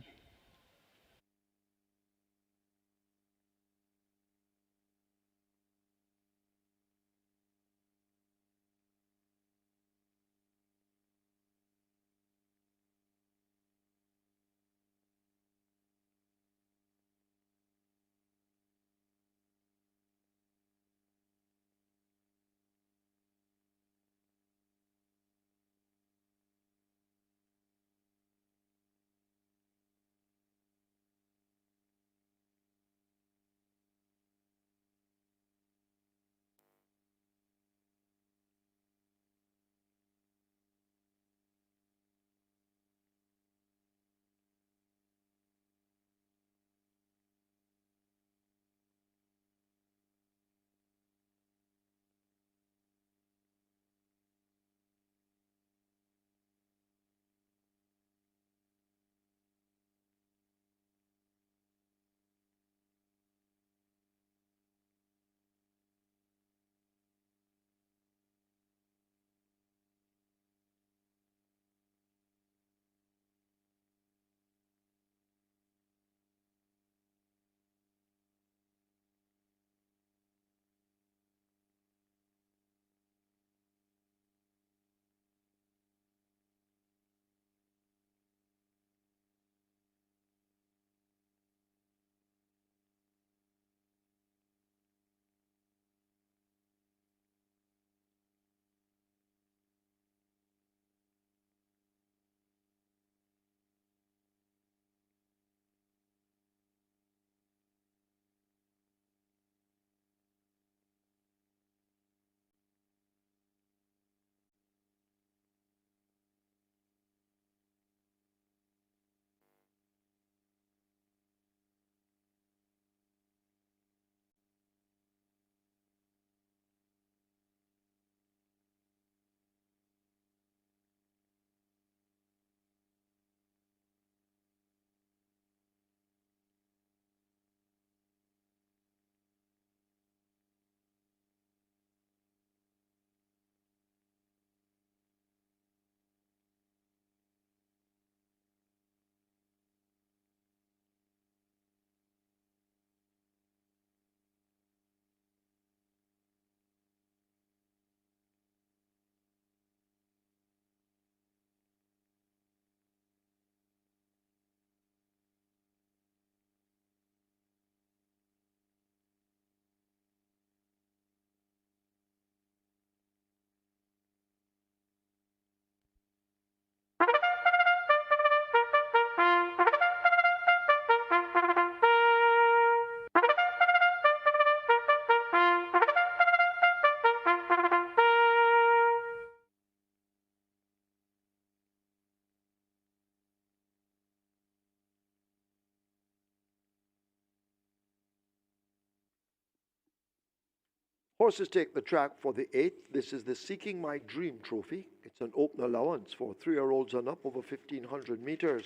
Horses take the track for the 8th. This is the Seeking My Dream Trophy. It's an open allowance for 3-year-olds and up over 1,500 meters.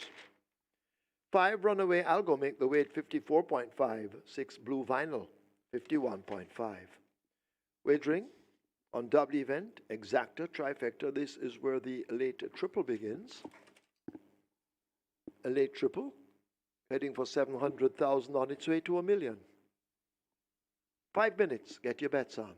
5 Runaway Algo make the weight 54.5. 6 Blue Vinyl 51.5. Wagering on double event, exacta, trifecta. This is where the late triple begins. A late triple heading for 700,000 on its way to $1 million. 5 minutes, get your bets on.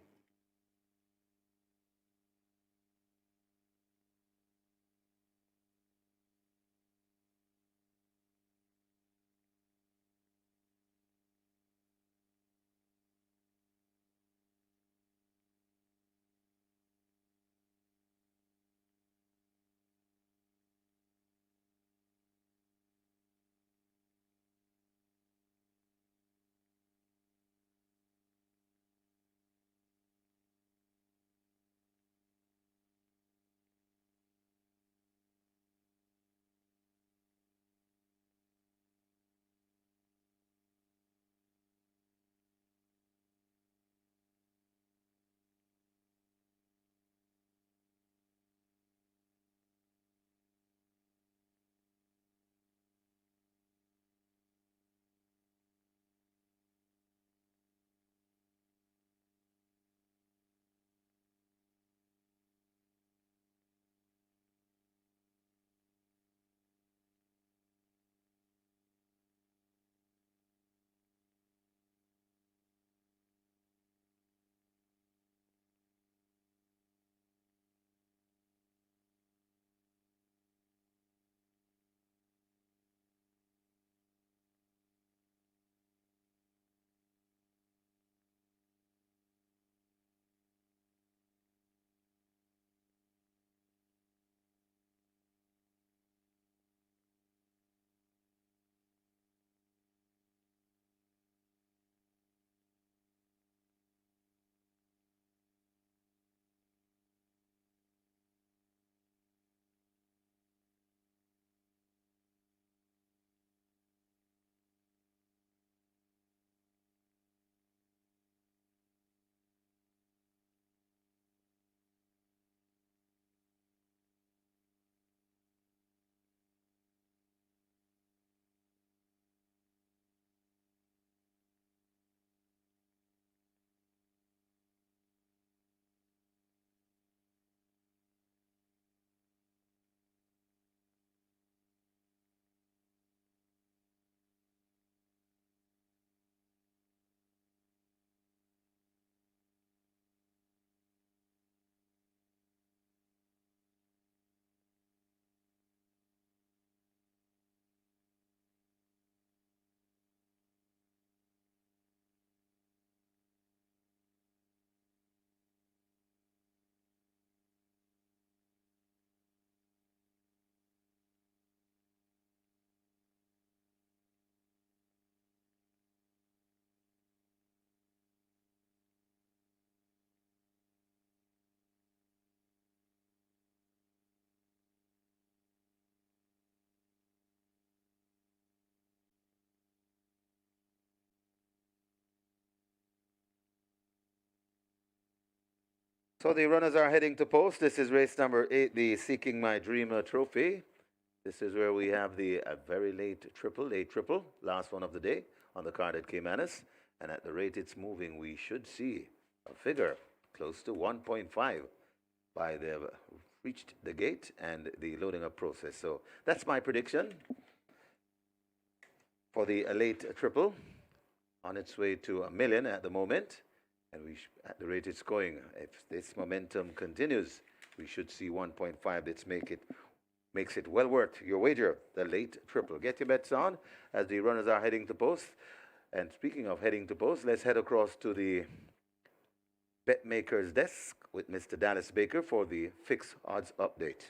So the runners are heading to post. This is race number 8, the Seeking My Dreamer Trophy. This is where we have the very late triple, last one of the day on the card at Caymanas. And at the rate it's moving, we should see a figure close to 1.5 by they've reached the gate and the loading up process. So that's my prediction for the late triple on its way to $1 million at the moment. And at the rate it's going, if this momentum continues, we should see 1.5. Let's makes it well worth your wager, the late triple. Get your bets on as the runners are heading to post. And speaking of heading to post, let's head across to the bet maker's desk with Mr. Dallas Baker for the fixed odds update.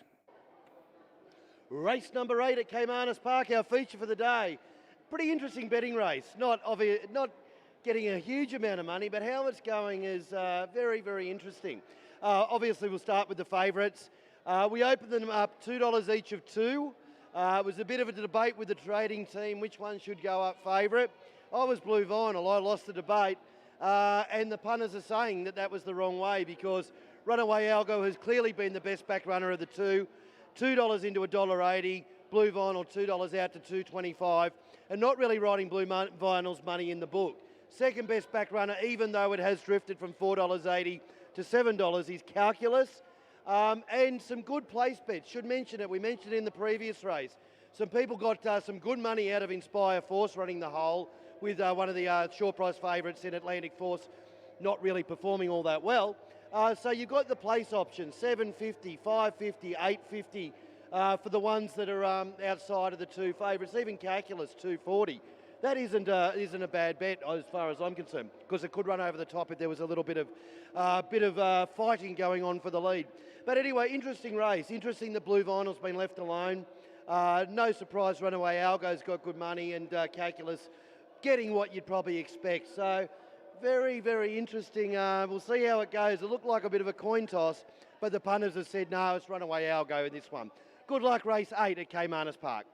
Race number 8 at Caymanas Park, our feature for the day. Pretty interesting betting race. Not getting a huge amount of money, but how it's going is very, very interesting. Obviously, we'll start with the favourites. We opened them up $2 each of 2. It was a bit of a debate with the trading team which one should go up favourite. I was Blue Vinyl. I lost the debate. And the punters are saying that that was the wrong way because Runaway Algo has clearly been the best back runner of the two. $2 into $1.80, Blue Vinyl $2 out to $2.25, and not really riding Blue Vinyl's money in the book. Second best back runner, even though it has drifted from $4.80 to $7, is Calculus. And some good place bets. Should mention it. We mentioned it in the previous race. Some people got some good money out of Inspire Force running the hole with one of the short price favourites in Atlantic Force not really performing all that well. So you've got the place options, 750, 550, 850 for the ones that are outside of the two favourites, even Calculus 240. That isn't a bad bet as far as I'm concerned, because it could run over the top if there was a little bit of fighting going on for the lead. But anyway, interesting race. Interesting that Blue Vinyl's been left alone. No surprise, Runaway Algo's got good money, and Calculus getting what you'd probably expect. So very, very interesting. We'll see how it goes. It looked like a bit of a coin toss, but the punters have said, no, it's Runaway Algo in this one. Good luck, race 8 at Caymanas Park.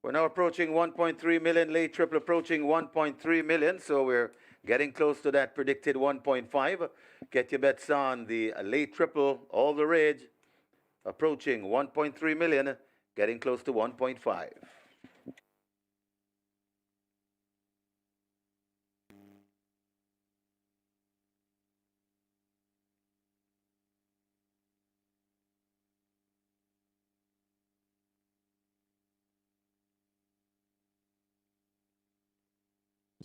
We're now approaching 1.3 million, late triple approaching 1.3 million, so we're getting close to that predicted 1.5. Get your bets on the late triple, all the rage, approaching 1.3 million, getting close to 1.5.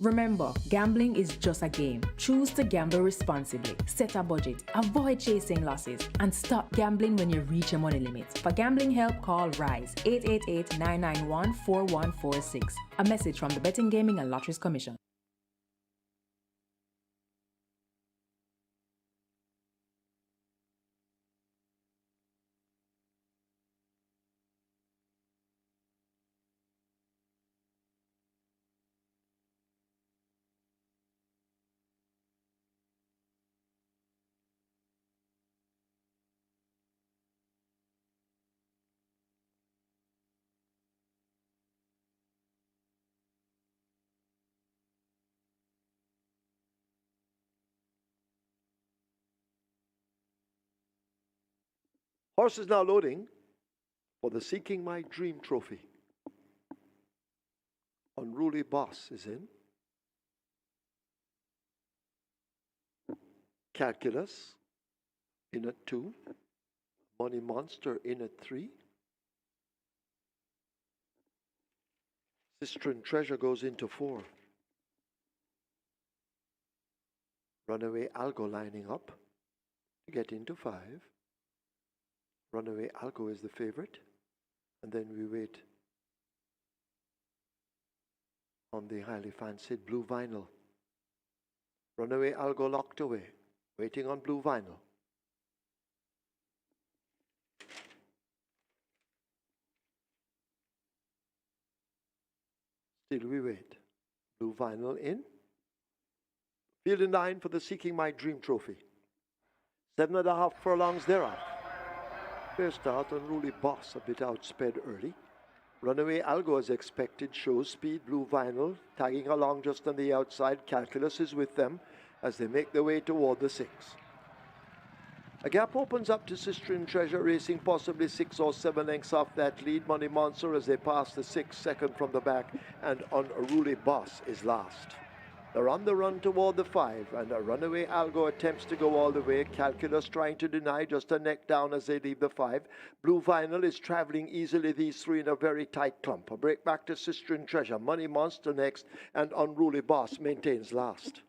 Remember, gambling is just a game. Choose to gamble responsibly. Set a budget. Avoid chasing losses. And stop gambling when you reach your money limits. For gambling help, call RISE 888-991-4146. A message from the Betting, Gaming and Lotteries Commission. Horse is now loading for the Seeking My Dream Trophy. Unruly Boss is in. Calculus in at 2. Money Monster in at 3. Cistern Treasure goes into 4. Runaway Algo lining up to get into 5. Runaway Algo is the favorite. And then we wait on the highly fancied Blue Vinyl. Runaway Algo locked away, waiting on Blue Vinyl. Still we wait. Blue Vinyl in. Field in 9 for the Seeking My Dream Trophy. 7.5 furlongs thereof. Fair start, Unruly Boss a bit outsped early. Runaway Algo as expected shows speed. Blue Vinyl tagging along just on the outside. Calculus is with them as they make their way toward the 6. A gap opens up to Cistern Treasure, racing possibly 6 or 7 lengths off that lead. Money Monster as they pass the 6, second from the back, and Unruly Boss is last. They're on the run toward the 5, and a Runaway Algo attempts to go all the way. Calculus trying to deny, just a neck down as they leave the 5. Blue Vinyl is traveling easily, these 3 in a very tight clump. A break back to Cistern Treasure. Money Monster next, and Unruly Boss maintains last.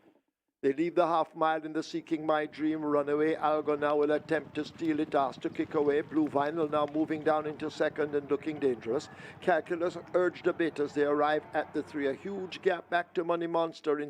They leave the half mile in the Seeking My Dream. Runaway Algo now will attempt to steal it, asked to kick away. Blue Vinyl now moving down into second and looking dangerous. Calculus urged a bit as they arrive at the 3. A huge gap back to Money Monster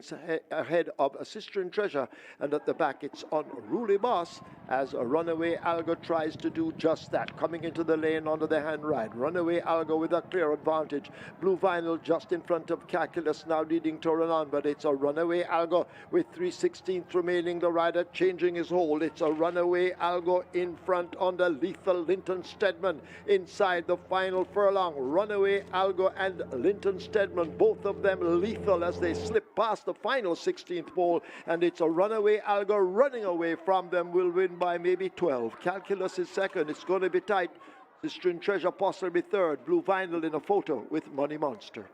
ahead of a Cistern Treasure. And at the back it's Unruly Boss as a Runaway Algo tries to do just that. Coming into the lane under the hand ride. Runaway Algo with a clear advantage. Blue Vinyl just in front of Calculus now leading Toran on. But it's a Runaway Algo with 3/16 remaining. The rider changing his hold. It's a Runaway Algo in front under Lethal Linton Stedman inside the final furlong. Runaway Algo and Linton Stedman, both of them lethal as they slip past the final 16th pole, and it's a Runaway Algo running away from them, will win by maybe 12. Calculus is second. It's going to be tight. Cistern Treasure possibly third. Blue Vinyl in a photo with Money Monster.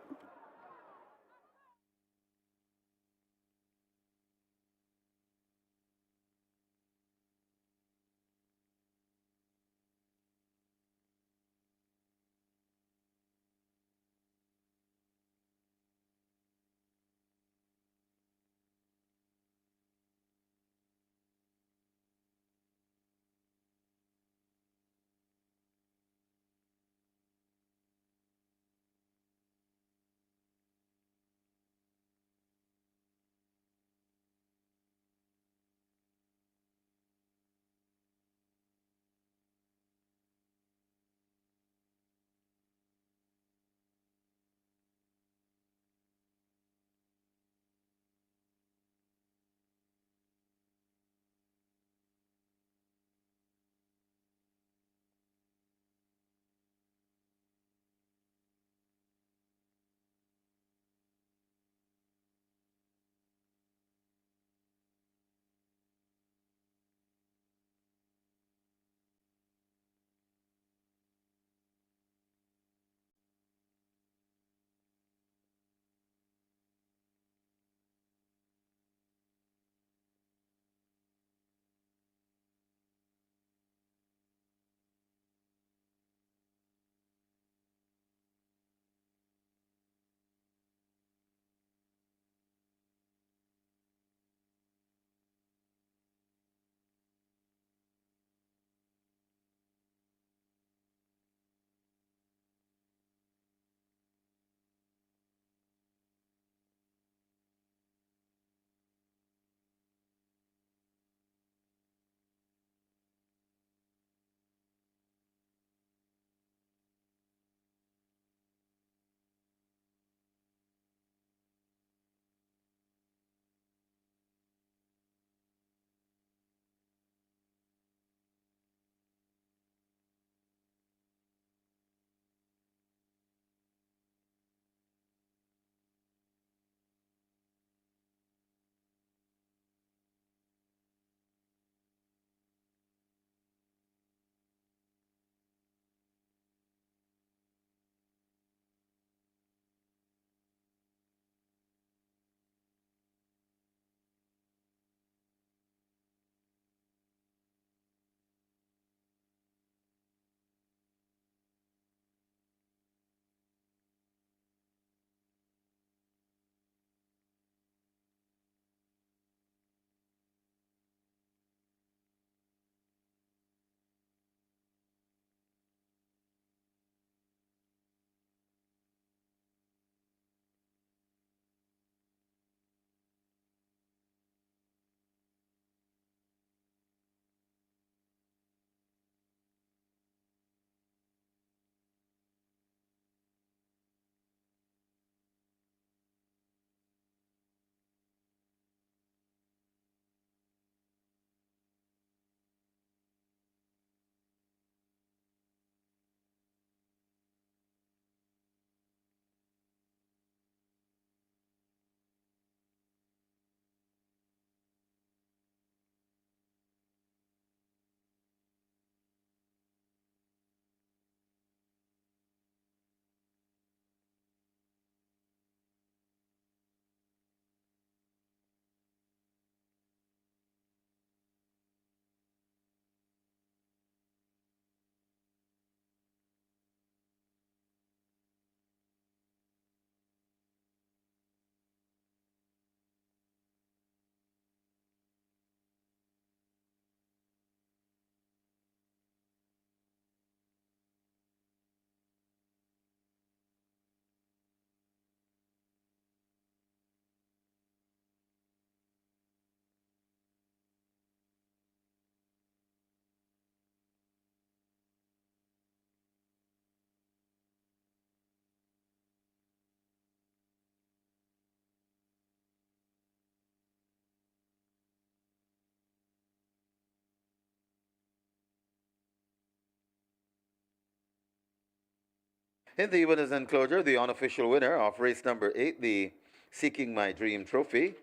In the winners' enclosure, the unofficial winner of race number 8, the Seeking My Dream Trophy,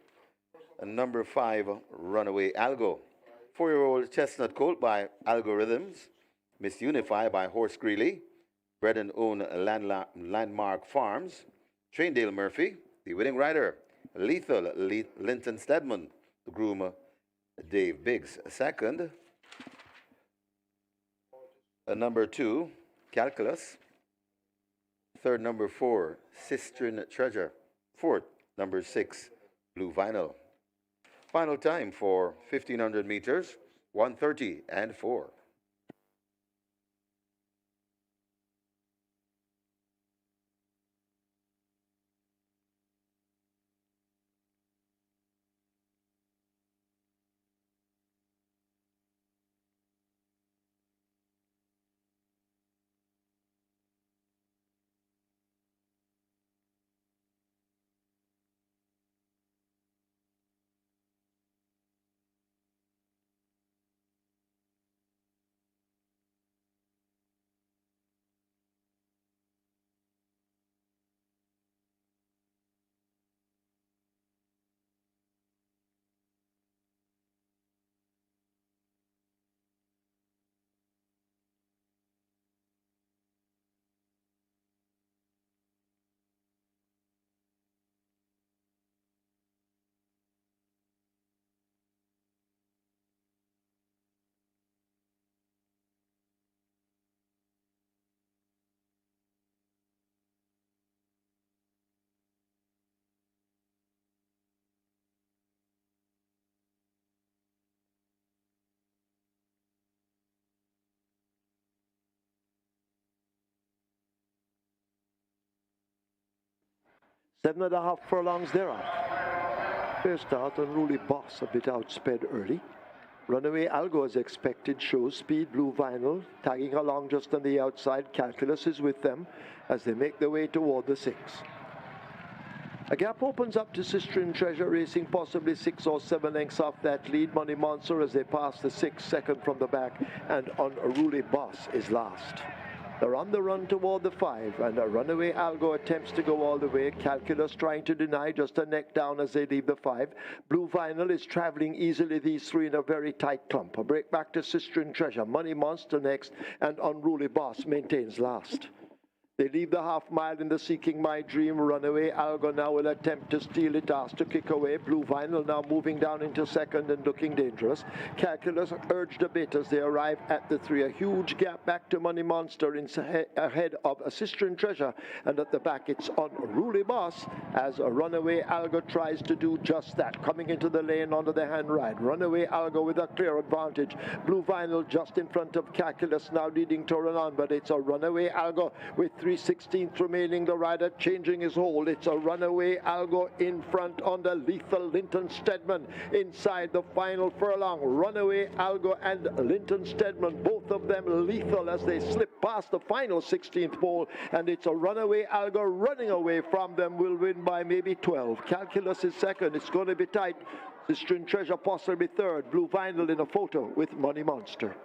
number 5, Runaway Algo. 4-year-old Chestnut Colt by Algorithms, Miss Unify by Horse Greeley, bred and owned Landmark Farms, Traindale Murphy, the winning rider, Lethal Linton Stedman, the groom Dave Biggs. Second, number 2, Calculus. Third, number 4, Sistine Treasure. Fourth, number 6, Blue Vinyl. Final time for 1500 meters, 1:30 and 4. Seven and a half furlongs thereof. Fair start, Unruly Boss a bit outsped early. Runaway Algo as expected shows speed. Blue Vinyl tagging along just on the outside. Calculus is with them as they make their way toward the 6. A gap opens up to Sistine Treasure racing possibly 6 or 7 lengths off that lead. Money Monster as they pass the 6, second from the back, and Unruly Boss is last. They're on the run toward the 5, and a Runaway Algo attempts to go all the way. Calculus trying to deny, just a neck down as they leave the 5. Blue Vinyl is traveling easily, these 3 in a very tight clump. A break back to Sistine Treasure. Money Monster next, and Unruly Boss maintains last. They leave the half mile in the Seeking My Dream. Runaway Algo now will attempt to steal it, asked to kick away. Blue Vinyl now moving down into second and looking dangerous. Calculus urged a bit as they arrive at the 3. A huge gap back to Money Monster ahead of a Sistine Treasure, and at the back it's Unruly Boss as a Runaway Algo tries to do just that, coming into the lane under the hand ride. Runaway Algo with a clear advantage. Blue Vinyl just in front of Calculus, now leading to run on, but it's a Runaway Algo with 3/16 remaining. The rider changing his hold. It's a Runaway Algo in front under Lethal Linton Stedman inside the final furlong. Runaway Algo and Linton Stedman, both of them lethal as they slip past the final 16th pole, and it's a Runaway Algo running away from them, will win by maybe 12. Calculus is second. It's going to be tight. Sistine Treasure possibly third. Blue Vinyl in a photo with Money Monster.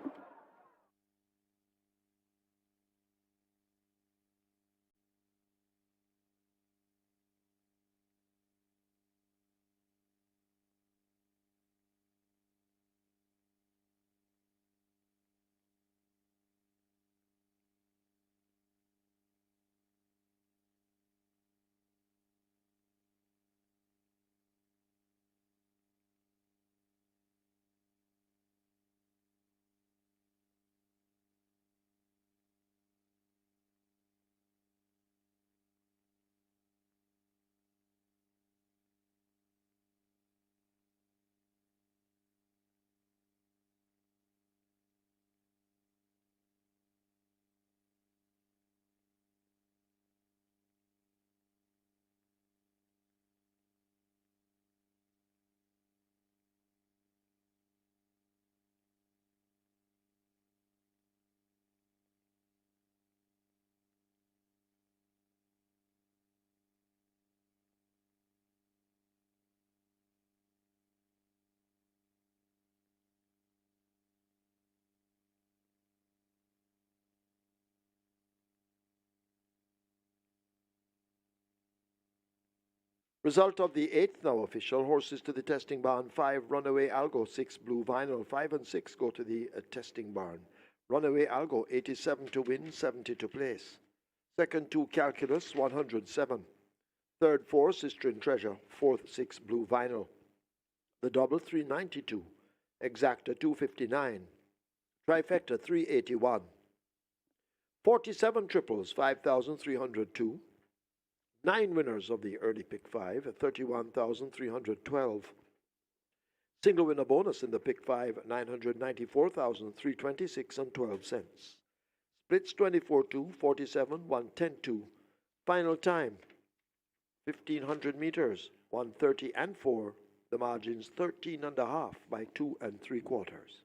Result of the eighth now official. Horses to the testing barn. 5 Runaway Algo, 6 Blue Vinyl. 5 and 6 go to the testing barn. Runaway Algo, 87 to win, 70 to place. Second 2 Calculus, 107. Third 4 Sister in Treasure. Fourth 6 Blue Vinyl. The double 392. Exacta 259. Trifecta 381. 47 triples, 5,302. 9 winners of the early pick 5 at 31,312. Single winner bonus in the pick 5, 994,326 and 12 cents. Splits 24-2, 47, 110-2. Final time 1,500 meters, 130 and 4. The margins 13.5 by 2 3/4.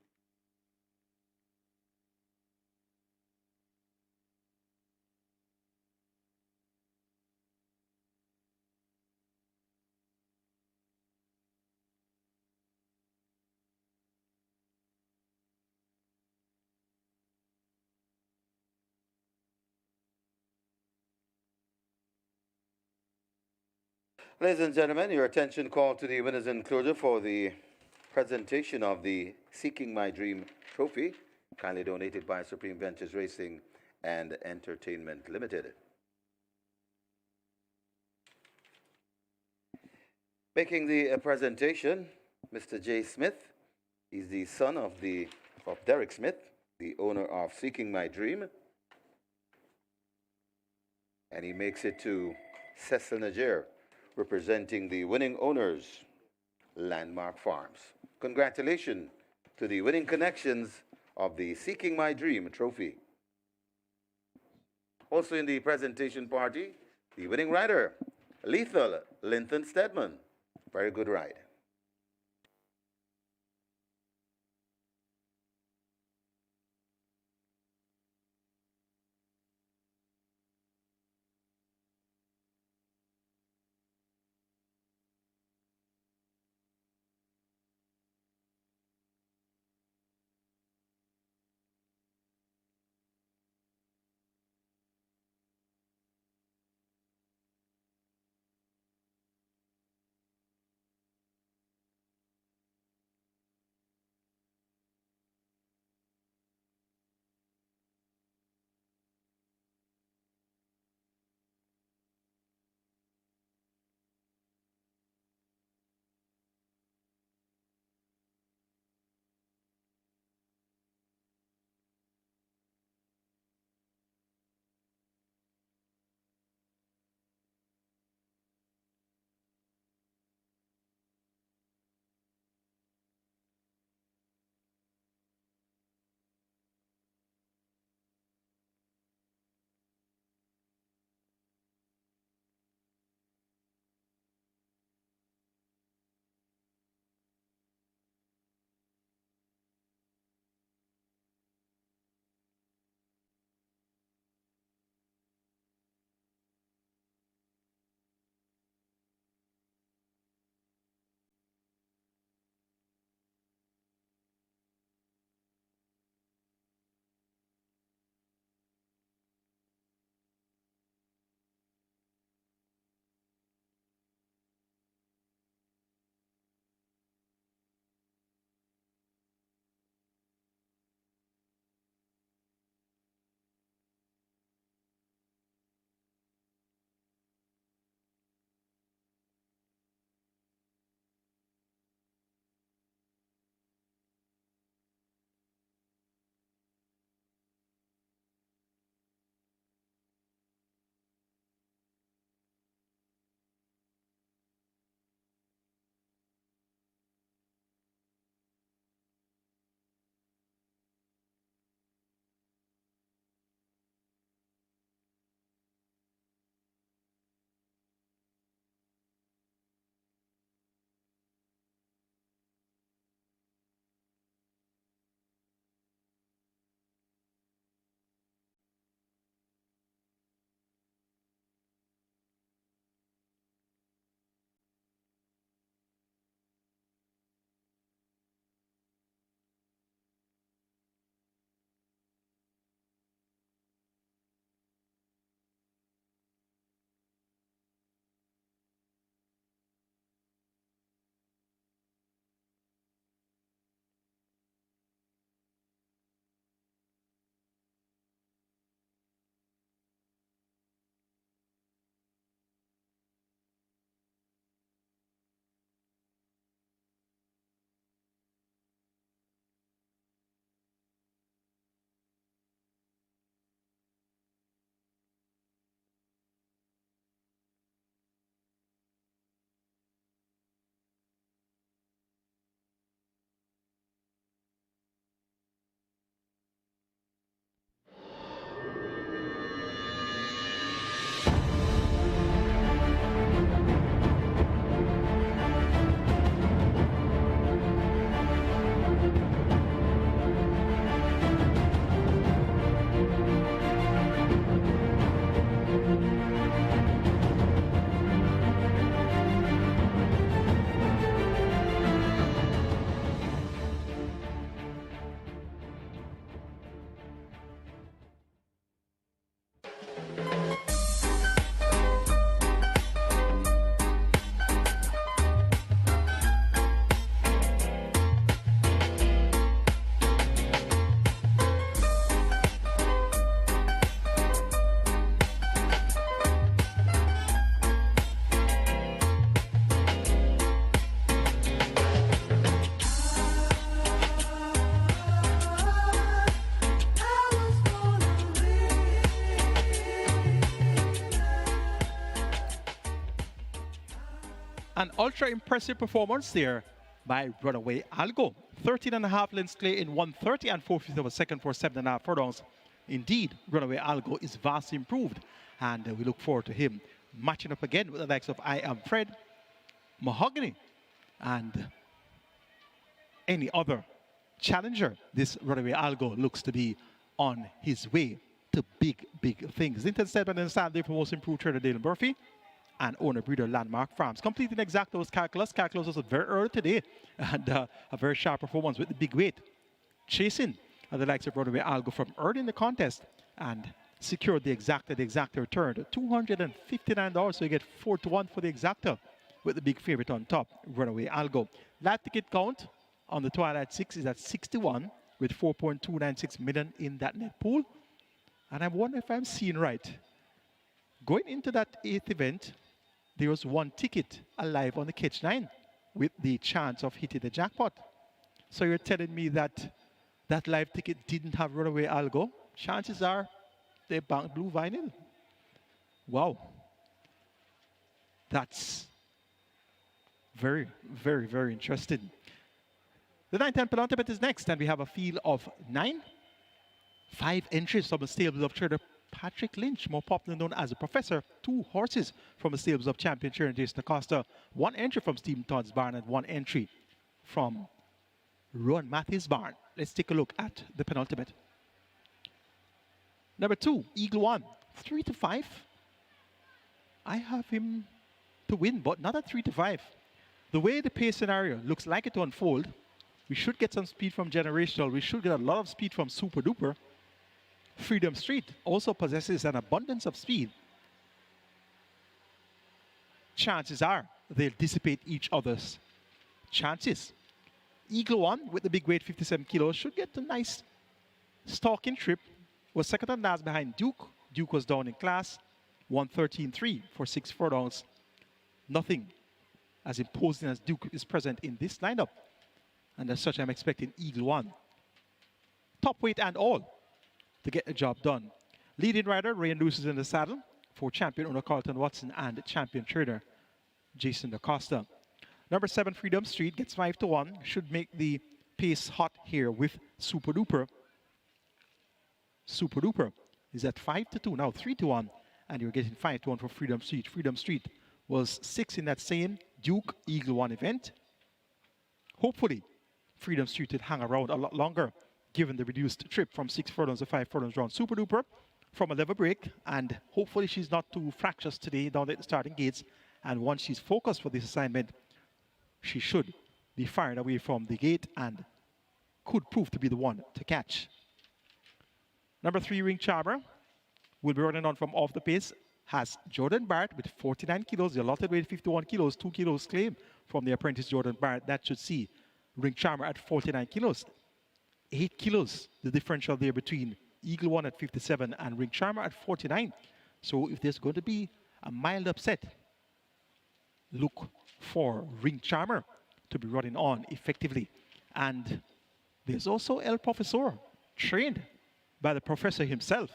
Ladies and gentlemen, your attention called to the winners enclosure for the presentation of the Seeking My Dream trophy, kindly donated by Supreme Ventures Racing and Entertainment Limited. Making the presentation, Mr. J. Smith. He's the son of Derek Smith, the owner of Seeking My Dream. And he makes it to Cecil Niger, representing the winning owners, Landmark Farms. Congratulations to the winning connections of the Seeking My Dream trophy. Also in the presentation party, the winning rider, Lethal Linton Stedman. Very good ride. An ultra impressive performance there by Runaway Algo. 13.5 lengths clear in 1:30 and 4/5 of a second for 7.5 furlongs. Indeed, Runaway Algo is vastly improved, and we look forward to him matching up again with the likes of I Am Fred, Mahogany, and any other challenger. This Runaway Algo looks to be on his way to big, big things. Linton Stedman and Saturday for most improved trader Dale Murphy and owner breeder Landmark Farms. Completing exactos calculus. Calculus was very early today and a very sharp performance with the big weight. Chasing the likes of Runaway Algo from early in the contest and secured the exacta. The exacta returned $259, so you get 4-1 for the exacta with the big favorite on top, Runaway Algo. Live ticket count on the Twilight 6 is at 61 with 4.296 million in that net pool. And I wonder if I'm seeing right. Going into that 8th event, there was one ticket alive on the Catch 9 with the chance of hitting the jackpot. So you're telling me that that live ticket didn't have Runaway Algo? Chances are they banked blue vinyl. Wow. That's very, very, very interesting. The 9-10 penultimate is next, and we have a field of 9. 5 entries from the stables of trader Patrick Lynch, more popularly known as the Professor. 2 horses from the stables of champion trader Jason Acosta. 1 entry from Stephen Todd's barn and 1 entry from Ron Matthews' barn. Let's take a look at the penultimate. Number 2, Eagle One, 3-5. I have him to win, but not at 3-5. The way the pace scenario looks like it to unfold, we should get some speed from Generational. We should get a lot of speed from Super Duper. Freedom Street also possesses an abundance of speed. Chances are they'll dissipate each other's chances. Eagle One with the big weight, 57 kilos, should get a nice stalking trip. Was second and last behind Duke. Duke was down in class, 113.3 for 6 furlongs. Nothing as imposing as Duke is present in this lineup. And as such, I'm expecting Eagle One, top weight and all, to get the job done. Leading rider, Ray Luce is in the saddle for champion owner Carlton Watson and champion trader Jason Acosta. Number 7, Freedom Street, gets 5-1. Should make the pace hot here with Super Duper. Super Duper is at 5-2, now 3-1. And you're getting 5-1 for Freedom Street. Freedom Street was 6 in that same Duke Eagle One event. Hopefully, Freedom Street would hang around a lot longer, given the reduced trip from 6 furlongs to 5 furlongs round. Super Duper from a level break, and hopefully she's not too fractious today down at the starting gates. And once she's focused for this assignment, she should be fired away from the gate and could prove to be the one to catch. Number 3, Ring Charmer, will be running on from off the pace. Has Jordan Barrett with 49 kilos, the allotted weight 51 kilos, 2 kilos claim from the apprentice Jordan Barrett. That should see Ring Charmer at 49 kilos. 8 kilos, the differential there between Eagle One at 57 and Ring Charmer at 49. So if there's going to be a mild upset, look for Ring Charmer to be running on effectively. And there's also El Professor, trained by the professor himself,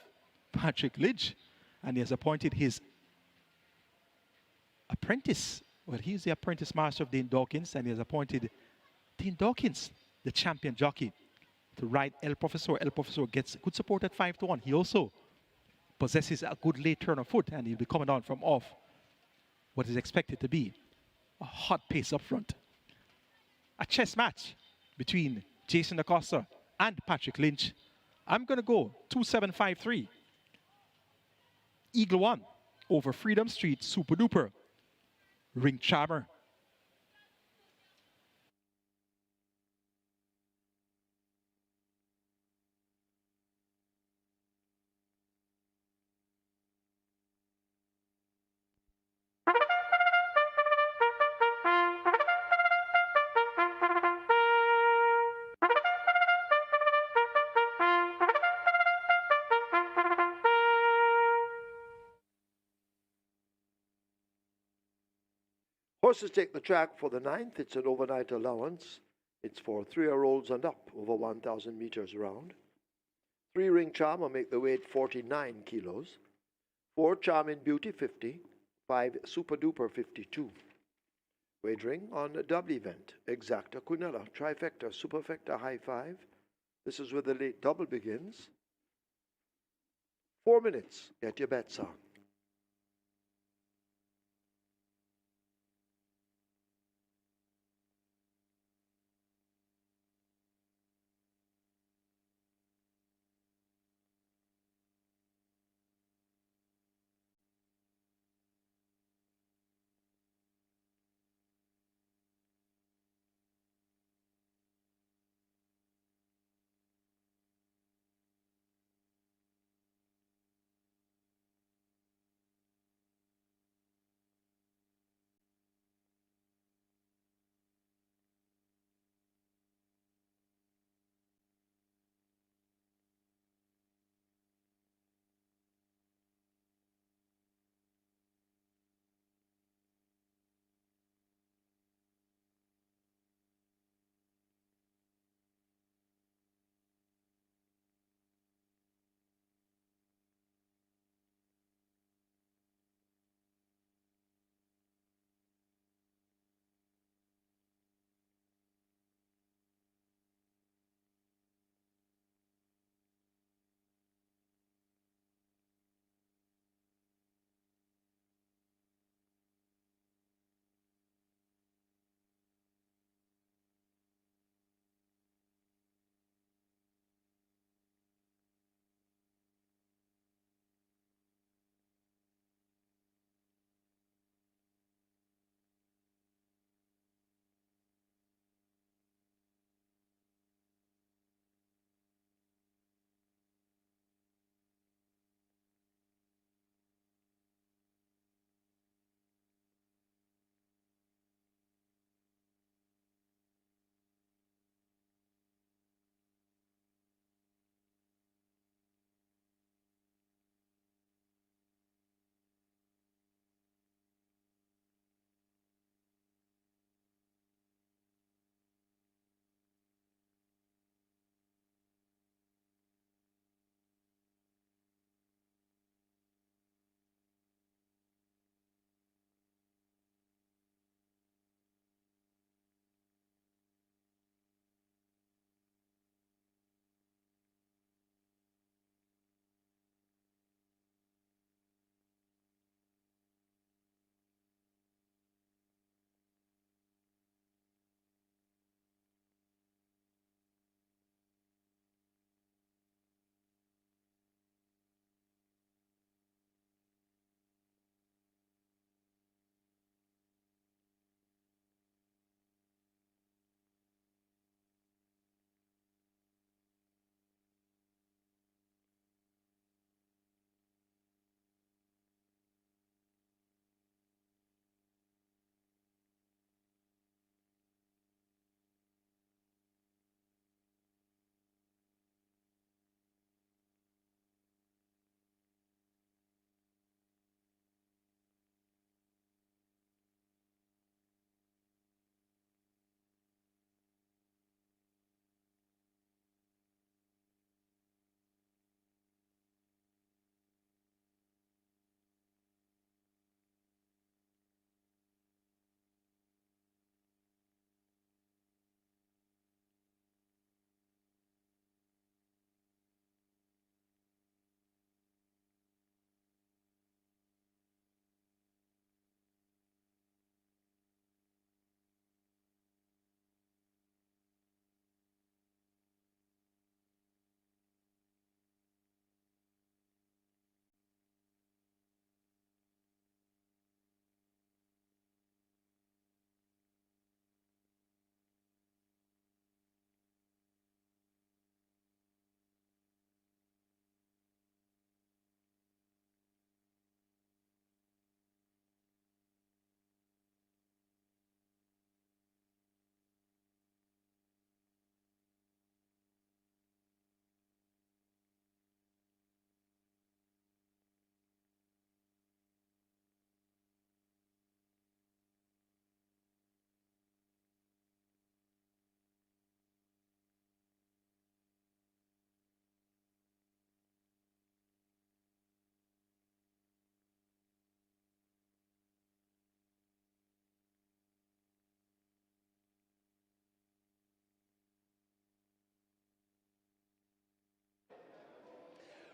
Patrick Lynch, and he has appointed his apprentice. Well, he's the apprentice master of Dane Dawkins, and he has appointed Dane Dawkins, the champion jockey, to ride El Professor. El Professor gets good support at 5-1. He also possesses a good late turn of foot, and he'll be coming on from off what is expected to be a hot pace up front. A chess match between Jason Acosta and Patrick Lynch. I'm going to go 2-7-5-3. Eagle One over Freedom Street, Super Duper, Ring Charmer. Horses take the track for the 9th. It's an overnight allowance. It's for 3-year-olds and up, over 1,000 meters round. 3 Ring Charmer make the weight 49 kilos. 4 Charming Beauty 50. 5 Super Duper 52. Wagering on a double event. Exacta, Quinella, trifecta, superfecta, high five. This is where the late double begins. 4 minutes. Get your bets on.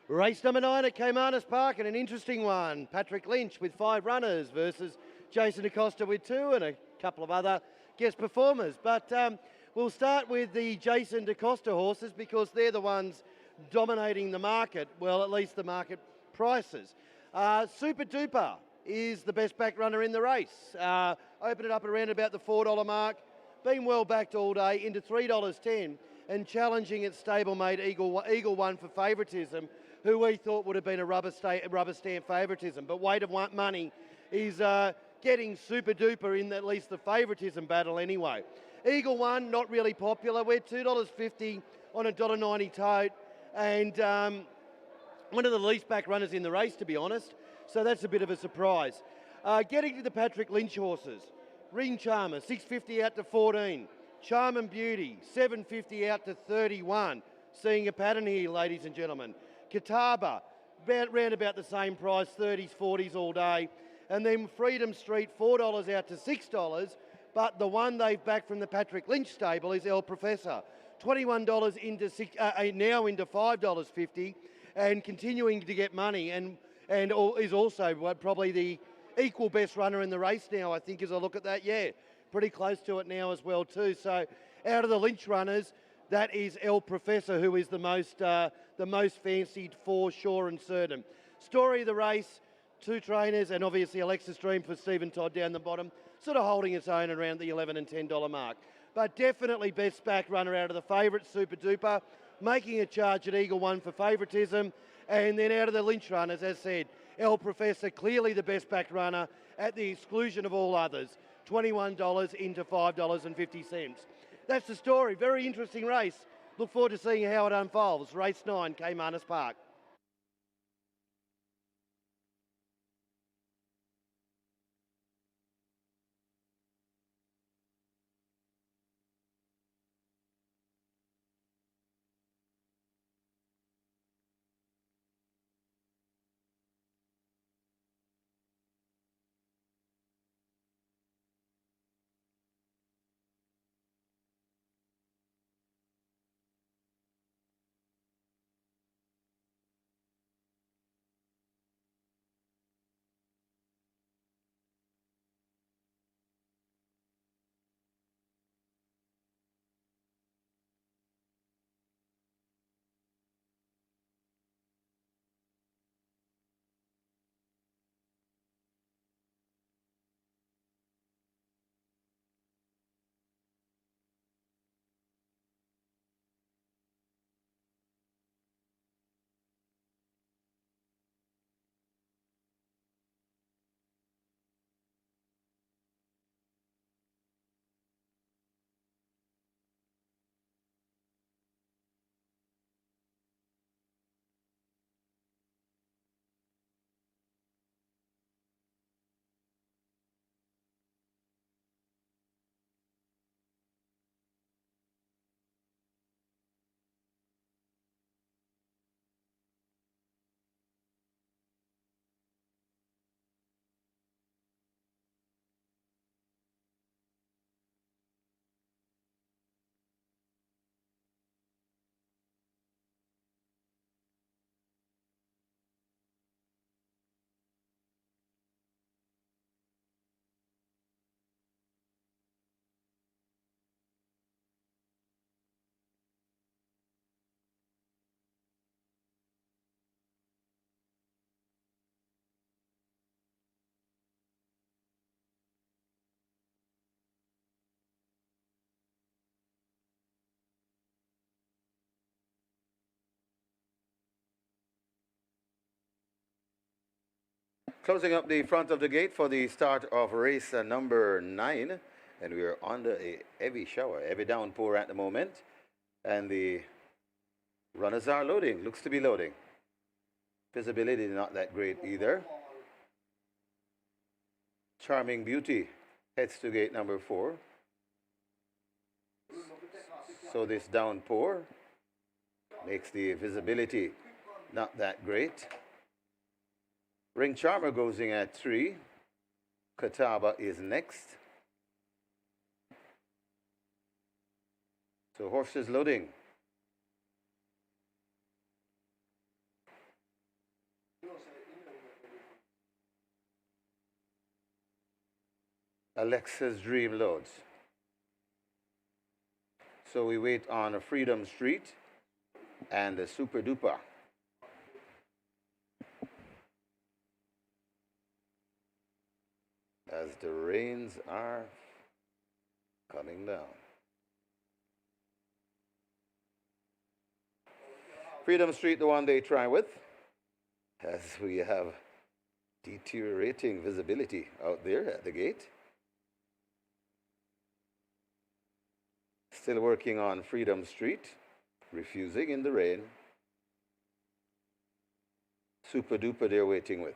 Race number 9 at Caymanas Park, and an interesting one. Patrick Lynch with 5 runners versus Jason Acosta with 2 and a couple of other guest performers. But we'll start with the Jason DaCosta horses because they're the ones dominating the market, well, at least the market prices. Super Duper is the best back runner in the race. Opened it up around about the $4 mark, been well backed all day into $3.10 and challenging its stablemate Eagle One for favouritism, who we thought would have been a rubber stamp favouritism. But Weight of Money is getting Super Duper in at least the favouritism battle anyway. Eagle One, not really popular. We're $2.50 on a $1.90 tote, and one of the least back runners in the race, to be honest. So that's a bit of a surprise. Getting to the Patrick Lynch horses. Ring Charmer, $6.50 out to 14. Charm and Beauty, $7.50 out to 31. Seeing a pattern here, ladies and gentlemen. Catawba, round about the same price, 30s, 40s all day. And then Freedom Street, $4 out to $6. But the one they've backed from the Patrick Lynch stable is El Professor. $21 into now into $5.50 and continuing to get money and is also probably the equal best runner in the race now, I think, as I look at that. Yeah, pretty close to it now as well too. So out of the Lynch runners, that is El Professor, who is the most fancied for sure and certain. Story of the race, 2 trainers and obviously Alexis Dream for Stephen Todd down the bottom, sort of holding its own around the $11 and $10 mark. But definitely best back runner out of the favourites, Super Duper, making a charge at Eagle One for favouritism. And then out of the Lynch runners, as said, El Professor, clearly the best backed runner at the exclusion of all others, $21 into $5.50. That's the story. Very interesting race. Look forward to seeing how it unfolds. Race 9, Caymanas Park. Closing up the front of the gate for the start of race number 9. And we are under a heavy shower, heavy downpour at the moment. And the runners are loading, looks to be loading. Visibility not that great either. Charming Beauty heads to gate number 4. So this downpour makes the visibility not that great. Ring Charmer goes in at 3. Catawba is next. So horses loading. Alexa's Dream loads. So we wait on a Freedom Street and a Super Duper. As the rains are coming down. Freedom Street, the one they try with, as we have deteriorating visibility out there at the gate. Still working on Freedom Street, refusing in the rain. Super Duper they're waiting with.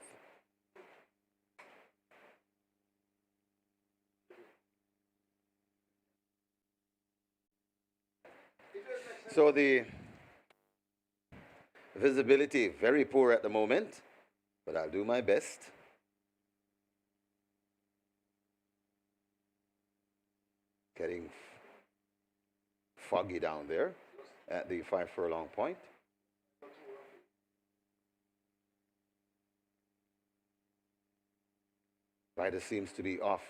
So the visibility very poor at the moment, but I'll do my best. Getting foggy down there at the 5 furlong point. Rider seems to be off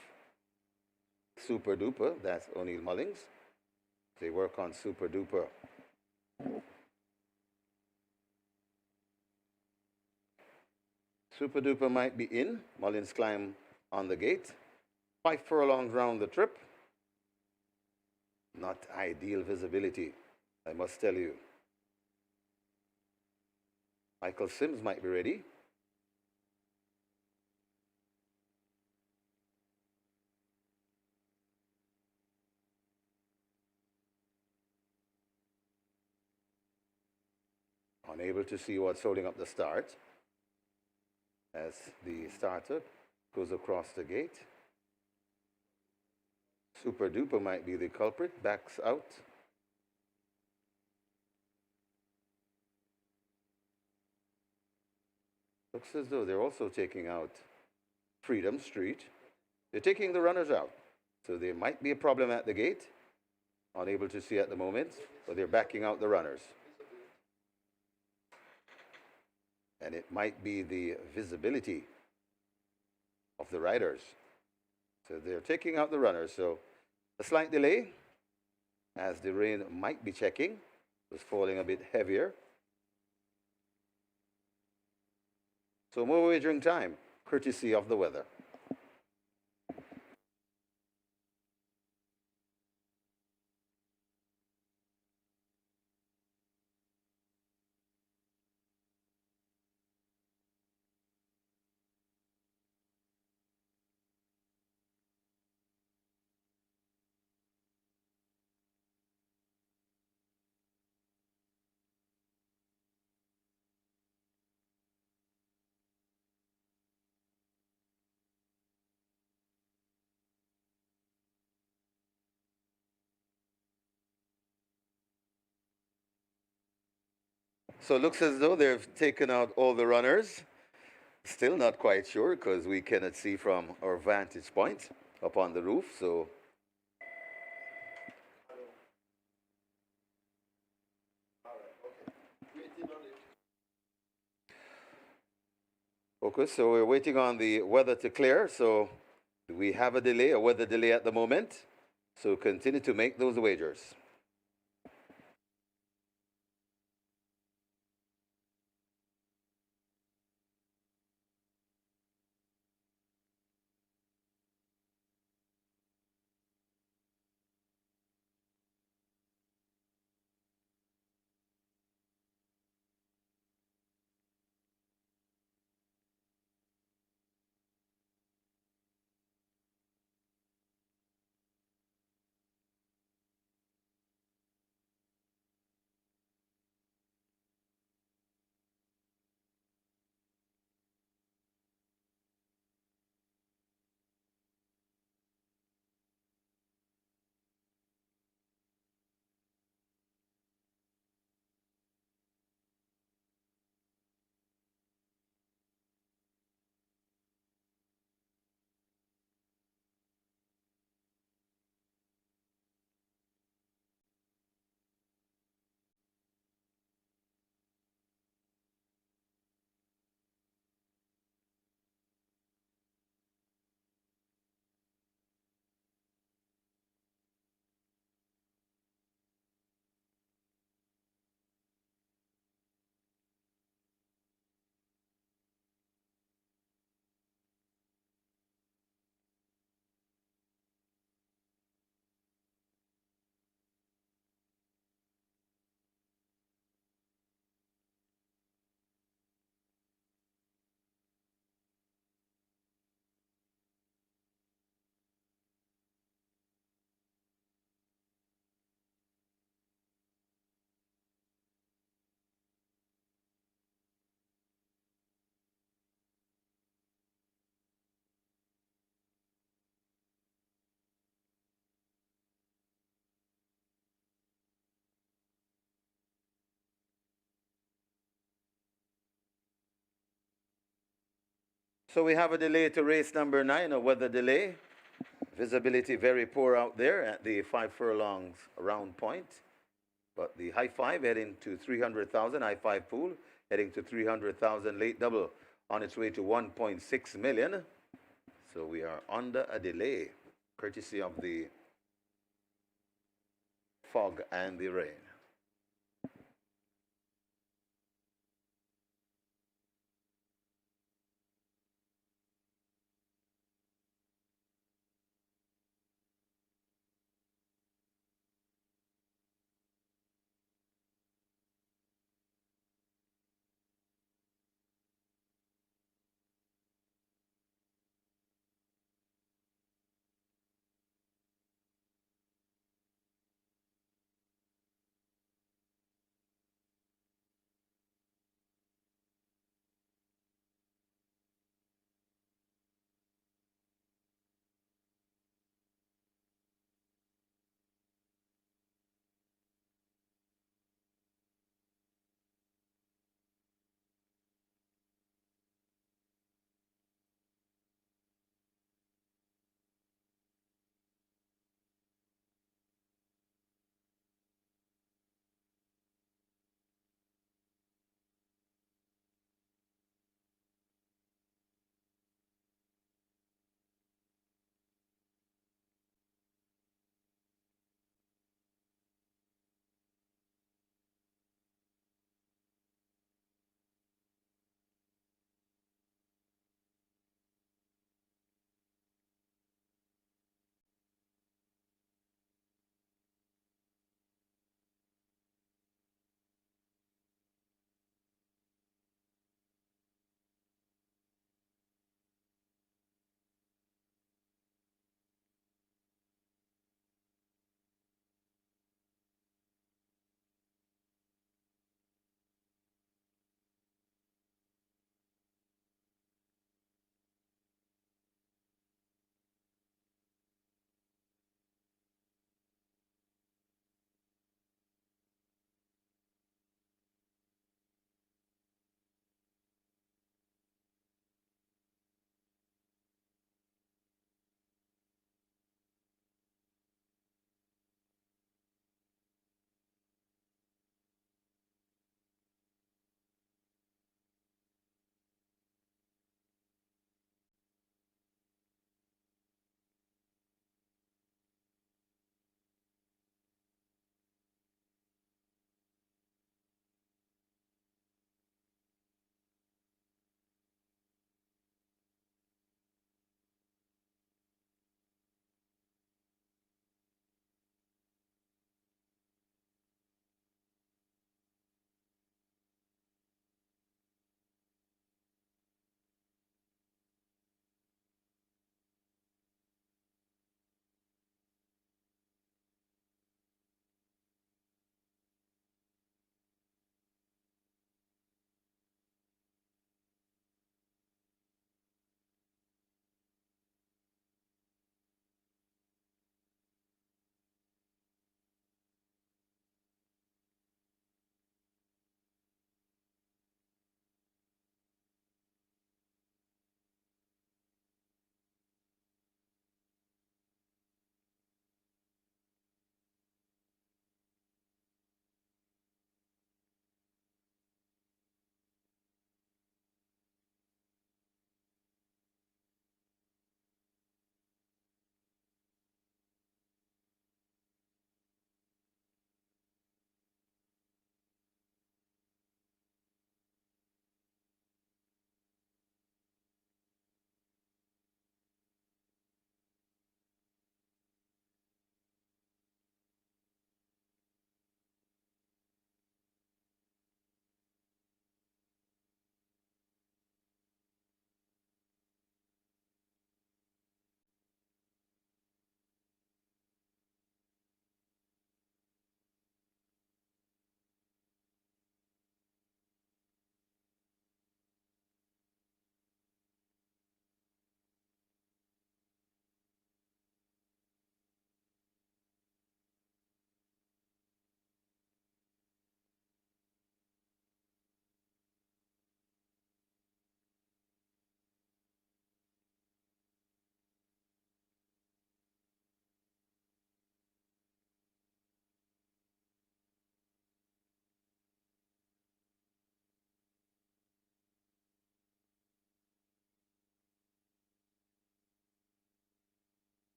Super Duper, that's O'Neill Mullings. They work on Super Duper. Super Duper might be in. Mullins climb on the gate. 5 furlongs round the trip. Not ideal visibility, I must tell you. Michael Sims might be ready. Unable to see what's holding up the start as the starter goes across the gate. Super Duper might be the culprit, backs out. Looks as though they're also taking out Freedom Street. They're taking the runners out. So there might be a problem at the gate. Unable to see at the moment, but they're backing out the runners. And it might be the visibility of the riders. So they're taking out the runners. So a slight delay as the rain might be checking. It was falling a bit heavier. So more wagering time, courtesy of the weather. So it looks as though they've taken out all the runners. Still not quite sure because we cannot see from our vantage point up on the roof. So okay, so we're waiting on the weather to clear. So we have a delay, a weather delay at the moment. So continue to make those wagers. So we have a delay to race number 9, a weather delay. Visibility very poor out there at the 5 furlongs round point. But the high five heading to 300,000, high five pool heading to 300,000, late double on its way to 1.6 million. So we are under a delay, courtesy of the fog and the rain.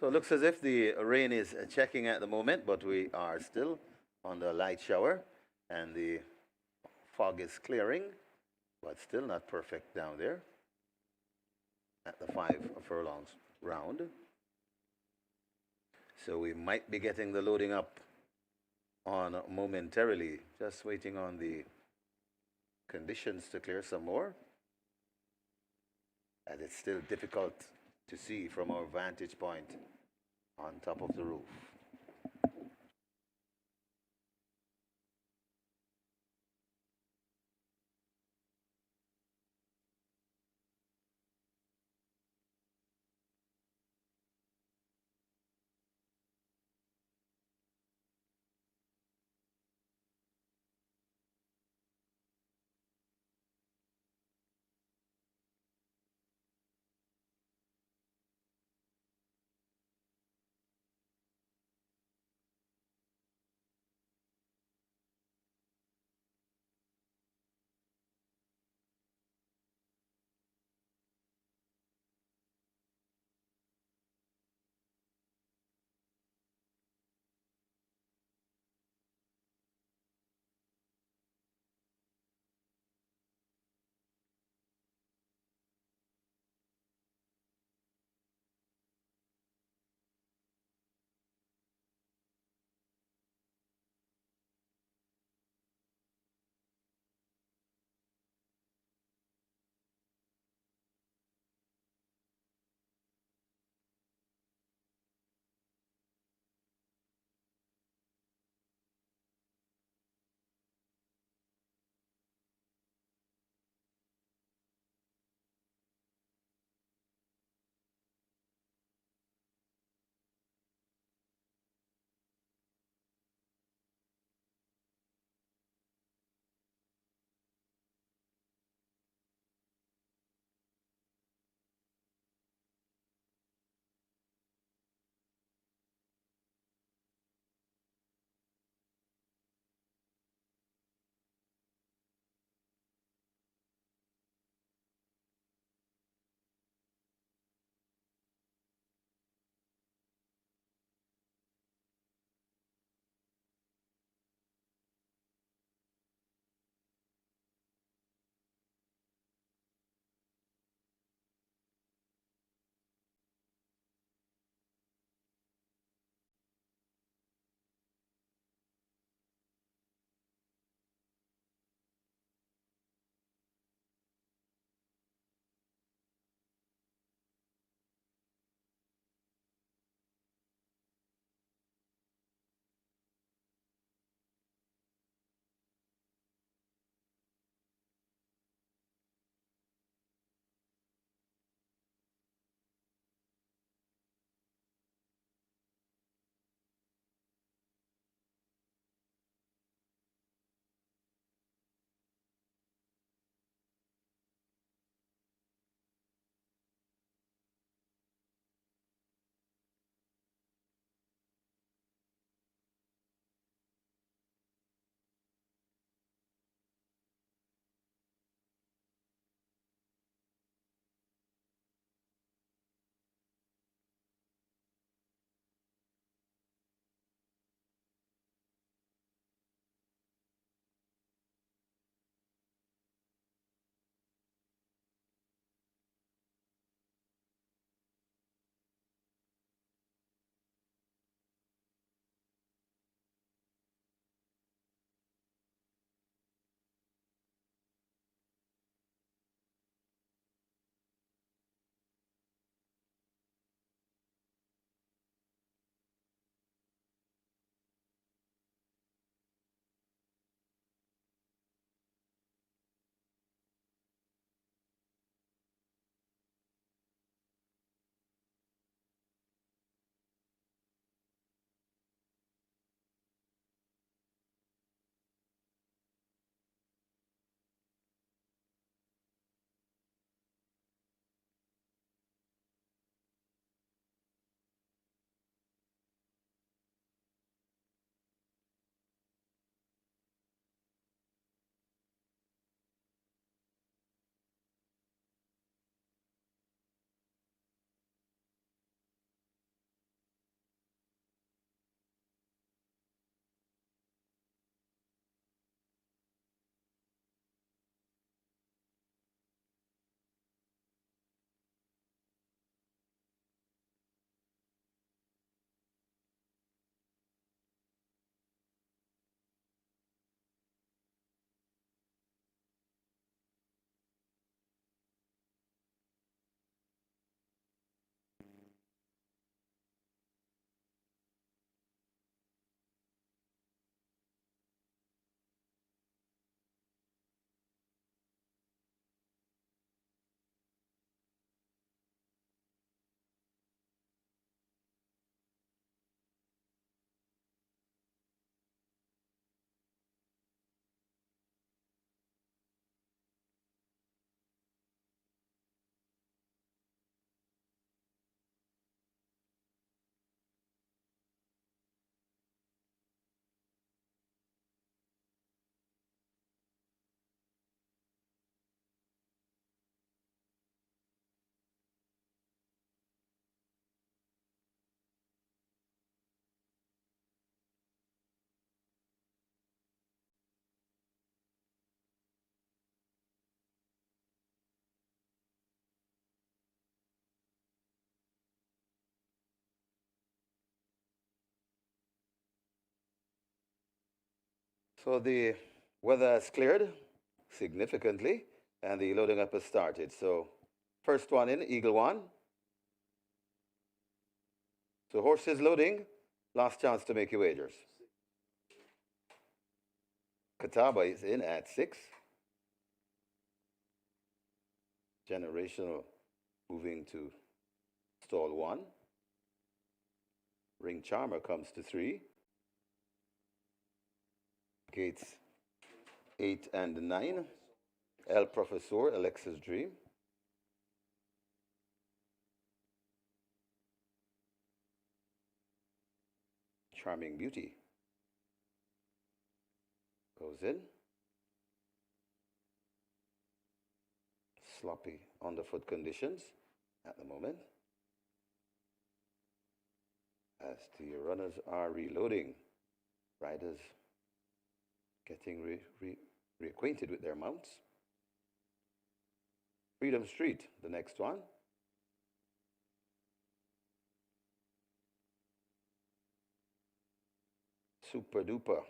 So it looks as if the rain is checking at the moment, but we are still on the light shower and the fog is clearing, but still not perfect down there at the 5 furlongs round. So we might be getting the loading up on momentarily, just waiting on the conditions to clear some more, as it's still difficult to see from our vantage point on top of the roof. So the weather has cleared significantly and the loading up has started. So first one in, Eagle One. So horses loading, last chance to make your wagers. Catawba is in at 6. Generational moving to stall 1. Ring Charmer comes to 3. Gates 8 and 9. El Professor, Alexa's Dream. Charming Beauty goes in. Sloppy underfoot conditions at the moment, as the runners are reloading. Riders getting reacquainted with their mounts. Freedom Street, the next one. Super Duper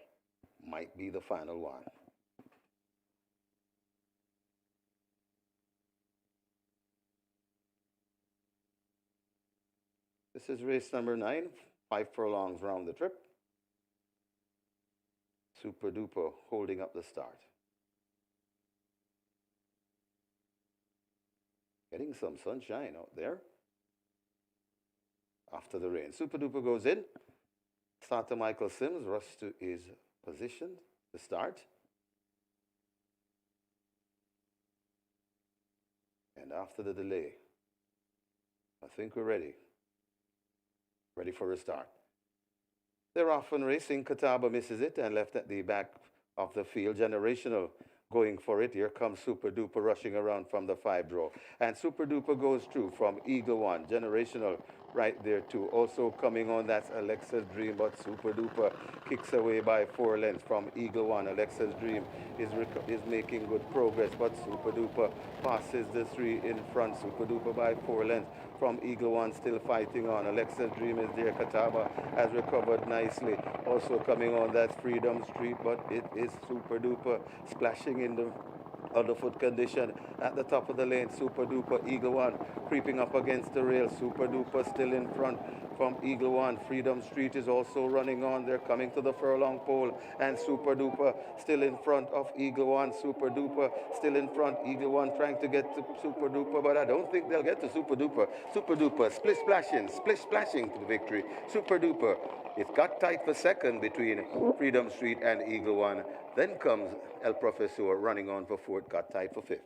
might be the final one. This is race number 9, 5 furlongs round the trip. Super Duper holding up the start. Getting some sunshine out there after the rain. Super Duper goes in. Starter Michael Sims rushes to his position to start. And after the delay, I think we're ready. Ready for a start. They're off and racing. Catawba misses it and left at the back of the field. Generational going for it. Here comes Super Duper rushing around from the 5 draw. And Super Duper goes through from Eagle One. Generational right there too. Also coming on, that's Alexa's Dream, but Super Duper kicks away by 4 lengths from Eagle One. Alexa's Dream is making good progress, but Super Duper passes the 3 in front. Super Duper by 4 lengths from Eagle One, still fighting on. Alexa's Dream is there. Catawba has recovered nicely. Also coming on, that's Freedom Street, but it is Super Duper splashing in the underfoot condition at the top of the lane. Super Duper, Eagle One creeping up against the rail. Super Duper still in front from Eagle One. Freedom Street is also running on. They're coming to the furlong pole, and Super Duper still in front of Eagle One. Super Duper still in front. Eagle One trying to get to Super Duper, but I don't think they'll get to Super Duper. Super Duper splish splashing to the victory. Super Duper, it got tight for second between Freedom Street and Eagle One. Then comes El Professor running on for 4th, got tied for 5th.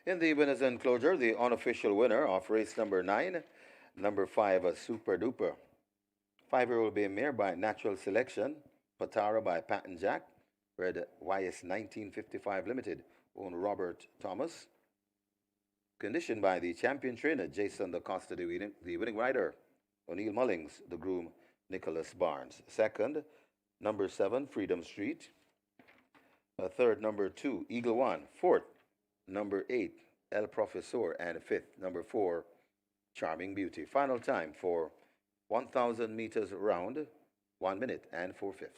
In the winner's enclosure, the unofficial winner of race number 9, number 5, a Super Duper. 5-year-old bay mare by natural selection, Patara by Patton Jack, bred YS 1955 Limited, owned Robert Thomas. Conditioned by the champion trainer, Jason DaCosta, the winning rider, O'Neill Mullings, the groom, Nicholas Barnes. Second, number 7, Freedom Street. Third, number 2, Eagle One. Fourth, number 8, El Profesor. And fifth, number 4, Charming Beauty. Final time for 1,000 meters round, 1 minute and 4/5.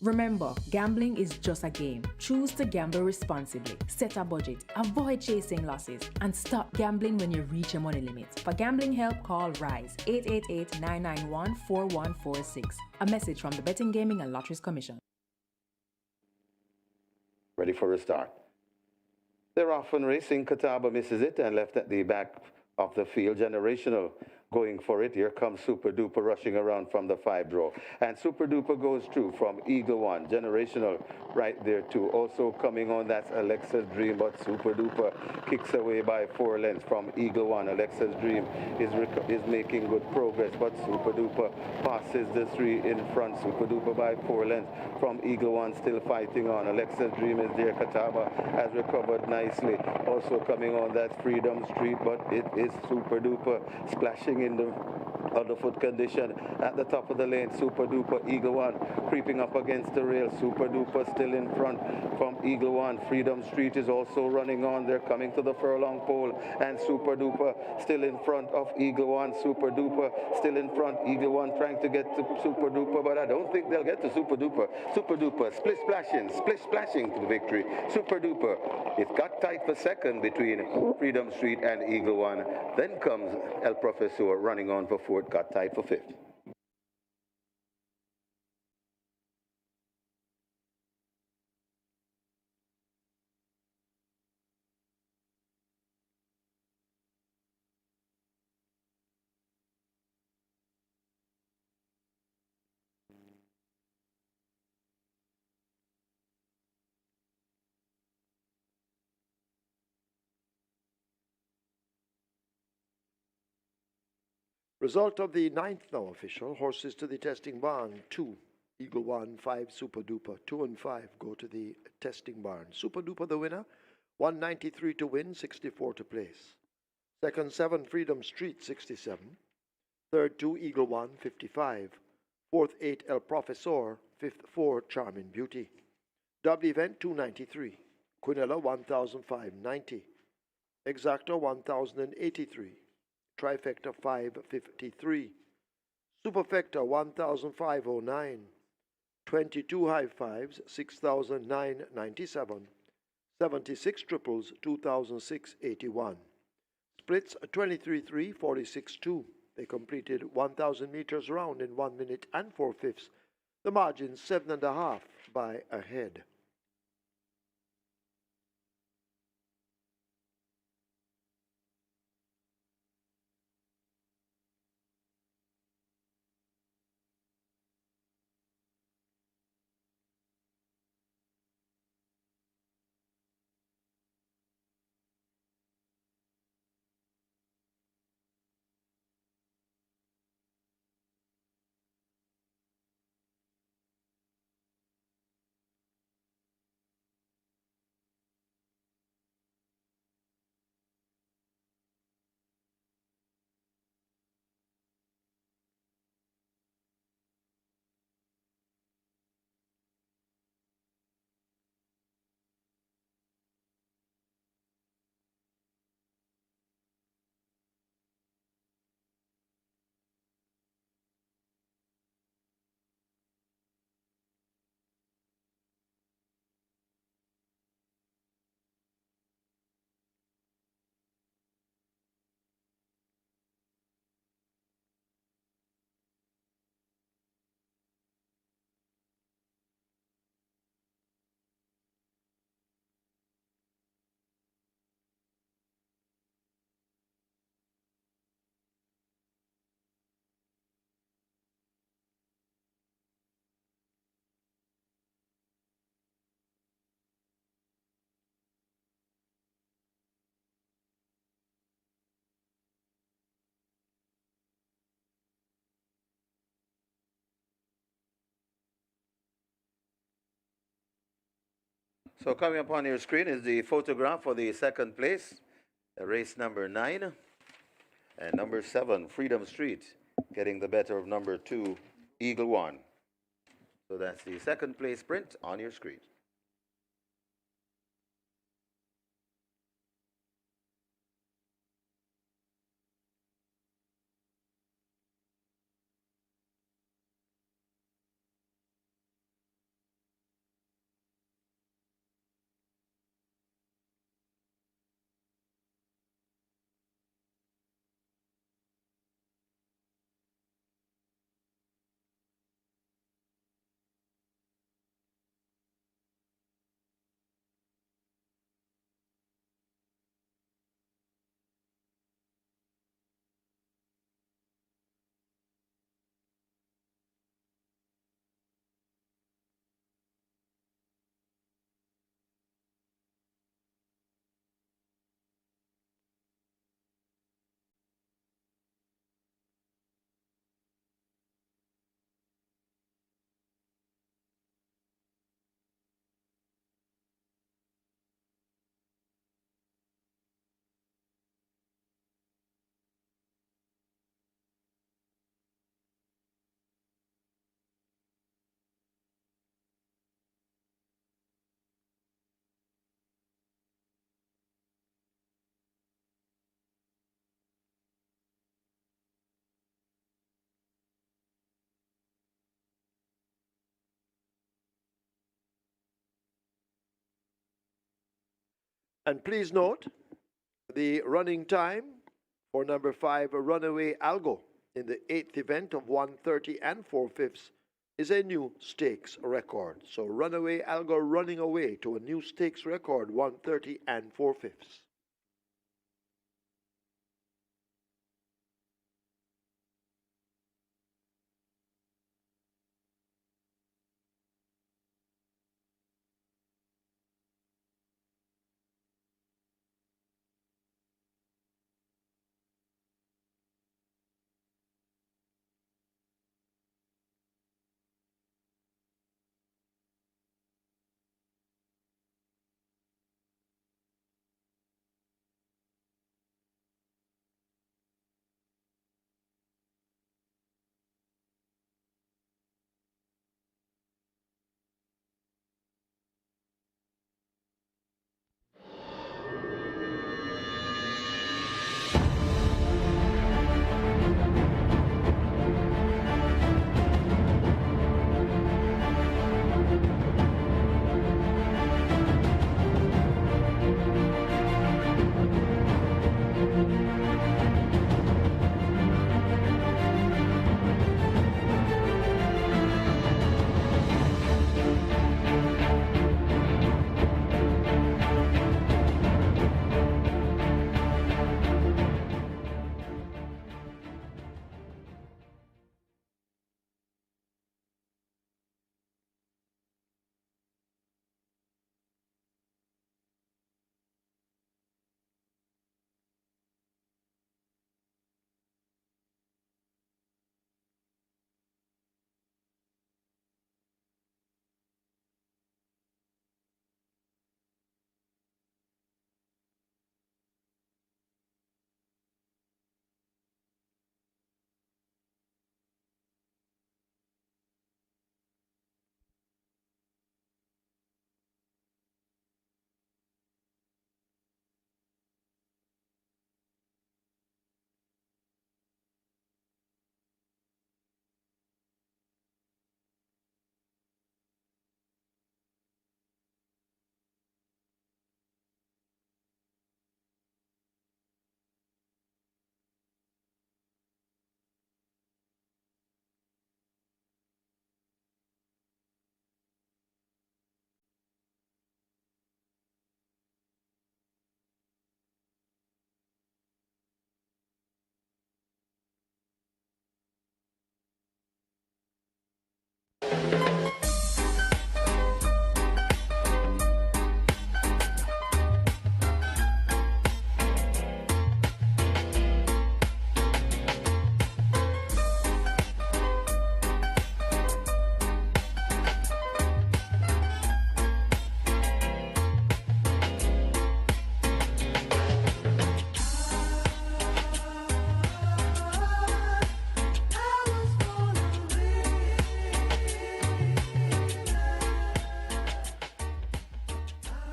Remember, gambling is just a game. Choose to gamble responsibly. Set a budget. Avoid chasing losses. And stop gambling when you reach your money limit. For gambling help, call RISE 888-991-4146. A message from the Betting, Gaming and Lotteries Commission. Ready for a start. They're off and racing. Catawba misses it and left at the back of the field. Generational going for it. Here comes Super Duper rushing around from the 5 draw. And Super Duper goes through from Eagle One. Generational right there too. Also coming on, that's Alexa's Dream, but Super Duper kicks away by 4 lengths from Eagle One. Alexa's Dream is making good progress, but Super Duper passes the 3 in front. Super Duper by 4 lengths from Eagle One, still fighting on. Alexa's Dream is there. Catawba has recovered nicely. Also coming on, that's Freedom Street, but it is Super Duper splashing in the underfoot condition at the top of the lane. Super Duper, Eagle One creeping up against the rail. Super Duper still in front from Eagle One. Freedom Street is also running on. They're coming to the furlong pole, and Super Duper still in front of Eagle One. Super Duper still in front. Eagle One trying to get to Super Duper, but I don't think they'll get to Super Duper. Super Duper splish splashing to the victory. Super Duper, it got tight for second between Freedom Street and Eagle One. Then comes El Profesor running on for fourth, got tight for fifth. Result of the 9th now official. Horses to the testing barn. 2, Eagle One, 5, Super Duper. 2 and 5 go to the testing barn. Super Duper the winner. 193 to win, 64 to place. Second, 7, Freedom Street, 67. Third 2 Eagle 1, 55. Fourth 8 El Profesor. Fifth 4 Charming Beauty. Double event 293. Quinella 1005.90. Exacta 1083. Trifecta 553. Superfecta 1509. 22 high fives 6997. 76 triples 2006.81. Splits 23 3 46 2. They completed 1,000 meters round in 1 minute and 4/5. The margin 7.5 by a head. So coming up on your screen is the photograph for the second place, race number 9, and number 7, Freedom Street, getting the better of number 2, Eagle 1. So that's the second place sprint on your screen. And please note the running time for number 5, Runaway Algo, in the 8th event of 1:30 and 4/5 is a new stakes record. So Runaway Algo running away to a new stakes record, 1:30 and 4/5.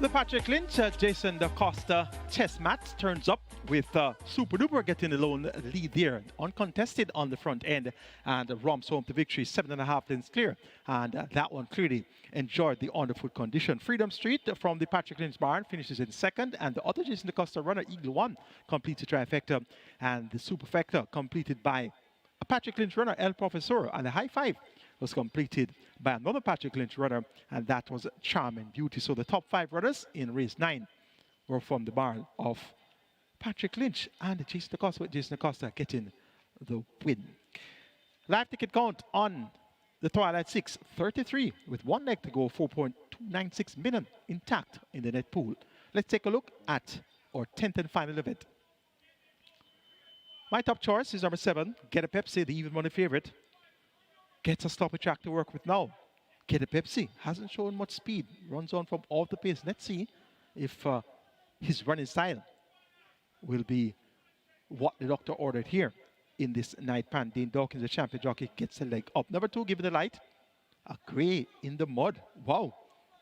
The Patrick Lynch, Jason DaCosta chess match turns up with Super Duper getting the lone lead there, uncontested on the front end, and romps home to victory, 7.5 lengths clear. And that one clearly enjoyed the underfoot condition. Freedom Street from the Patrick Lynch barn finishes in second, and the other Jason DaCosta runner, Eagle One, completes the trifecta, and the superfecta completed by a Patrick Lynch runner, El Professor, and a high five was completed by another Patrick Lynch runner, and that was Charm and Beauty. So the top 5 runners in race 9 were from the barn of Patrick Lynch and Jason DaCosta, with Jason DaCosta getting the win. Live ticket count on the Twilight 6, 33, with one leg to go, 4.296 million intact in the net pool. Let's take a look at our 10th and final event. My top choice is number 7, Get a Pepsi, the even money favorite. Gets a sloppy track to work with now. Get a Pepsi, hasn't shown much speed, runs on from off the pace. Let's see if his running style will be what the doctor ordered here in this night pan. Dean Dawkins, the champion jockey, gets a leg up. Number 2, Give It a Light. A gray in the mud. Wow.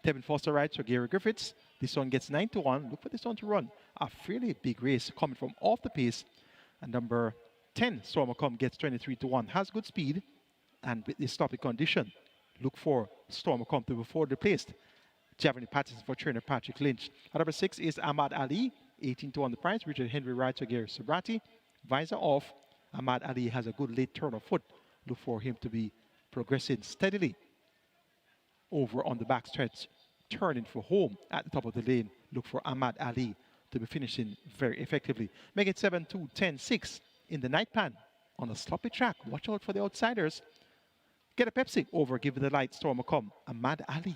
Tevin Foster rides for Gary Griffiths. This one gets 9-1. Look for this one to run a fairly big race coming from off the pace. And number 10, Storm Come, gets 23-1. Has good speed. And with this sloppy condition, look for Storm Come to before the placed Javani Patterson for trainer Patrick Lynch. At number 6 is Ahmad Ali, 18-1 the price. Richard Henry rides for Gary Sabrati. Visor off. Ahmad Ali has a good late turn of foot. Look for him to be progressing steadily over on the back stretch, turning for home at the top of the lane. Look for Ahmad Ali to be finishing very effectively. Make it 7-2, 10-6 in the night pan on a sloppy track. Watch out for the outsiders. Get a Pepsi over Give It a Light, Storm Come, Ahmad Ali.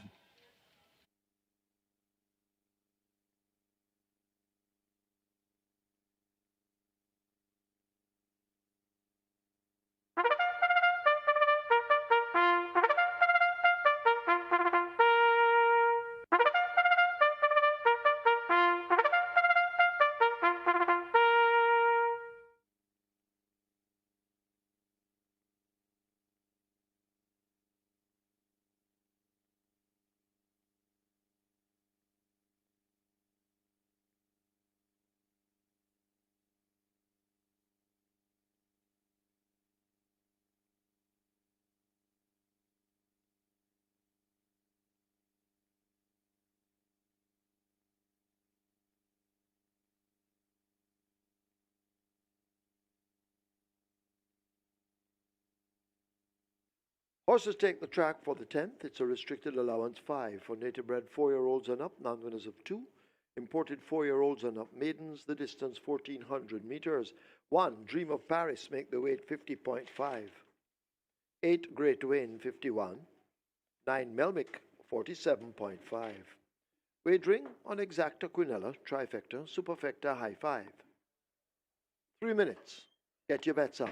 Horses take the track for the 10th. It's a restricted allowance 5 for native bred 4-year-olds and up, non-winners of 2. Imported 4-year-olds and up maidens, the distance 1,400 meters. 1, Dream of Paris, make the weight 50.5. 8, Great Wayne, 51. 9, Melmick, 47.5. Wagering on Exacta Quinella, Trifecta, Superfecta, High 5. 3 minutes. Get your bets on.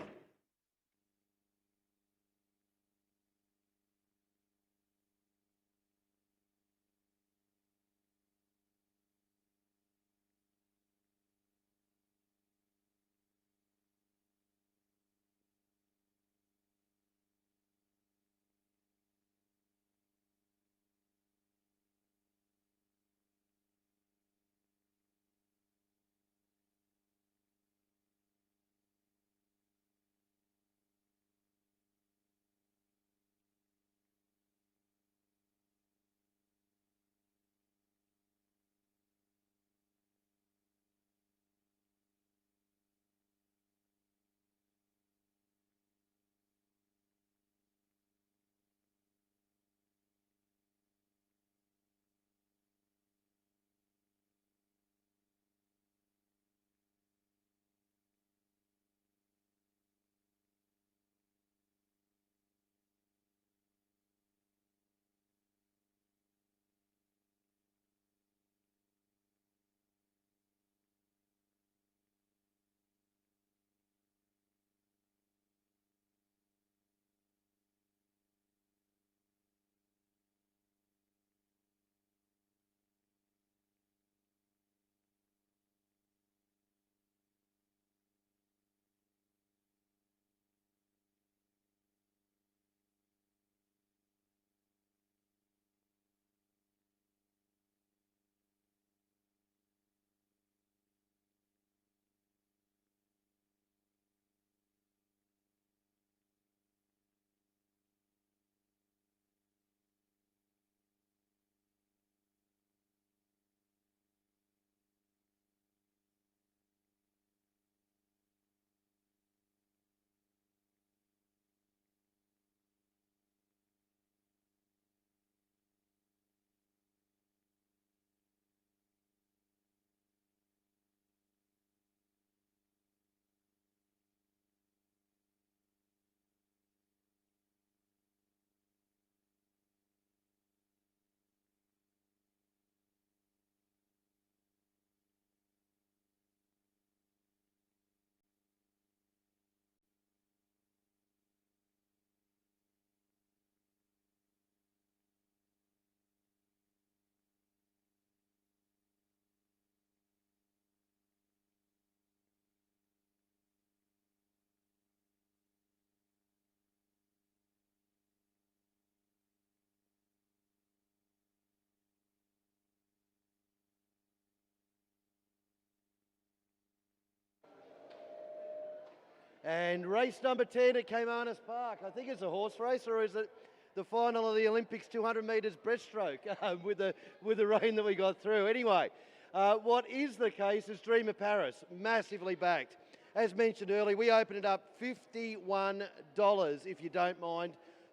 And race number 10 at Caymanas Park. I think it's a horse race, or is it the final of the Olympics 200 metres breaststroke with the rain that we got through? Anyway, what is the case is Dream of Paris, massively backed. As mentioned earlier, we opened it up $51, if you don't mind,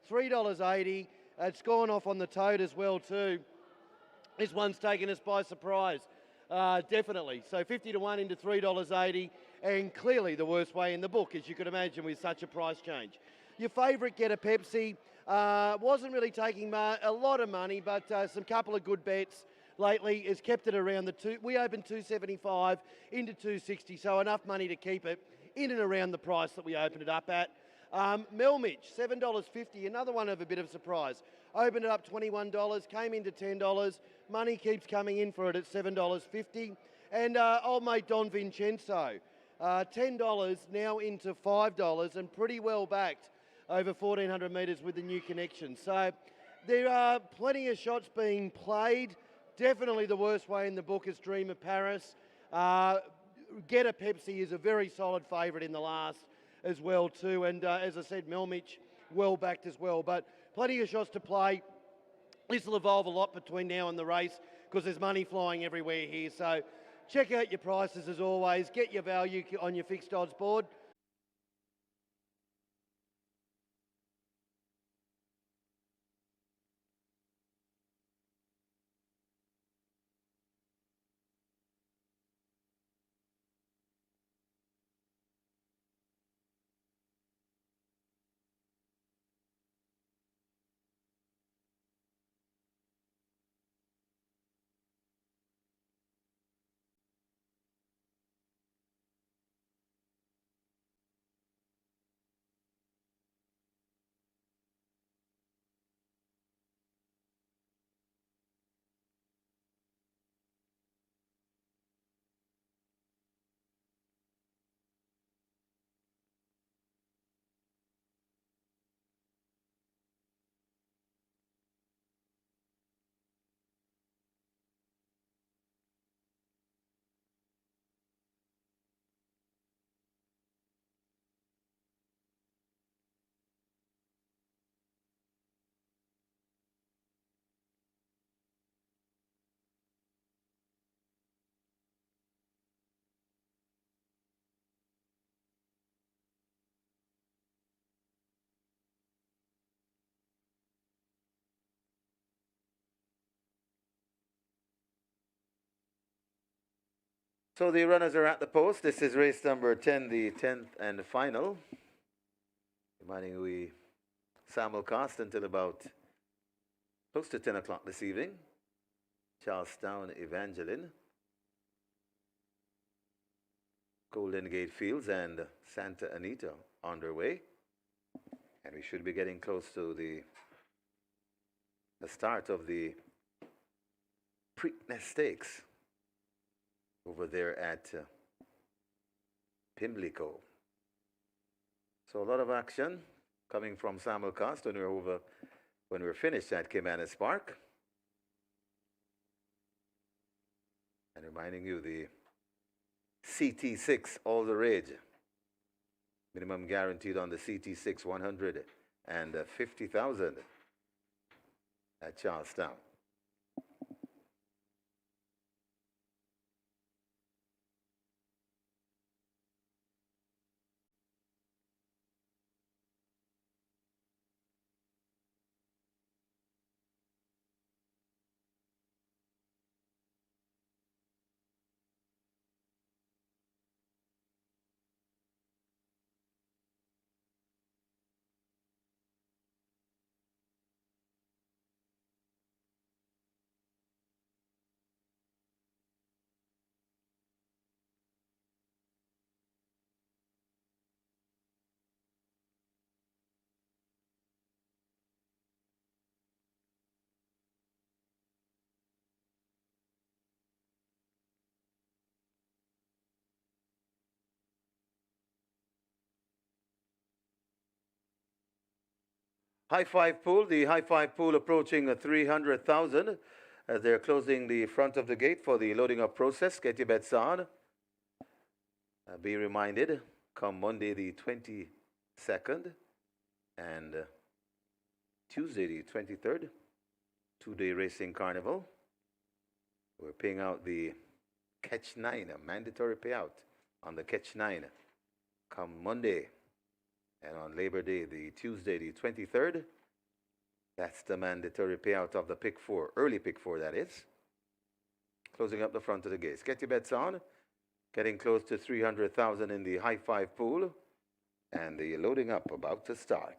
$3.80. It's gone off on the tote as well too. This one's taken us by surprise, definitely. So 50 to 1 into $3.80, and clearly the worst way in the book, as you could imagine, with such a price change. Your favourite, Get a Pepsi, wasn't really taking a lot of money, but some couple of good bets lately has kept it around the two. We opened 275 into 260, so enough money to keep it in and around the price that we opened it up at. Melmich, $7.50, another one of a bit of surprise. Opened it up $21, came into $10. Money keeps coming in for it at $7.50. And old mate Don Vincenzo, $10 now into $5 and pretty well backed over 1,400 metres with the new connection. So there are plenty of shots being played. Definitely the worst way in the book is Dream of Paris. Get a Pepsi is a very solid favourite in the last as well too. And as I said, Melmich well backed as well. But plenty of shots to play. This will evolve a lot between now and the race because there's money flying everywhere here. So check out your prices as always. Get your value on your fixed odds board. So the runners are at the post. This is race number 10, the 10th and final. Reminding we simulcast until about close to 10 o'clock this evening. Charlestown Evangeline, Golden Gate Fields, and Santa Anita underway. And we should be getting close to the start of the Preakness Stakes over there at Pimlico. So a lot of action coming from simulcast when we're finished at Caymanas Park. And reminding you, the CT6 all the rage. Minimum guaranteed on the CT6 150,000 at Charlestown. High five pool, the high five pool approaching 300,000 as they're closing the front of the gate for the loading up process. Get your bets on. Be reminded, come Monday the 22nd and Tuesday the 23rd, 2-day racing carnival. We're paying out the Catch 9, a mandatory payout on the Catch 9 come Monday. And on Labor Day, the Tuesday the 23rd, that's the mandatory payout of the pick 4, early pick 4 that is. Closing up the front of the gates. Get your bets on. Getting close to 300,000 in the high five pool. And the loading up about to start.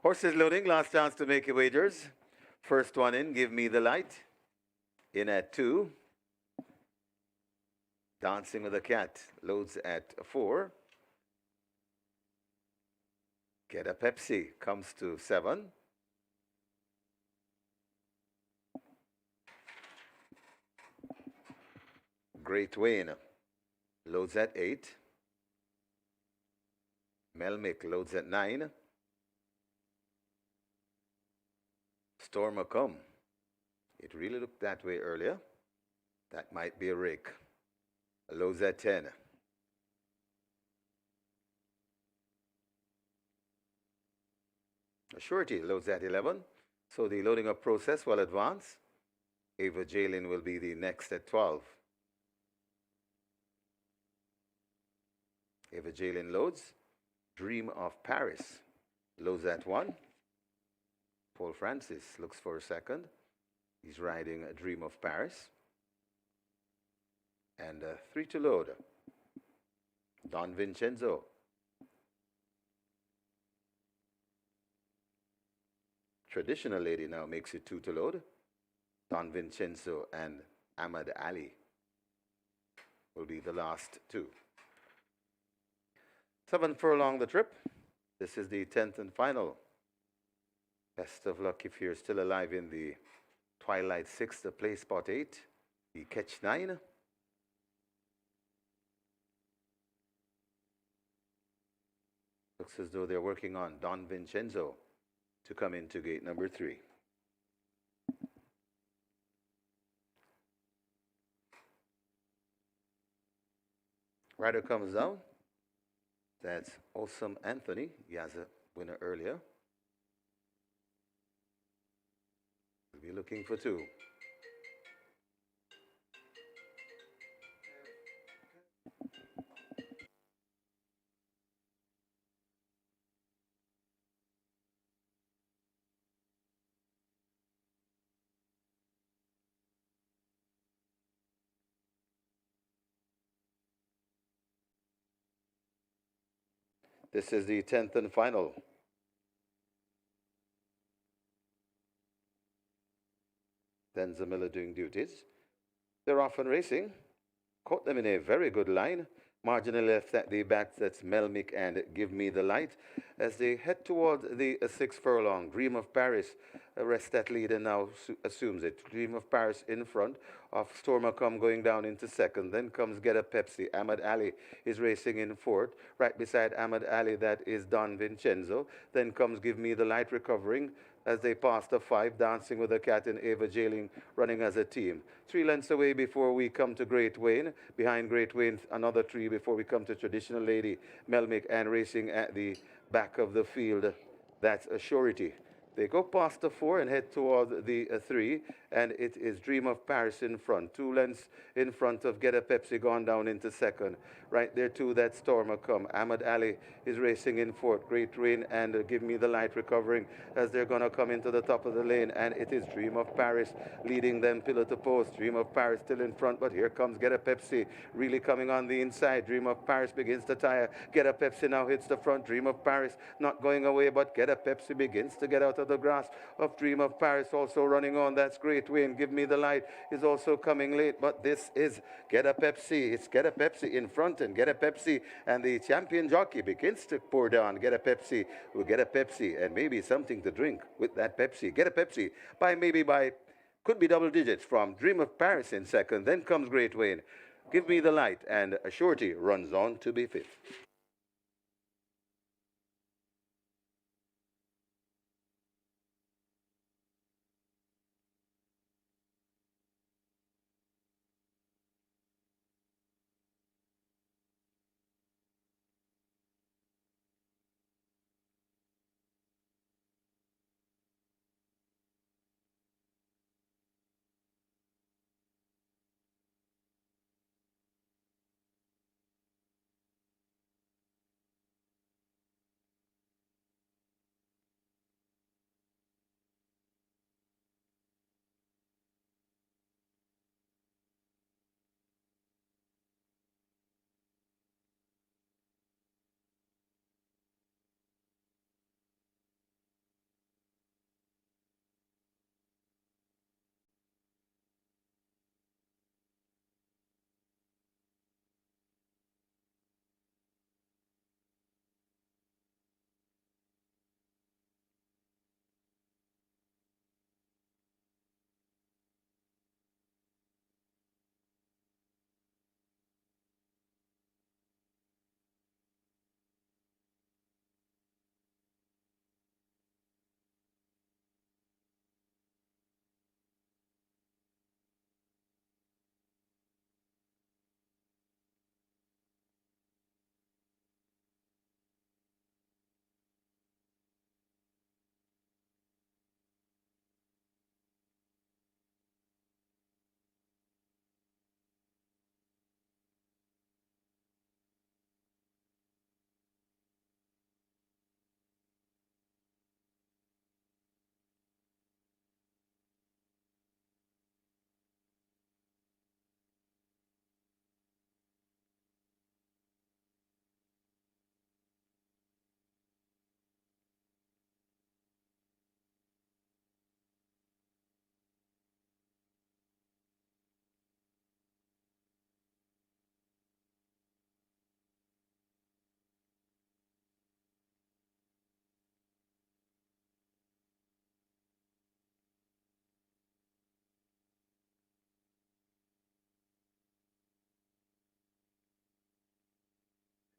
Horses loading, last chance to make your wagers. First one in, give me the light. In at 2. Dancing with a Cat loads at 4. Get a Pepsi comes to 7. Great Wayne loads at 8. Melmick loads at 9. Stormer Come. It really looked that way earlier. That might be a rake. Loads at 10. Surety loads at 11. So the loading up process will advance. Ava Jalen will be the next at 12. Ava Jalen loads. Dream of Paris loads at 1. Paul Francis looks for a second. He's riding a Dream of Paris. And 3 to load. Don Vincenzo. Traditional Lady now makes it 2 to load. Don Vincenzo and Ahmad Ali will be the last 2. 7 furlong the trip. This is the 10th and final. Best of luck if you're still alive in the Twilight 6, the play spot 8, the Catch 9. Looks as though they're working on Don Vincenzo to come into gate number 3. Rider comes down. That's Awesome Anthony. He has a winner earlier. We'll be looking for 2. This is the 10th and final. Denzel Miller doing duties. They're off and racing. Caught them in a very good line. Marginally left at the back, that's Melmick and Give Me the Light. As they head toward the 6 furlong, Dream of Paris arrests that lead and now assumes it. Dream of Paris in front of Stormer Come going down into second. Then comes Get a Pepsi. Ahmad Ali is racing in fourth. Right beside Ahmad Ali, that is Don Vincenzo. Then comes Give Me the Light recovering as they pass the 5, Dancing with a Cat and Ava Jailing running as a team. 3 lengths away before we come to Great Wayne. Behind Great Wayne, another 3 before we come to Traditional Lady, Melmick, and racing at the back of the field, that's a surety. They go past the 4 and head toward the 3, and it is Dream of Paris in front. 2 lengths in front of Get a Pepsi gone down into second. Right there, too, that Stormer come. Ahmad Ali is racing in fourth. Great Rain and Give Me the Light recovering as they're going to come into the top of the lane, and it is Dream of Paris leading them pillar to post. Dream of Paris still in front, but here comes Get a Pepsi really coming on the inside. Dream of Paris begins to tire. Get a Pepsi now hits the front. Dream of Paris not going away, but Get a Pepsi begins to get out of the grasp of Dream of Paris. Also running on, that's Great Wayne. Give Me the Light is also coming late, but this is Get a Pepsi. It's Get a Pepsi in front, and Get a Pepsi, and the champion jockey begins to pour down. Get a Pepsi will get a Pepsi and maybe something to drink with that Pepsi. Get a Pepsi by could be double digits from Dream of Paris in second. Then comes Great Wayne. Give Me the Light, and a surety runs on to be fifth.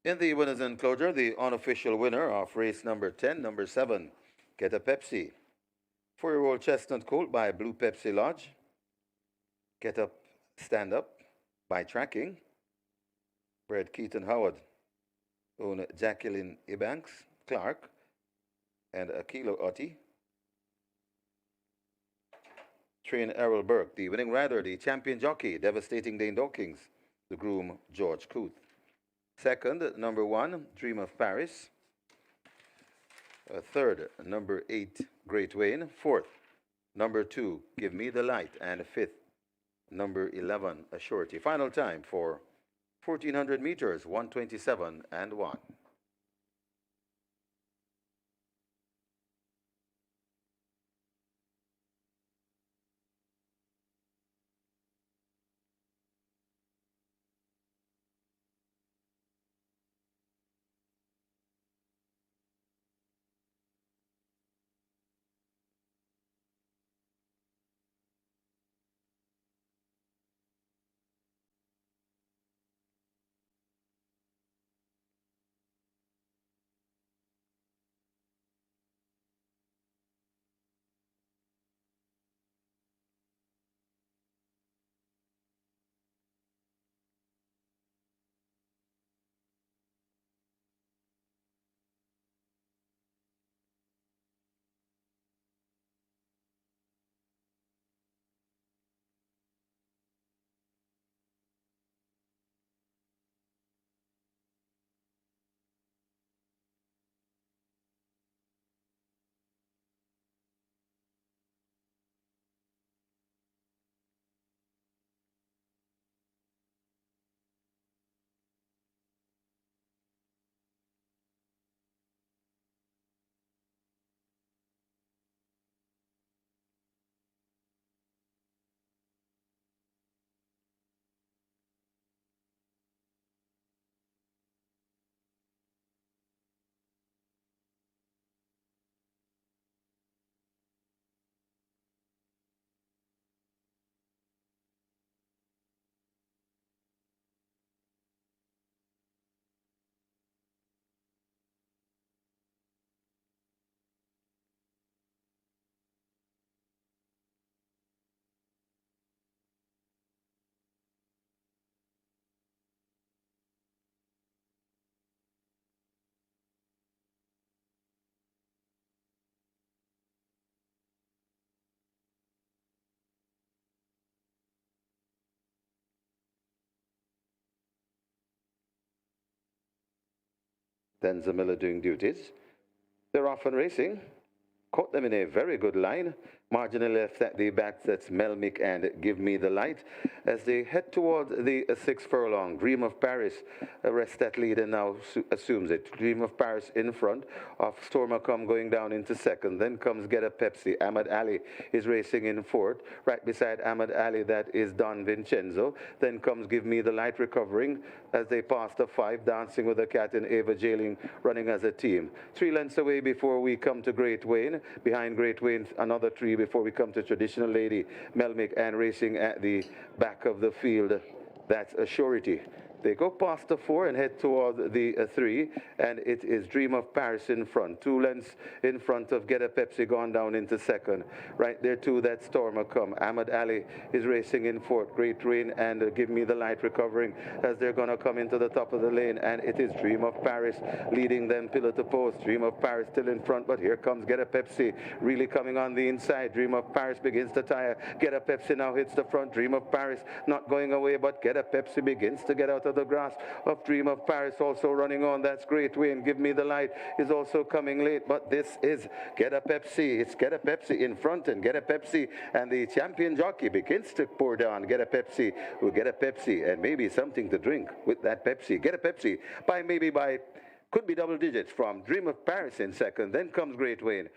In the winners enclosure, the unofficial winner of race number 10, number 7, Get a Pepsi. 4-year-old Chestnut Colt by Blue Pepsi Lodge. Get Up, Stand Up by Tracking. Bred Keaton Howard. Own Jacqueline Ebanks Clark and Akilo Otti. Train Errol Burke, the winning rider, the champion jockey, devastating Dane Dawkins, the groom George Cooth. Second, number 1, Dream of Paris. Third, number 8, Great Wayne. Fourth, number 2, Give Me the Light. And fifth, number 11, A Surety. Final time for 1400 meters, 127 and 1. Denzel Miller doing duties. They're off and racing. Caught them in a very good line. Marginally left at the back, that's Melmick and Give Me the Light. As they head toward the 6 furlong, Dream of Paris arrests that lead and now assumes it. Dream of Paris in front of Stormacom going down into second. Then comes Get a Pepsi. Ahmad Ali is racing in fourth. Right beside Ahmad Ali, that is Don Vincenzo. Then comes Give Me the Light recovering as they pass the 5, Dancing with the Cat and Ava Jailing running as a team. 3 lengths away before we come to Great Wayne. Behind Great Wayne, another 3 before we come to Traditional Lady, Melmick, and racing at the back of the field. That's a surety. They go past the 4 and head toward the 3, and it is Dream of Paris in front. 2 lengths in front of Get a Pepsi, gone down into second. Right there too, that Stormer come. Ahmad Ali is racing in fourth. Great Rain and Give Me the Light recovering as they're going to come into the top of the lane, and it is Dream of Paris leading them pillar to post. Dream of Paris still in front, but here comes Get a Pepsi really coming on the inside. Dream of Paris begins to tire. Get a Pepsi now hits the front. Dream of Paris not going away, but Get a Pepsi begins to get out of the grasp of Dream of Paris, also running on. That's Great Wayne. Give Me the Light is also coming late, but this is Get a Pepsi. It's Get a Pepsi in front, and Get a Pepsi, and the champion jockey begins to pour down. Get a Pepsi will get a Pepsi and maybe something to drink with that Pepsi. Get a Pepsi by could be double digits from Dream of Paris in second. Then comes Great Wayne.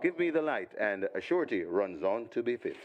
Give Me the Light, and a surety runs on to be fifth.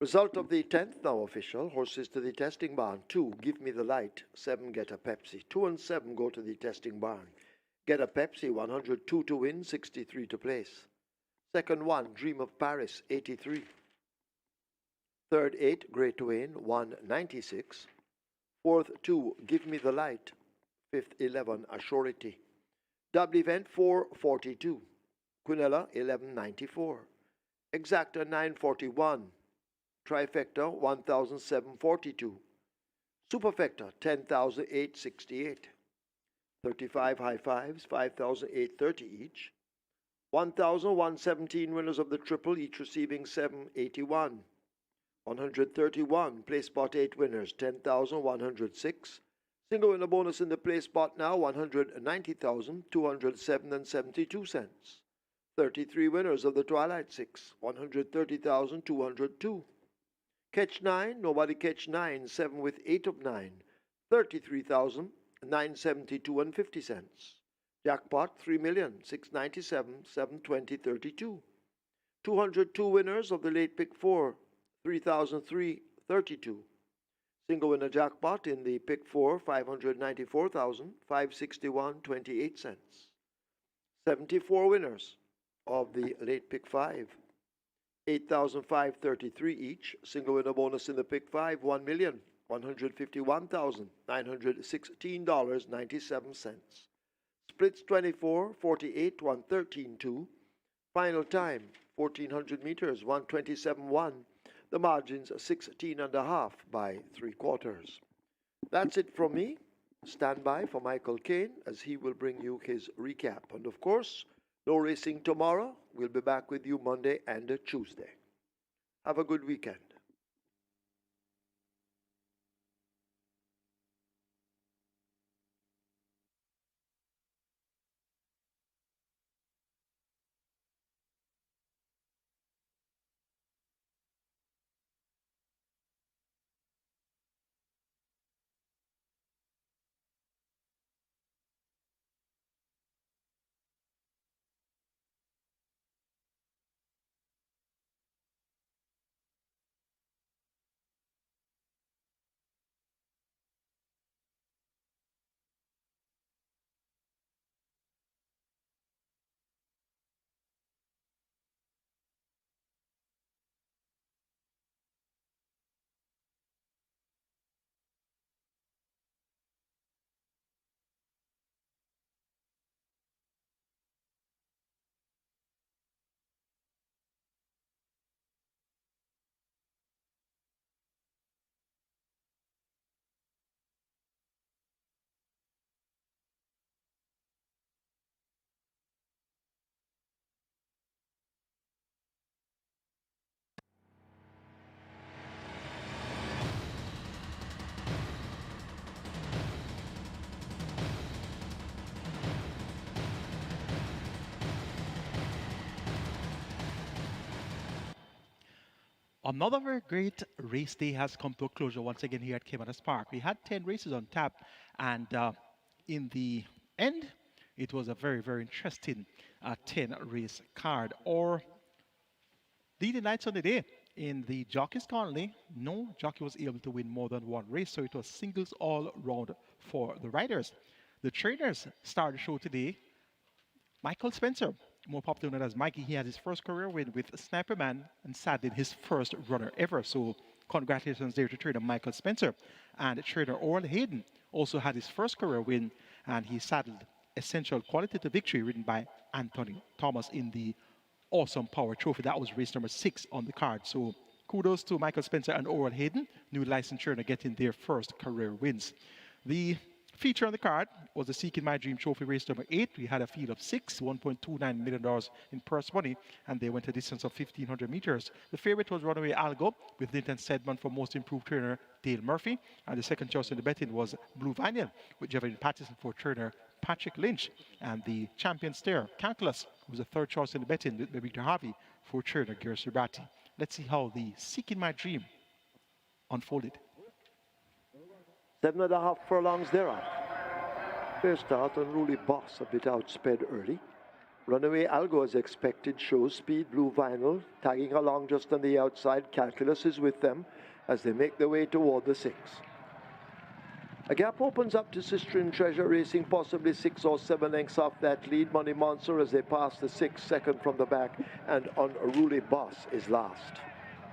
Result of the 10th now official. Horses to the testing barn. 2, Give Me the Light. 7, Get a Pepsi. 2 and 7 go to the testing barn. Get a Pepsi, 102 to win, 63 to place. Second 1, Dream of Paris, 83. Third 8, Great Wayne, 196. Fourth 2, Give Me the Light. Fifth 11, Assurity. Double event 442. Quinella 1194. Exacta 941. Trifecta 1742. Superfecta 10,868. 35 high fives 5,830 each. 1,117 winners of the triple, each receiving 781. 131 place spot 8 winners 10,106. Single winner bonus in the place spot now 190,207 and 72 cents. 33 winners of the Twilight 6, 130,202. Catch 9, nobody catch 9, 7 with 8 of 9, 33,972 and 50 cents. Jackpot 3,697, 720, 32. 202 winners of the late pick 4, 3,332. Single winner jackpot in the pick 4, 594,561, 28 cents. 74 winners of the late pick 5, 8,533 each. Single winner bonus in the pick 5, $1,151,916.97. Splits 24, 48, 113, 2. Final time 1400 meters, 127.1. The margins 16.5 by 3/4. That's it from me. Stand by for Michael Kane as he will bring you his recap. And of course, no racing tomorrow. We'll be back with you Monday and Tuesday. Have a good weekend. Another very great race day has come to a closure once again here at Caymanas Park. We had 10 races on tap, and in the end, it was a very, very interesting 10 race card. Or leading nights on the day. In the jockeys currently, no jockey was able to win more than one race, so it was singles all round for the riders. The trainers started the show today. Michael Spencer, more popular known as Mikey, he had his first career win with Sniper Man and sadly his first runner ever. So congratulations there to trainer Michael Spencer. And trainer Oral Hayden also had his first career win, and he saddled Essential Qualitative Victory ridden by Anthony Thomas in the Awesome Power Trophy. That was race number 6 on the card. So kudos to Michael Spencer and Oral Hayden, new licensed trainer, getting their first career wins. The feature on the card was the Seeking My Dream Trophy race number 8. We had a field of 6, $1.29 million in purse money, and they went a distance of 1,500 meters. The favorite was Runaway Algo with Linton Sedman for Most Improved Trainer Dale Murphy, and the second choice in the betting was Blue Vinyl with Jeveline Patterson for trainer Patrick Lynch, and the champion stare Calculus was the third choice in the betting with Victor Harvey for trainer Gary Subrati. Let's see how the Seeking My Dream unfolded. 7.5 furlongs thereof. Fair start, Unruly Boss a bit outsped early. Runaway Algo as expected shows speed. Blue Vinyl tagging along just on the outside. Calculus is with them as they make their way toward the 6. A gap opens up to Sistine Treasure racing possibly 6 or 7 lengths off that lead. Money Monster as they pass the 6, second from the back, and Unruly Boss is last.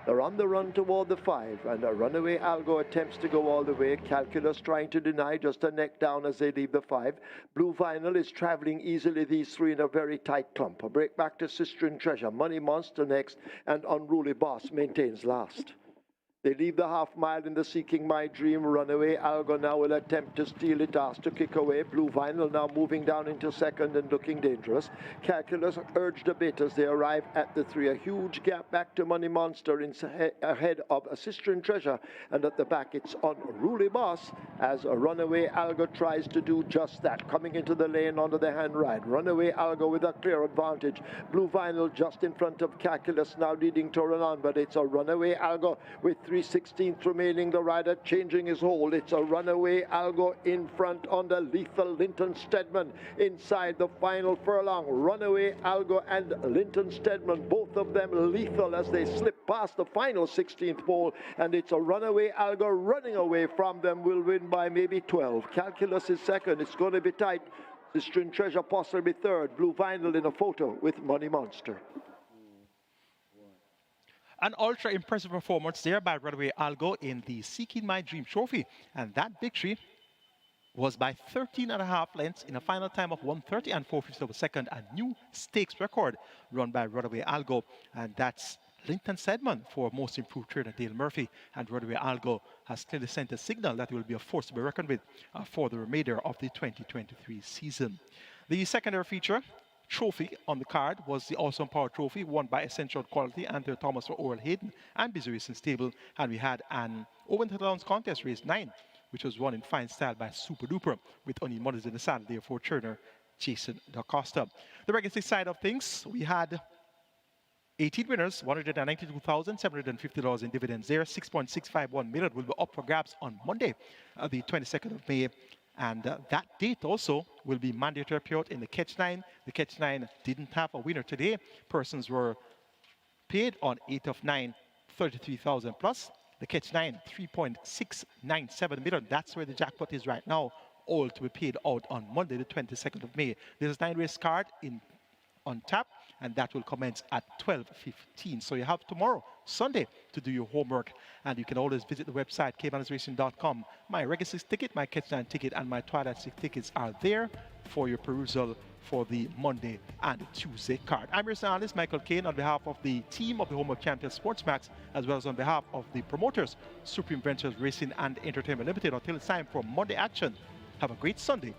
They're on the run toward the 5, and a Runaway Algo attempts to go all the way. Calculus trying to deny, just a neck down as they leave the 5. Blue Vinyl is traveling easily, these 3 in a very tight clump. A break back to Sistine Treasure. Money Monster next, and Unruly Boss maintains last. They leave the half mile in the Seeking My Dream. Runaway Algo now will attempt to steal it, asked to kick away. Blue Vinyl now moving down into second and looking dangerous. Calculus urged a bit as they arrive at the 3. A huge gap back to Money Monster ahead of a Sistine Treasure. And at the back it's Unruly Boss as a Runaway Algo tries to do just that. Coming into the lane under the hand ride. Runaway Algo with a clear advantage. Blue Vinyl just in front of Calculus now leading Toranon, but it's a Runaway Algo with 3/16 remaining. The rider changing his hold. It's a Runaway Algo in front under Lethal Linton Stedman inside the final furlong. Runaway Algo and Linton Stedman, both of them lethal as they slip past the final 16th pole, and it's a Runaway Algo running away from them, will win by maybe 12. Calculus is second. It's going to be tight. Sistine Treasure possibly third. Blue Vinyl in a photo with Money Monster. An ultra impressive performance there by Runaway Algo in the Seeking My Dream Trophy. And that victory was by 13.5 lengths in a final time of 1:30 and 4/5 of a second. A new stakes record run by Runaway Algo. And that's Linton Stedman for most improved trainer Dale Murphy. And Runaway Algo has clearly sent a signal that he will be a force to be reckoned with for the remainder of the 2023 season. The secondary feature trophy on the card was the Awesome Power Trophy, won by Essential Quality, Anthony Thomas for Oral Hayden and Busy Racing Stable. And we had an over 30 ounce contest, race 9, which was won in fine style by Super Duper, with only mothers in the saddle there for Turner Jason Da Costa. The regular side of things, we had 18 winners, $192,750 in dividends there. 6.651 million will be up for grabs on Monday, the 22nd of May. And that date also will be mandatory payout in the Catch 9. The Catch 9 didn't have a winner today. Persons were paid on 8th of 9, 33,000 plus. The Catch 9, 3.697 million. That's where the jackpot is right now, all to be paid out on Monday, the 22nd of May. There's a 9-race card on tap, and that will commence at 12:15. So you have tomorrow, Sunday, to do your homework, and you can always visit the website caymanasracing.com. My Reggae 6 ticket, my Catch 9 ticket, and my Twilight 6 tickets are there for your perusal for the Monday and Tuesday card. I'm your analyst, Michael Kane, on behalf of the team of the Home of Champions Sportsmax, as well as on behalf of the promoters, Supreme Ventures Racing and Entertainment Limited. Until it's time for Monday action, have a great Sunday